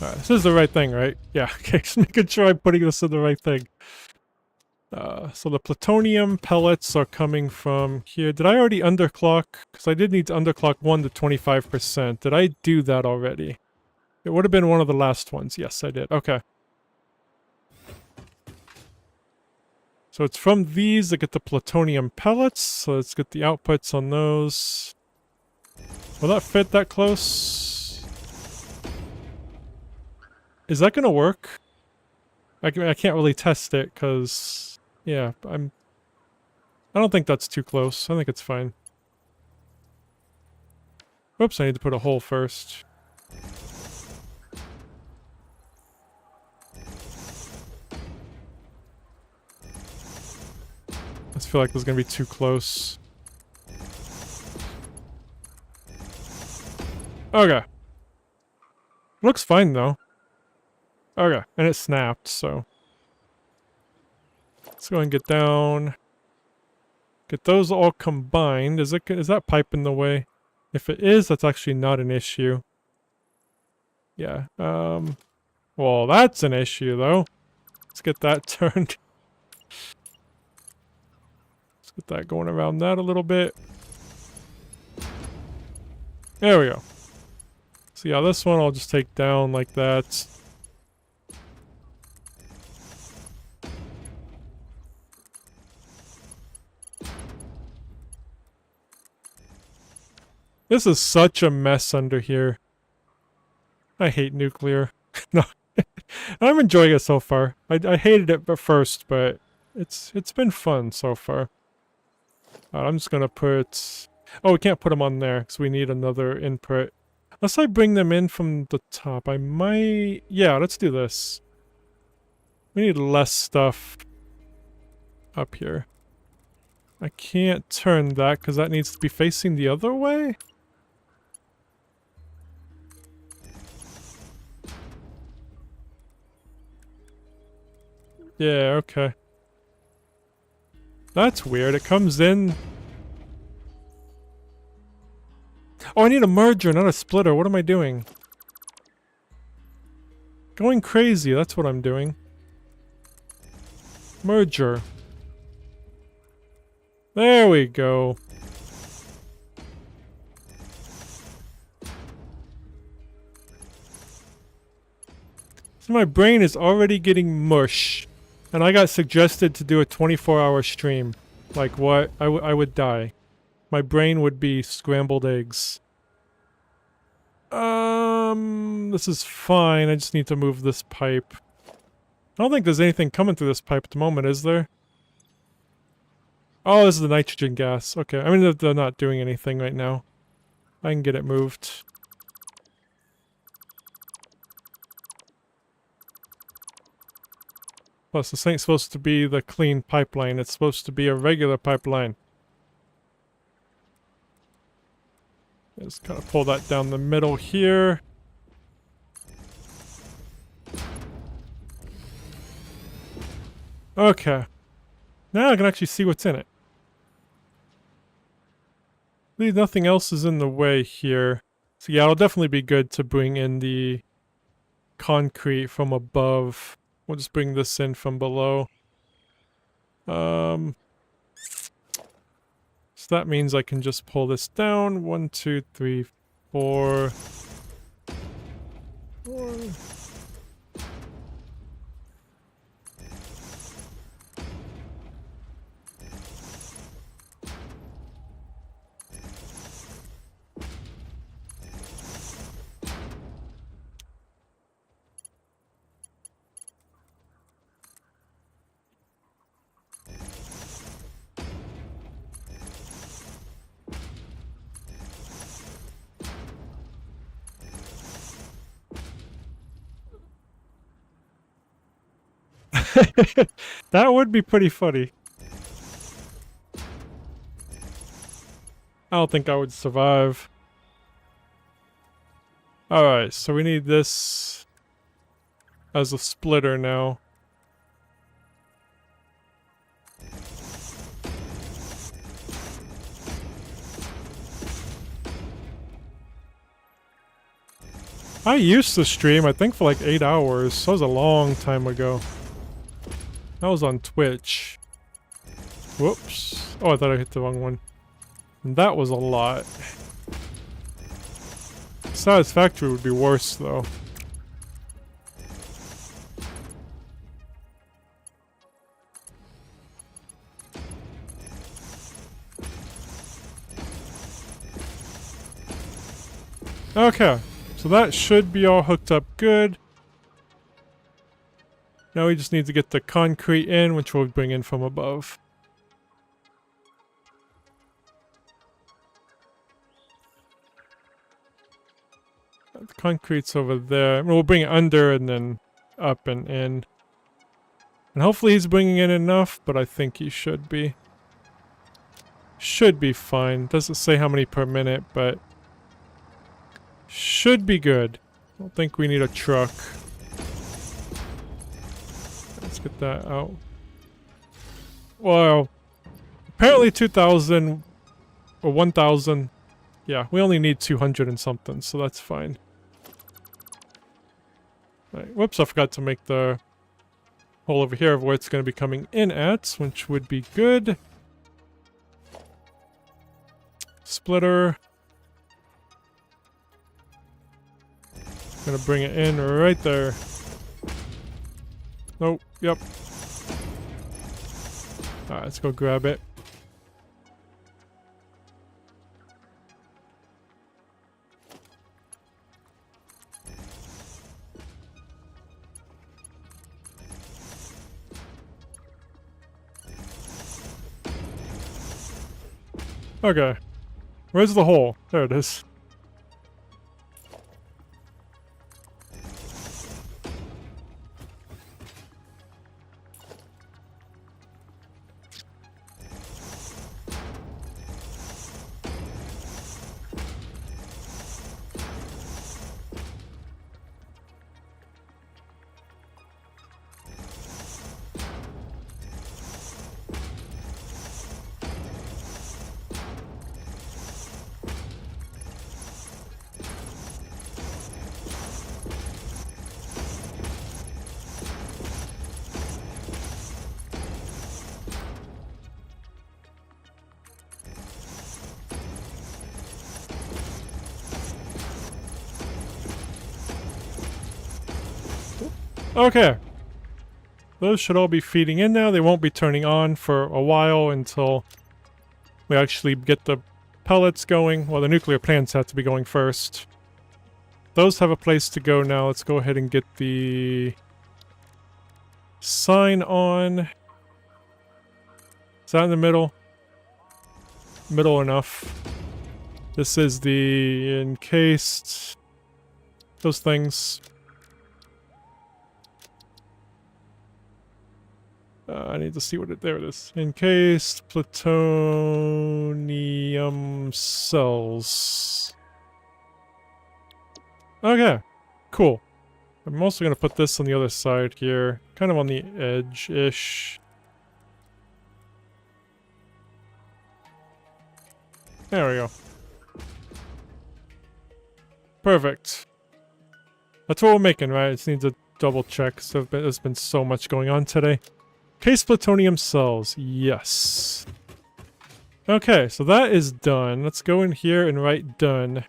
Alright, this is the right thing, right? Yeah, okay, just making sure I'm putting this in the right thing. So the plutonium pellets are coming from here. Did I already underclock? Because I did need to underclock 1 to 25%. Did I do that already? It would have been one of the last ones. Yes, I did. Okay. So it's from these that get the plutonium pellets. So let's get the outputs on those. Will that fit that close? Is that going to work? I can't really test it because, yeah, I don't think that's too close. I think it's fine. Oops, I need to put a hole first. I just feel like this is going to be too close. Okay. Looks fine though. Okay, and it snapped, so. Let's go and get down. Get those all combined. Is that pipe in the way? If it is, that's actually not an issue. Yeah, well, that's an issue though. Let's get that turned. Let's get that going around that a little bit. There we go. So yeah, this one I'll just take down like that. This is such a mess under here. I hate nuclear. No, I'm enjoying it so far. I hated it at first, but it's been fun so far. I'm just gonna put... Oh, we can't put them on there because we need another input. Unless I bring them in from the top, I might... Yeah, let's do this. We need less stuff up here. I can't turn that because that needs to be facing the other way? Yeah, okay. That's weird. It comes in... Oh, I need a merger, not a splitter. What am I doing? Going crazy, that's what I'm doing. Merger. There we go. So my brain is already getting mush. And I got suggested to do a 24-hour stream. Like what? I would die. My brain would be scrambled eggs. This is fine. I just need to move this pipe. I don't think there's anything coming through this pipe at the moment, is there? Oh, this is the nitrogen gas. Okay, I mean, they're not doing anything right now. I can get it moved. Plus, this ain't supposed to be the clean pipeline. It's supposed to be a regular pipeline. Just kind of pull that down the middle here. Okay. Now I can actually see what's in it. I believe nothing else is in the way here. So yeah, it'll definitely be good to bring in the concrete from above. We'll just bring this in from below. So that means I can just pull this down. 1, 2, 3, 4. 4. That would be pretty funny. I don't think I would survive. Alright, so we need this as a splitter now. I used to stream, I think, for like 8 hours. That was a long time ago. That was on Twitch. Whoops. Oh, I thought I hit the wrong one. And that was a lot. Satisfactory would be worse, though. Okay, so that should be all hooked up good. Now we just need to get the concrete in, which we'll bring in from above. The concrete's over there. We'll bring it under and then up and in. And hopefully he's bringing in enough, but I think he should be. Should be fine. Doesn't say how many per minute, but should be good. I don't think we need a truck. Let's get that out. Well, apparently 2,000 or 1,000. Yeah, we only need 200 and something, so that's fine. Right, whoops, I forgot to make the hole over here of where it's going to be coming in at, which would be good. Splitter. Gonna bring it in right there. Oh, yep. Alright, let's go grab it. Okay. Where's the hole? There it is. Okay. Those should all be feeding in now. They won't be turning on for a while until we actually get the pellets going. Well, the nuclear plants have to be going first. Those have a place to go now. Let's go ahead and get the sign on. Is that in the middle? Middle enough. This is the encased... those things. I need to see what it... there it is. Encased plutonium cells. Okay. Cool. I'm also going to put this on the other side here. Kind of on the edge-ish. There we go. Perfect. That's what we're making, right? I just need to double check. So there's been so much going on today. Case plutonium cells, yes. Okay, so that is done. Let's go in here and write done.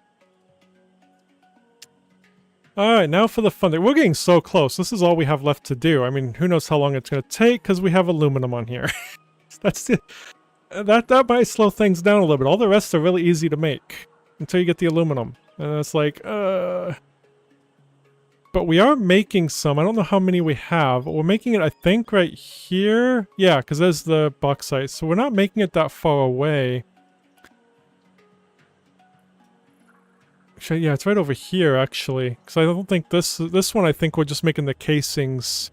Alright, now for the fun thing. We're getting so close. This is all we have left to do. I mean, who knows how long it's going to take because we have aluminum on here. That's it. That might slow things down a little bit. All the rest are really easy to make until you get the aluminum. And it's like, But we are making some. I don't know how many we have. We're making it, I think, right here. Yeah, because there's the bauxite. So we're not making it that far away. Actually, yeah, it's right over here, actually. Because I don't think this one, I think we're just making the casings.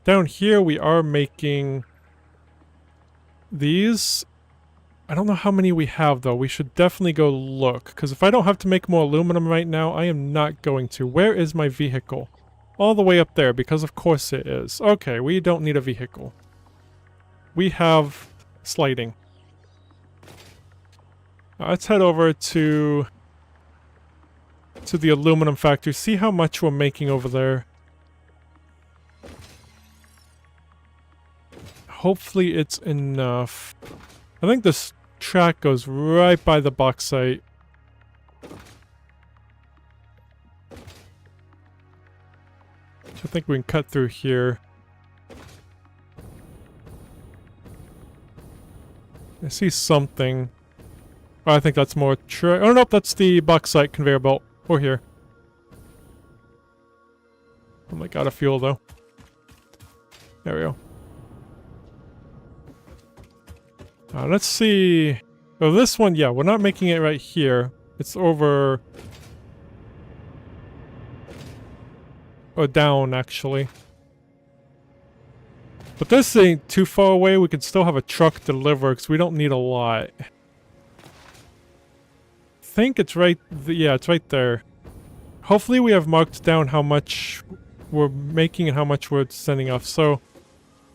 Down here, we are making these. I don't know how many we have, though. We should definitely go look. Because if I don't have to make more aluminum right now, I am not going to. Where is my vehicle? All the way up there, because of course it is. Okay, we don't need a vehicle. We have sliding. Let's head over to the aluminum factory. See how much we're making over there. Hopefully it's enough. I think this track goes right by the bauxite. So I think we can cut through here. I see something. Oh, I think that's more track. Oh, nope, that's the bauxite conveyor belt. Or here. Oh my god, a fuel though. There we go. Let's see. Oh, this one, yeah, we're not making it right here. It's over. Or down, actually. But this ain't too far away. We can still have a truck deliver because we don't need a lot. I think it's right. Yeah, it's right there. Hopefully we have marked down how much we're making and how much we're sending off. So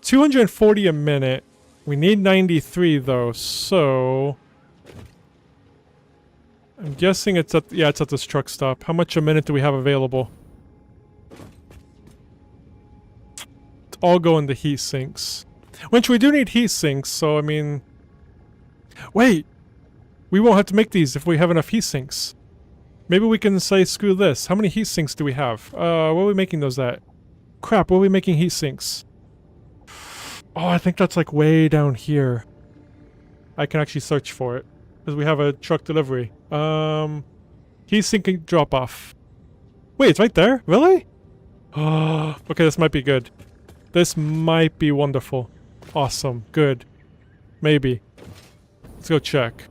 240 a minute. We need 93 though, so I'm guessing it's at, yeah, it's at this truck stop. How much a minute do we have available? It's all go into heat sinks. Which we do need heat sinks, so I mean... Wait! We won't have to make these if we have enough heat sinks. Maybe we can say, screw this. How many heat sinks do we have? Where are we making those at? Crap, where are we making heat sinks? Oh, I think that's like way down here. I can actually search for it. Because we have a truck delivery. Heat sink drop off. Wait, it's right there? Really? Oh, okay, this might be good. This might be wonderful. Awesome. Good. Maybe. Let's go check.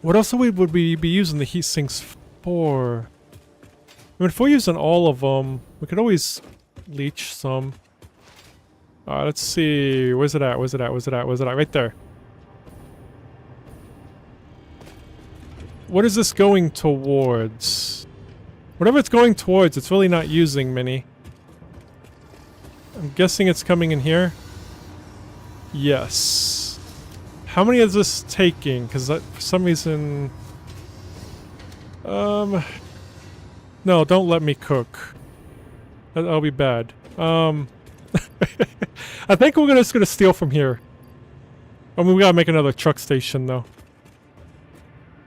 What else would we be using the heat sinks for? I mean, if we're using all of them, we could always leach some. Let's see. Where's it at? Where's it at? Where's it at? Where's it at? Right there. What is this going towards? Whatever it's going towards, it's really not using many. I'm guessing it's coming in here. Yes. How many is this taking? Because for some reason... No, don't let me cook. That'll be bad. I think we're just gonna steal from here. I mean, we gotta make another truck station, though.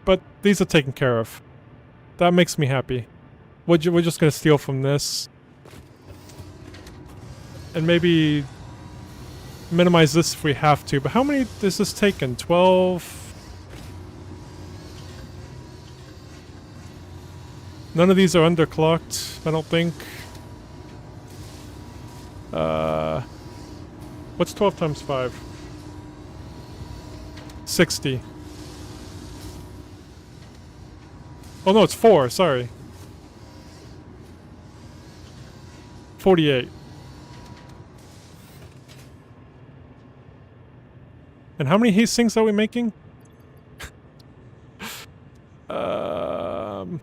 But these are taken care of. That makes me happy. We're just gonna steal from this. And maybe... minimize this if we have to. But how many is this taken? 12? None of these are underclocked, I don't think. What's 12 times 5? 60. Oh no, it's 4, sorry. 48. And how many heat sinks are we making? Oh,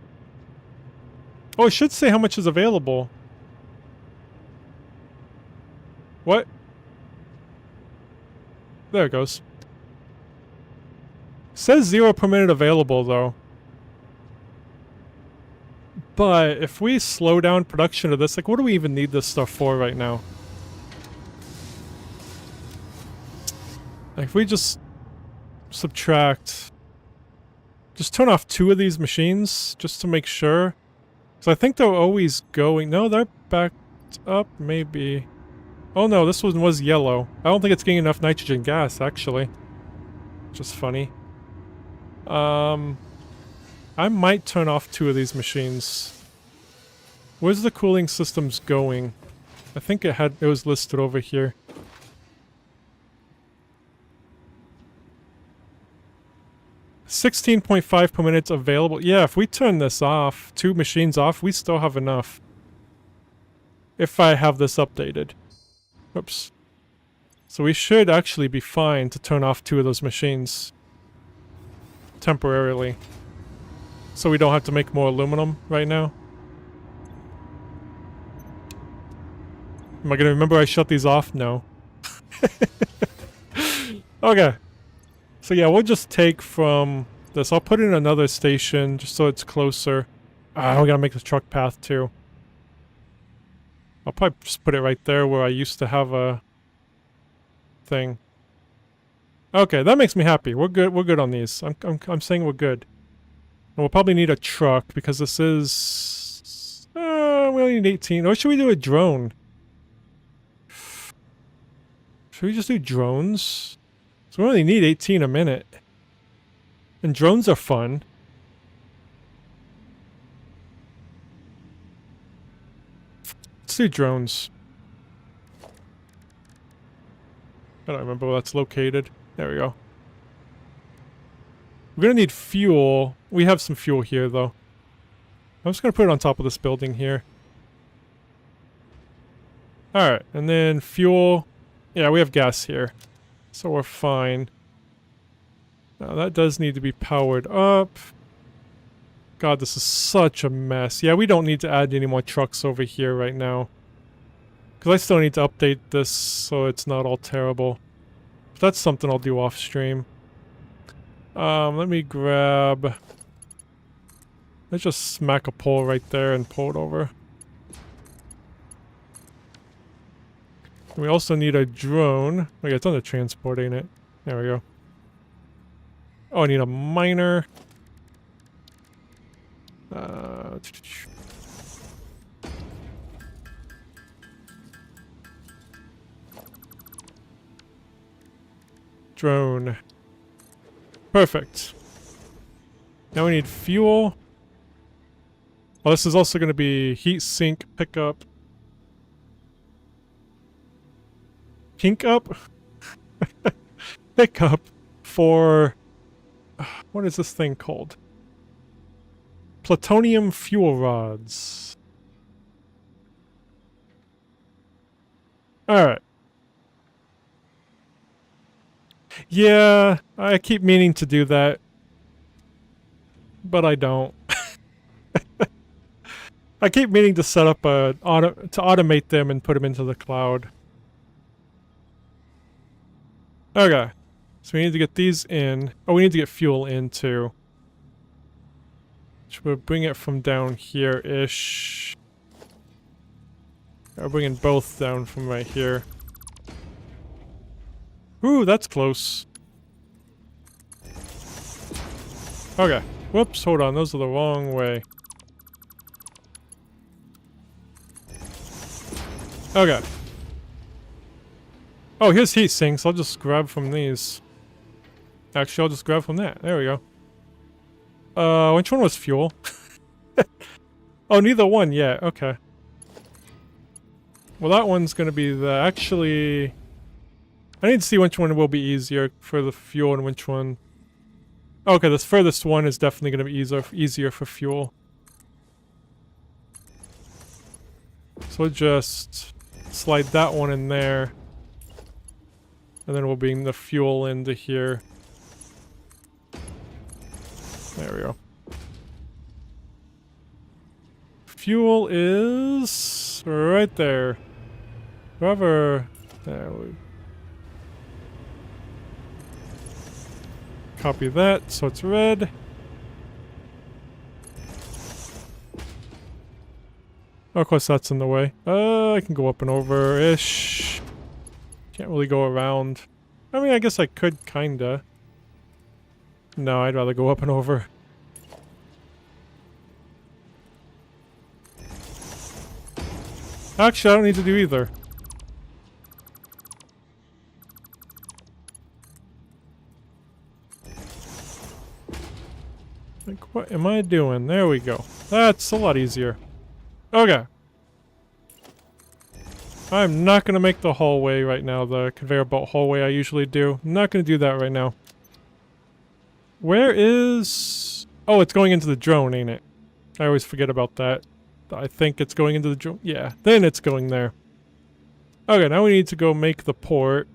it should say how much is available. What? There it goes. Says 0 per minute available, though. But if we slow down production of this, like, what do we even need this stuff for right now? Like, if we just subtract... Just turn off 2 of these machines, just to make sure. Because I think they're always going... No, they're backed up, maybe. Oh no, this one was yellow. I don't think it's getting enough nitrogen gas, actually. Just funny. I might turn off 2 of these machines. Where's the cooling systems going? I think it was listed over here. $16.5 per minute available. Yeah, if we turn this off, 2 machines off, we still have enough. If I have this updated. Oops. So we should actually be fine to turn off 2 of those machines. Temporarily. So we don't have to make more aluminum right now. Am I gonna remember I shut these off? No. Okay. So yeah, we'll just take from this. I'll put in another station just so it's closer. We gotta make the truck path too. I'll probably just put it right there where I used to have a thing. Okay, that makes me happy. We're good. We're good on these. I'm saying we're good. And we'll probably need a truck because this is. We only need 18. Or should we do a drone? Should we just do drones? So we only need 18 a minute. And drones are fun. Let's do drones. I don't remember where that's located. There we go. We're gonna need fuel. We have some fuel here, though. I'm just gonna put it on top of this building here. Alright, and then fuel. Yeah, we have gas here. So we're fine. Now that does need to be powered up. God, this is such a mess. Yeah, we don't need to add any more trucks over here right now. Because I still need to update this so it's not all terrible. But that's something I'll do off stream. Let me grab... Let's just smack a pole right there and pull it over. We also need a drone. Oh yeah, it's on the transport, ain't it? There we go. Oh, I need a miner. Drone. Perfect. Now we need fuel. Oh, this is also going to be heat sink pickup. Pink up? Pickup for... What is this thing called? Plutonium fuel rods. Alright. Yeah, I keep meaning to do that. But I don't. I keep meaning to set up to automate them and put them into the cloud. Okay. So we need to get these in. Oh, we need to get fuel in too. Should we bring it from down here-ish? I'll bring in both down from right here. Ooh, that's close. Okay. Whoops, hold on. Those are the wrong way. Okay. Oh, here's heat sinks. I'll just grab from these. Actually, I'll just grab from that. There we go. Which one was fuel? Oh, neither one yet. Okay. Well, that one's gonna be the... Actually... I need to see which one will be easier for the fuel and which one... Okay, this furthest one is definitely gonna be easier for fuel. So we'll just slide that one in there. And then we'll bring the fuel into here. There we go. Fuel is right there. Whoever... There we... Copy that, so it's red. Oh, of course that's in the way. I can go up and over-ish. Can't really go around. I mean, I guess I could, kinda. No, I'd rather go up and over. Actually, I don't need to do either. Like, what am I doing? There we go. That's a lot easier. Okay. I'm not going to make the hallway right now, the conveyor belt hallway I usually do. I'm not going to do that right now. Where is... Oh, it's going into the drone, ain't it? I always forget about that. I think it's going into the drone. Yeah, then it's going there. Okay, now we need to go make the port.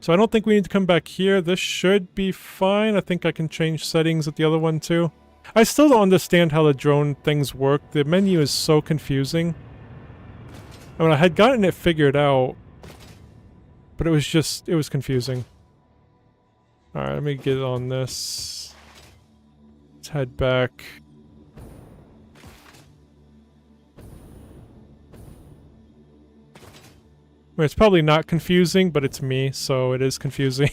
So I don't think we need to come back here. This should be fine. I think I can change settings at the other one too. I still don't understand how the drone things work. The menu is so confusing. I mean, I had gotten it figured out, but it was confusing. Alright, let me get on this. Let's head back. mean, it's probably not confusing, but it's me, so it is confusing.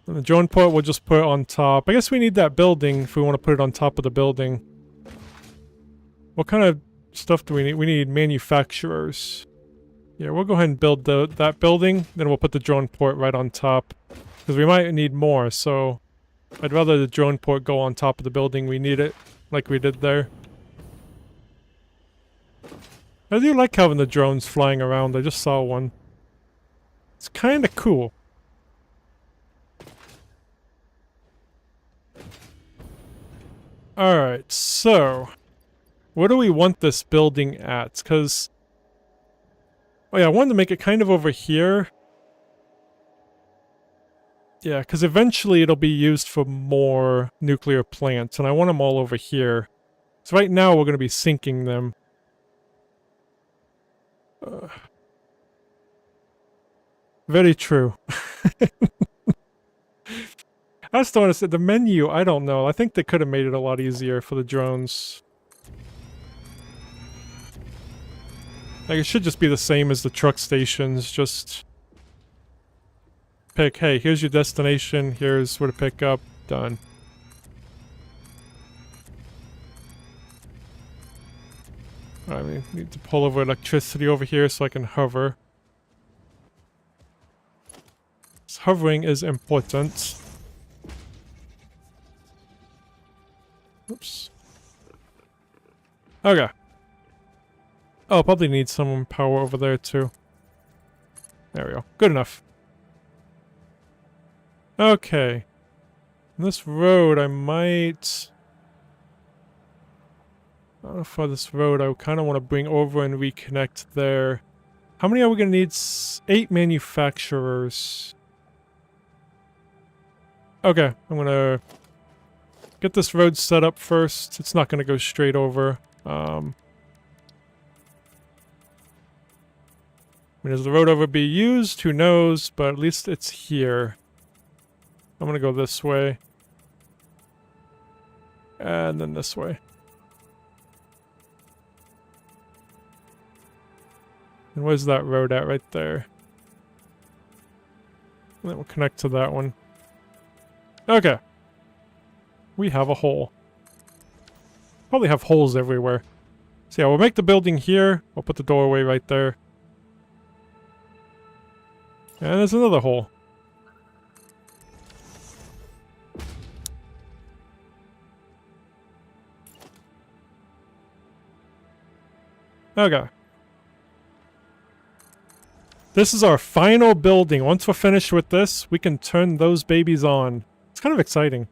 And the drone port we'll just put on top. I guess we need that building if we want to put it on top of the building. What kind of stuff do we need? We need manufacturers. Yeah, we'll go ahead and build that building, then we'll put the drone port right on top. Because we might need more, so I'd rather the drone port go on top of the building. We need it, like we did there. I do like having the drones flying around. I just saw one. It's kind of cool. Alright, so where do we want this building at? Because, oh yeah, I wanted to make it kind of over here. Yeah, because eventually it'll be used for more nuclear plants, and I want them all over here. So right now we're going to be sinking them. Very true. I just don't want to say the menu, I don't know. I think they could have made it a lot easier for the drones. Like, it should just be the same as the truck stations, just pick, hey, here's your destination, here's where to pick up, done. I need to pull over electricity over here so I can hover. Hovering is important. Oops. Okay. Oh, probably need some power over there too. There we go. Good enough. Okay. This road, I might... I don't know if this road I kind of want to bring over and reconnect there. How many are we going to need? 8 manufacturers. Okay, I'm going to get this road set up first. It's not going to go straight over. I mean, does the road ever be used? Who knows? But at least it's here. I'm going to go this way. And then this way. And where's that road at right there? And then we'll connect to that one. Okay. We have a hole. Probably have holes everywhere. So yeah, we'll make the building here. We'll put the doorway right there. And there's another hole. Okay. This is our final building. Once we're finished with this, we can turn those babies on. It's kind of exciting.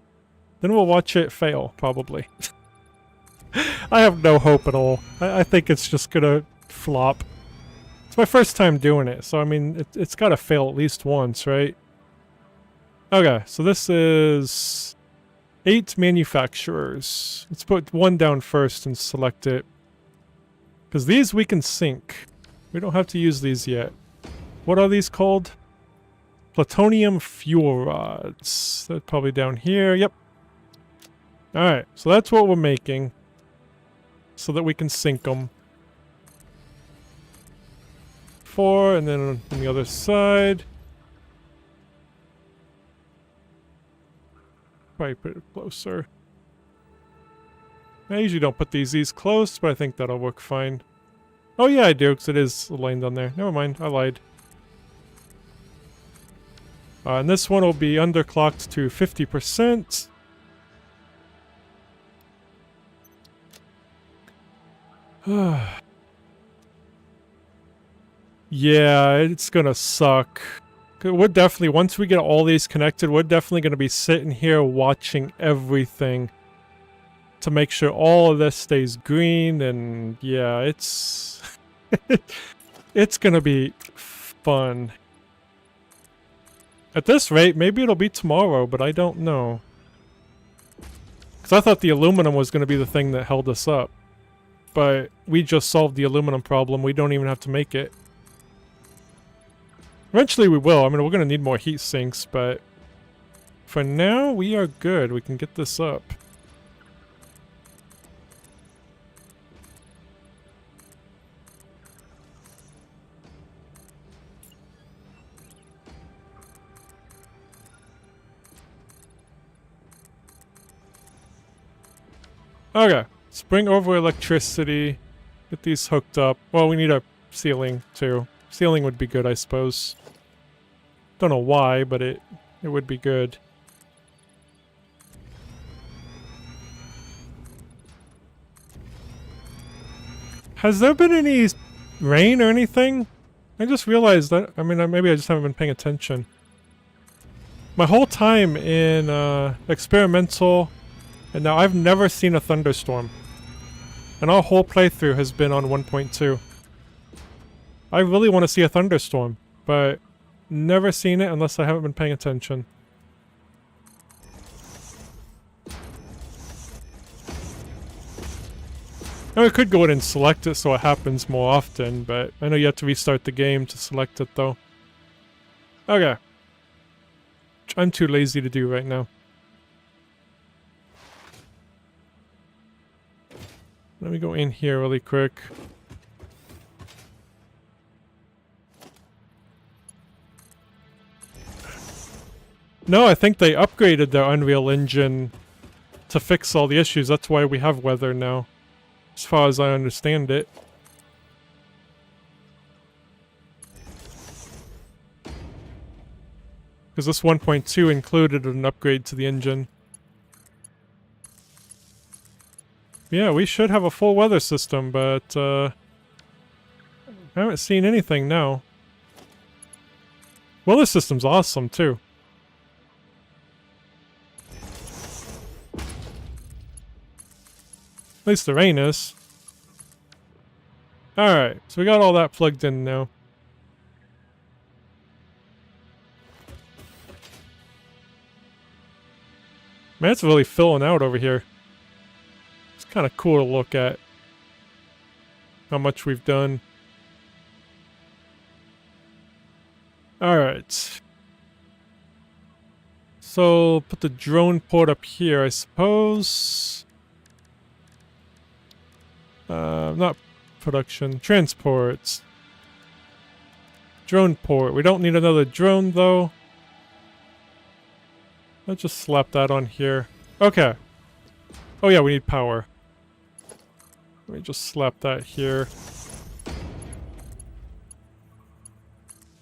Then we'll watch it fail, probably. I have no hope at all. I think it's just gonna flop. It's my first time doing it, so I mean, it's gotta fail at least once, right? Okay, so this is 8 manufacturers. Let's put one down first and select it. Because these we can sink. We don't have to use these yet. What are these called? Plutonium fuel rods. They're probably down here. Yep. Alright, so that's what we're making. So that we can sink them. 4, and then on the other side. Probably put it closer. I usually don't put these close, but I think that'll work fine. Oh yeah, I do, because it is aligned on there. Never mind, I lied. And this one will be underclocked to 50%. Yeah, it's gonna suck. We're definitely, once we get all these connected, we're definitely gonna be sitting here watching everything to make sure all of this stays green, and yeah, it's it's gonna be fun. At this rate, maybe it'll be tomorrow, but I don't know. Because I thought the aluminum was going to be the thing that held us up. But we just solved the aluminum problem. We don't even have to make it. Eventually we will. I mean, we're going to need more heat sinks, but for now, we are good. We can get this up. Okay, let's bring over electricity. Get these hooked up. Well, we need a ceiling too. Ceiling would be good, I suppose. Don't know why, but it would be good. Has there been any rain or anything? I just realized that. I mean, maybe I just haven't been paying attention. My whole time in experimental, and now I've never seen a thunderstorm. And our whole playthrough has been on 1.2. I really want to see a thunderstorm, but never seen it unless I haven't been paying attention. Now I could go in and select it so it happens more often, but I know you have to restart the game to select it though. Okay. Which I'm too lazy to do right now. Let me go in here really quick. No, I think they upgraded their Unreal Engine to fix all the issues. That's why we have weather now. As far as I understand it. Because this 1.2 included an upgrade to the engine. Yeah, we should have a full weather system, but I haven't seen anything now. Weather system's awesome too. At least the rain is. Alright, so we got all that plugged in now. Man, it's really filling out over here. It's kind of cool to look at how much we've done. Alright. So, put the drone port up here, I suppose. Not production. Transports. Drone port. We don't need another drone, though. Let's just slap that on here. Okay. Oh yeah, we need power. Let me just slap that here.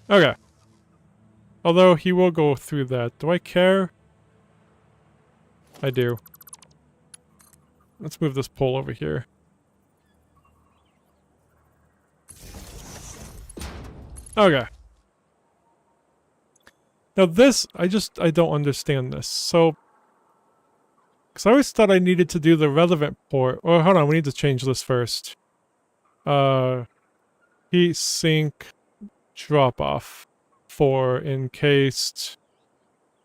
Okay. Although he will go through that. Do I care? I do. Let's move this pole over here. Okay. Now this, I don't understand this. So, because I always thought I needed to do the relevant port. Oh, hold on, we need to change this first. Heat sink drop off for encased.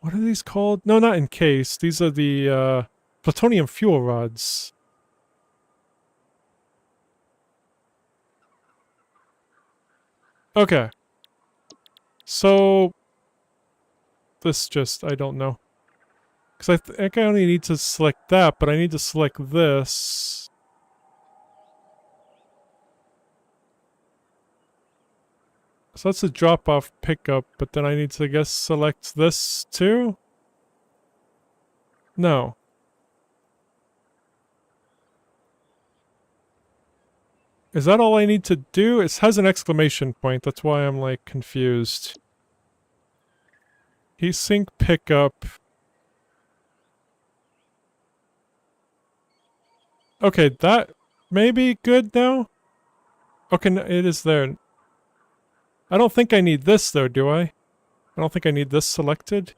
What are these called? No, not encased. These are the plutonium fuel rods. Okay. So this just, I don't know. Because I think I only need to select that, but I need to select this. So that's a drop-off pickup, but then I need to, I guess, select this too? No. Is that all I need to do? It has an exclamation point, that's why I'm, like, confused. Heatsink pickup. Okay, that may be good now? Okay, it is there. I don't think I need this, though, do I? I don't think I need this selected.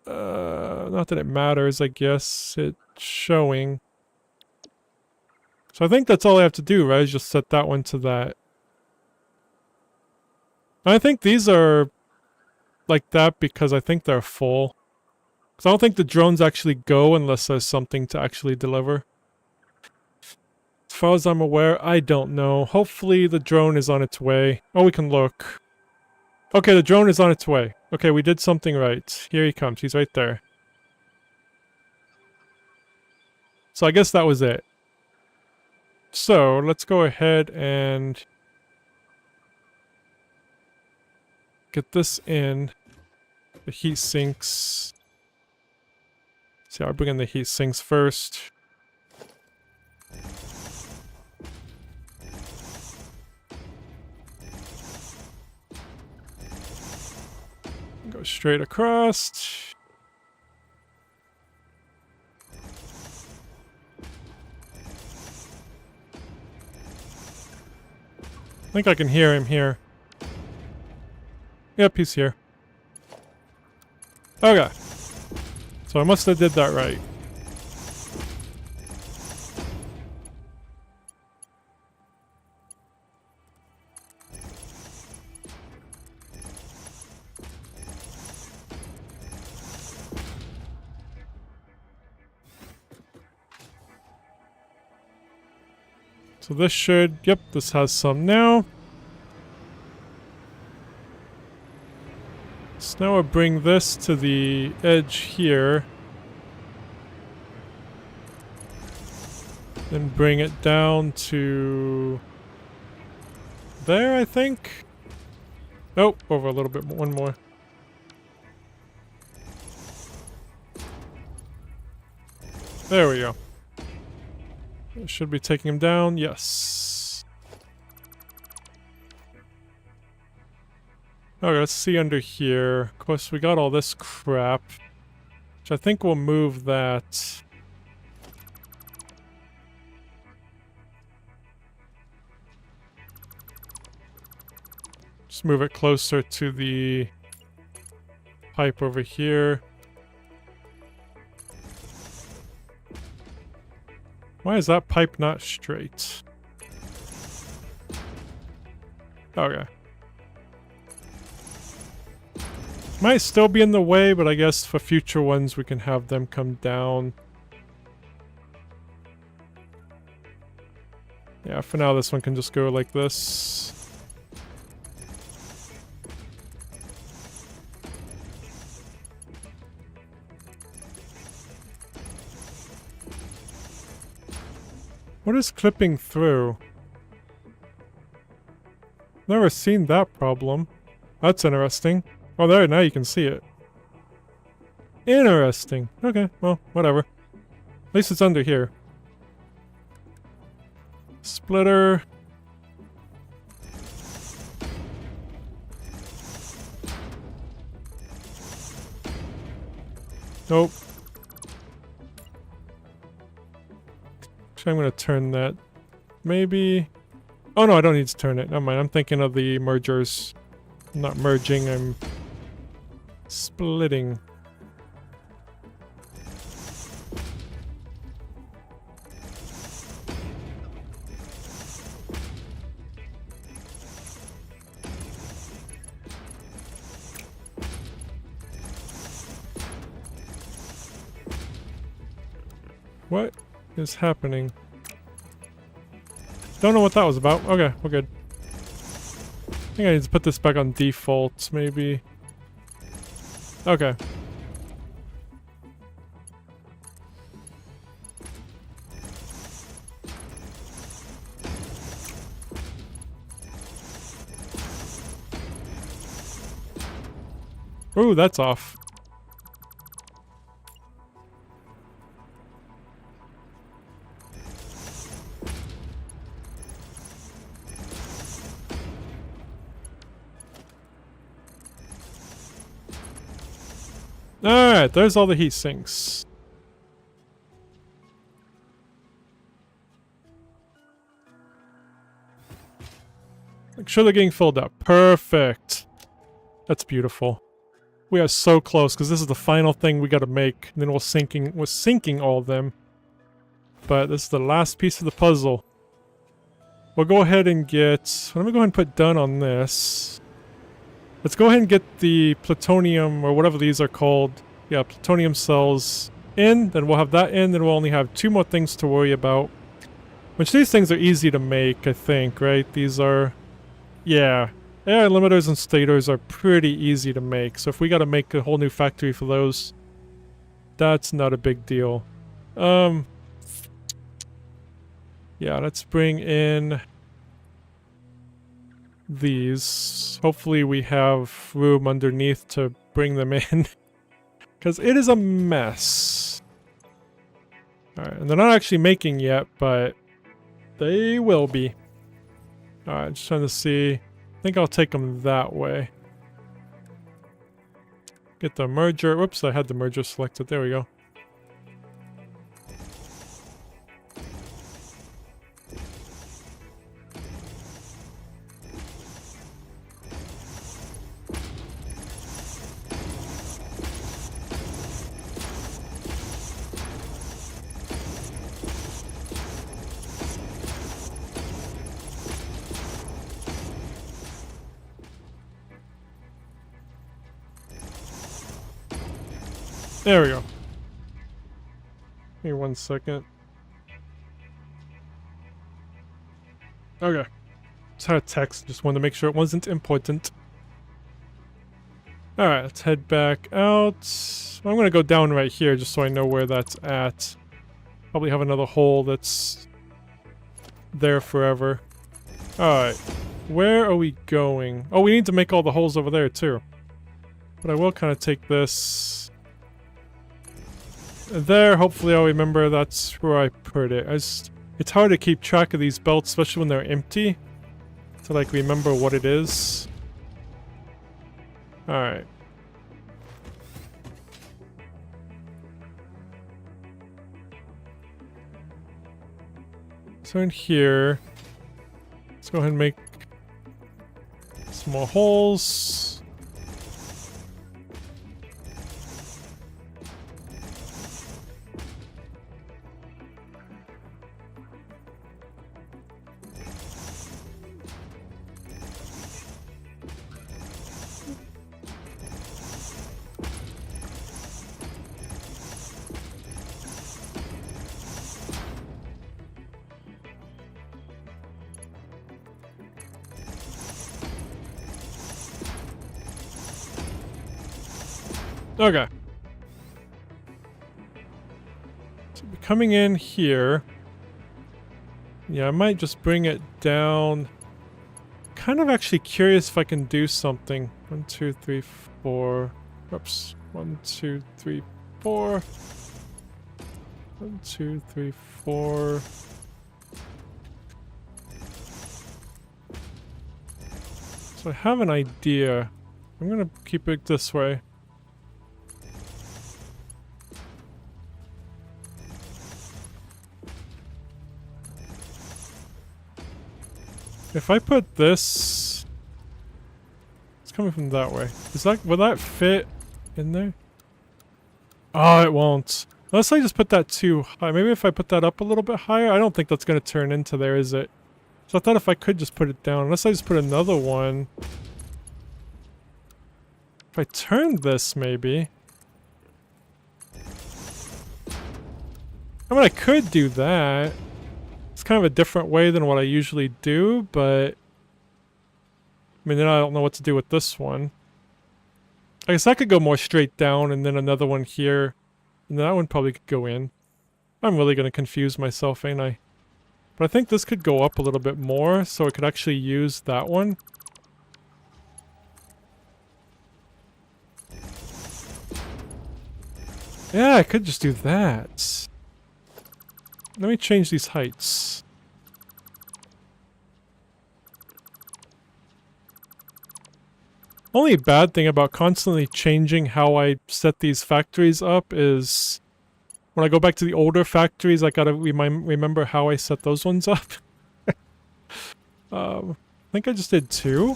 Not that it matters, I guess. It's showing. So I think that's all I have to do, right? Is just set that one to that. I think these are like that because I think they're full. Because I don't think the drones actually go unless there's something to actually deliver. As far as I'm aware, I don't know. Hopefully the drone is on its way. Oh, we can look. Okay, the drone is on its way. Okay, we did something right. Here he comes. He's right there. So I guess that was it. So, let's go ahead and get this in. The heat sinks. So I'll bring in the heat sinks first. Go straight across. I think I can hear him here. Yep, he's here. Okay. So I must have did that right. So this should, yep, this has some now. So now I'll bring this to the edge here. Then bring it down to there, I think. Oh, over a little bit, one more. There we go. Should be taking him down, yes. Okay, let's see under here. Of course, we got all this crap, which I think we'll move that. Just move it closer to the pipe over here. Why is that pipe not straight? Okay. Might still be in the way, but I guess for future ones we can have them come down. Yeah, for now this one can just go like this. What is clipping through? Never seen that problem. That's interesting. Oh, there, now you can see it. Interesting. Okay, well, whatever. At least it's under here. Splitter. Nope. Actually, I'm gonna turn that. Maybe. Oh no, I don't need to turn it. Never mind. I'm thinking of the mergers. I'm not merging, I'm splitting. What is happening? Don't know what that was about. Okay, we're good. I think I need to put this back on default, maybe. Okay. Ooh, that's off. Alright, there's all the heat sinks. Make sure they're getting filled up. Perfect. That's beautiful. We are so close, because this is the final thing we gotta make. And then we're sinking all of them. But this is the last piece of the puzzle. We'll go ahead and get... Let me go ahead and put done on this. Let's go ahead and get the plutonium, or whatever these are called. Yeah, plutonium cells in, then we'll have that in, then we'll only have 2 more things to worry about. Which these things are easy to make, I think, right? These are... Yeah. AI limiters and stators are pretty easy to make, so if we gotta make a whole new factory for those, that's not a big deal. Yeah, let's bring in... these. Hopefully we have room underneath to bring them in. Because it is a mess. Alright, and they're not actually making yet, but they will be. Alright, just trying to see. I think I'll take them that way. Get the merger. Whoops, I had the merger selected. There we go. There we go. Give me 1 second. Okay. Just had a text. Just wanted to make sure it wasn't important. Alright, let's head back out. I'm going to go down right here just so I know where that's at. Probably have another hole that's there forever. Alright. Where are we going? Oh, we need to make all the holes over there too. But I will kind of take this... there, hopefully I'll remember that's where I put it. It's hard to keep track of these belts, especially when they're empty. To like remember what it is. Alright. So in here, let's go ahead and make some more holes. Okay. So coming in here. Yeah, I might just bring it down. Kind of actually curious if I can do something. 1, 2, 3, 4. Oops. 1, 2, 3, 4. 1, 2, 3, 4. So I have an idea. I'm gonna keep it this way. If I put this... it's coming from that way. Will that fit in there? Oh, it won't. Unless I just put that too high. Maybe if I put that up a little bit higher? I don't think that's going to turn into there, is it? So I thought if I could just put it down. Unless I just put another one. If I turn this, maybe. I mean, I could do that. It's kind of a different way than what I usually do, but... I mean, then I don't know what to do with this one. I guess I could go more straight down and then another one here. And that one probably could go in. I'm really going to confuse myself, ain't I? But I think this could go up a little bit more, so I could actually use that one. Yeah, I could just do that. Let me change these heights. Only bad thing about constantly changing how I set these factories up is when I go back to the older factories, I gotta remember how I set those ones up. I think I just did 2.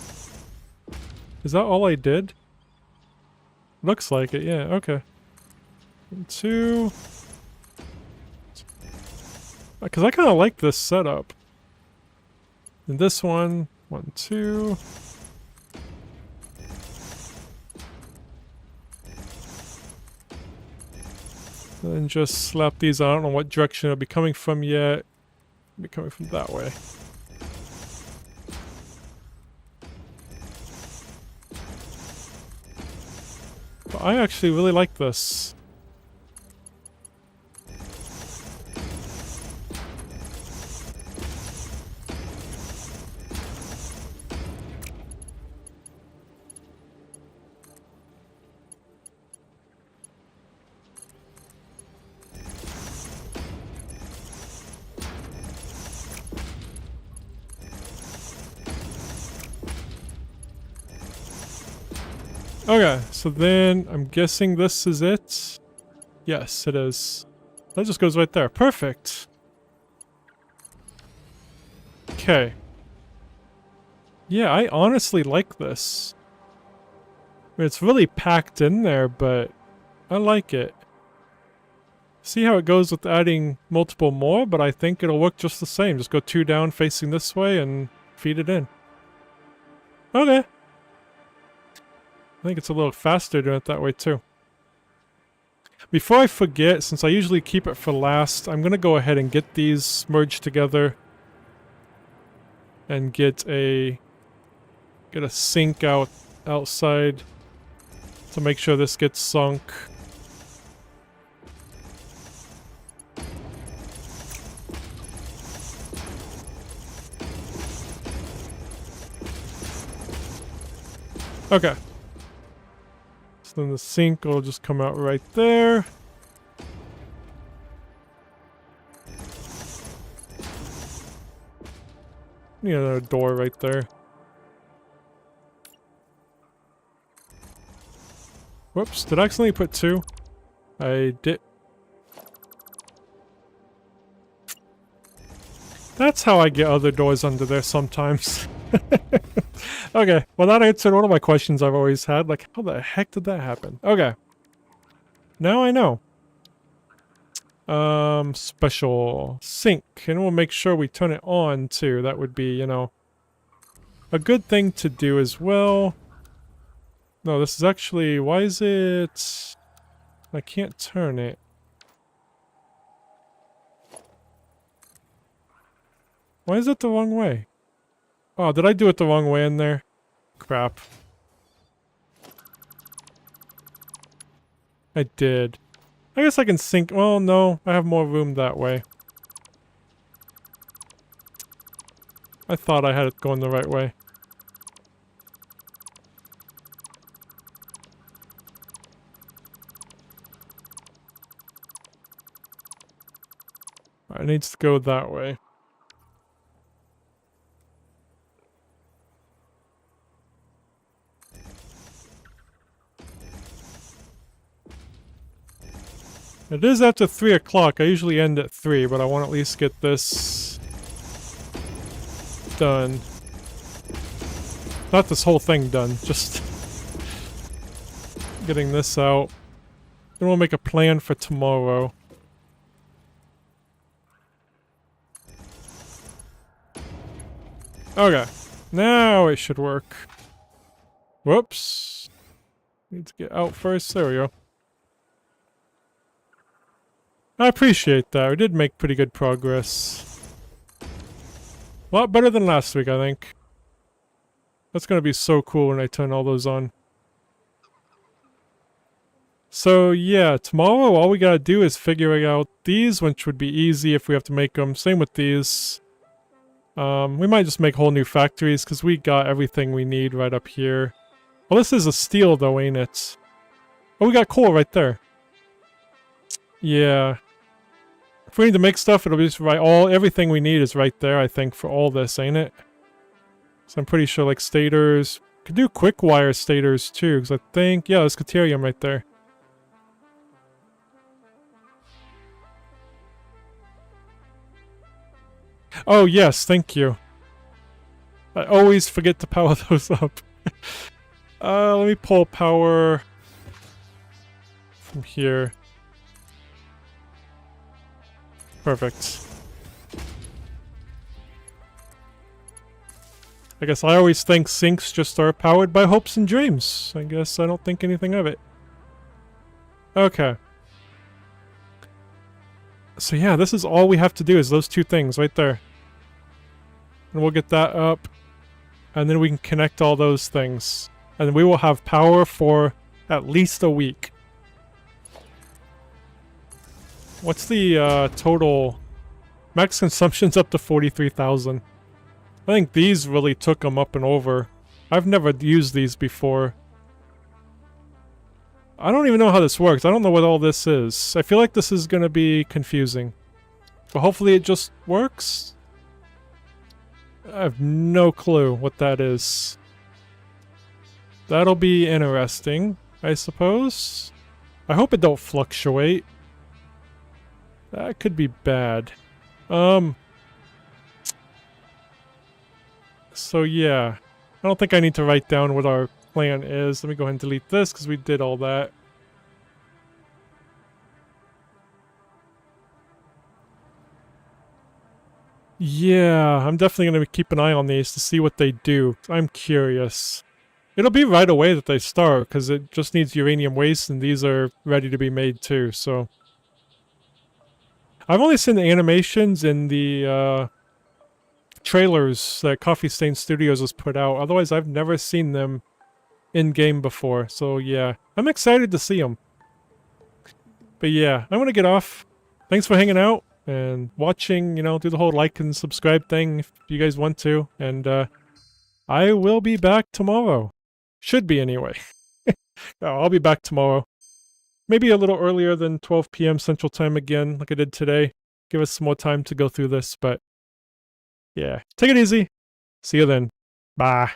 Is that all I did? Looks like it, yeah, okay. 2. Because I kind of like this setup. And this one, 1, 2. And then just slap these. I don't know what direction it'll be coming from yet. It'll be coming from that way. But I actually really like this. Okay, so then I'm guessing this is it. Yes, it is. That just goes right there. Perfect. Okay. Yeah, I honestly like this. I mean, it's really packed in there, but I like it. See how it goes with adding multiple more, but I think it'll work just the same. Just go 2 down facing this way and feed it in. Okay. I think it's a little faster doing it that way too. Before I forget, since I usually keep it for last, I'm gonna go ahead and get these merged together. And get a sink outside to make sure this gets sunk. Okay. So then the sink will just come out right there. Need another door right there. Whoops, did I accidentally put 2? I did. That's how I get other doors under there sometimes. Okay, well that answered one of my questions I've always had. Like, how the heck did that happen? Okay. Now I know. Special sink. And we'll make sure we turn it on too. That would be, you know, a good thing to do as well. No, this is actually... Why is it... I can't turn it. Why is it the wrong way? Oh, did I do it the wrong way in there? Crap. I did. I guess I can sink... Well, no. I have more room that way. I thought I had it going the right way. It needs to go that way. It is after 3 o'clock. I usually end at 3, but I want to at least get this done. Not this whole thing done, just getting this out. Then we'll make a plan for tomorrow. Okay, now it should work. Whoops. Need to get out first. There we go. I appreciate that. We did make pretty good progress. A lot better than last week, I think. That's gonna be so cool when I turn all those on. So yeah, tomorrow all we gotta do is figure out these, which would be easy if we have to make them. Same with these. We might just make whole new factories, because we got everything we need right up here. Well, this is a steel though, ain't it? Oh, we got coal right there. Yeah. If we need to make stuff, it'll be just right. Everything we need is right there, I think, for all this, ain't it? So I'm pretty sure, like, stators. Could do quick wire stators too, because I think, yeah, there's Caterium right there. Oh yes, thank you. I always forget to power those up. Let me pull power from here. Perfect. I guess I always think sinks just are powered by hopes and dreams. I guess I don't think anything of it. Okay. So yeah, this is all we have to do is those 2 things right there. And we'll get that up. And then we can connect all those things. And we will have power for at least a week. What's the total? Max consumption's up to 43,000. I think these really took them up and over. I've never used these before. I don't even know how this works. I don't know what all this is. I feel like this is going to be confusing. But hopefully it just works. I have no clue what that is. That'll be interesting, I suppose. I hope it don't fluctuate. That could be bad. So yeah. I don't think I need to write down what our plan is. Let me go ahead and delete this because we did all that. Yeah, I'm definitely going to keep an eye on these to see what they do. I'm curious. It'll be right away that they start, because it just needs uranium waste, and these are ready to be made too, so... I've only seen the animations in the trailers that Coffee Stain Studios has put out. Otherwise, I've never seen them in-game before, so yeah. I'm excited to see them. But yeah, I'm going to get off. Thanks for hanging out and watching, you know, do the whole like and subscribe thing if you guys want to. And I will be back tomorrow. Should be anyway. I'll be back tomorrow. Maybe a little earlier than 12 p.m. Central Time again, like I did today. Give us some more time to go through this, but yeah. Take it easy. See you then. Bye.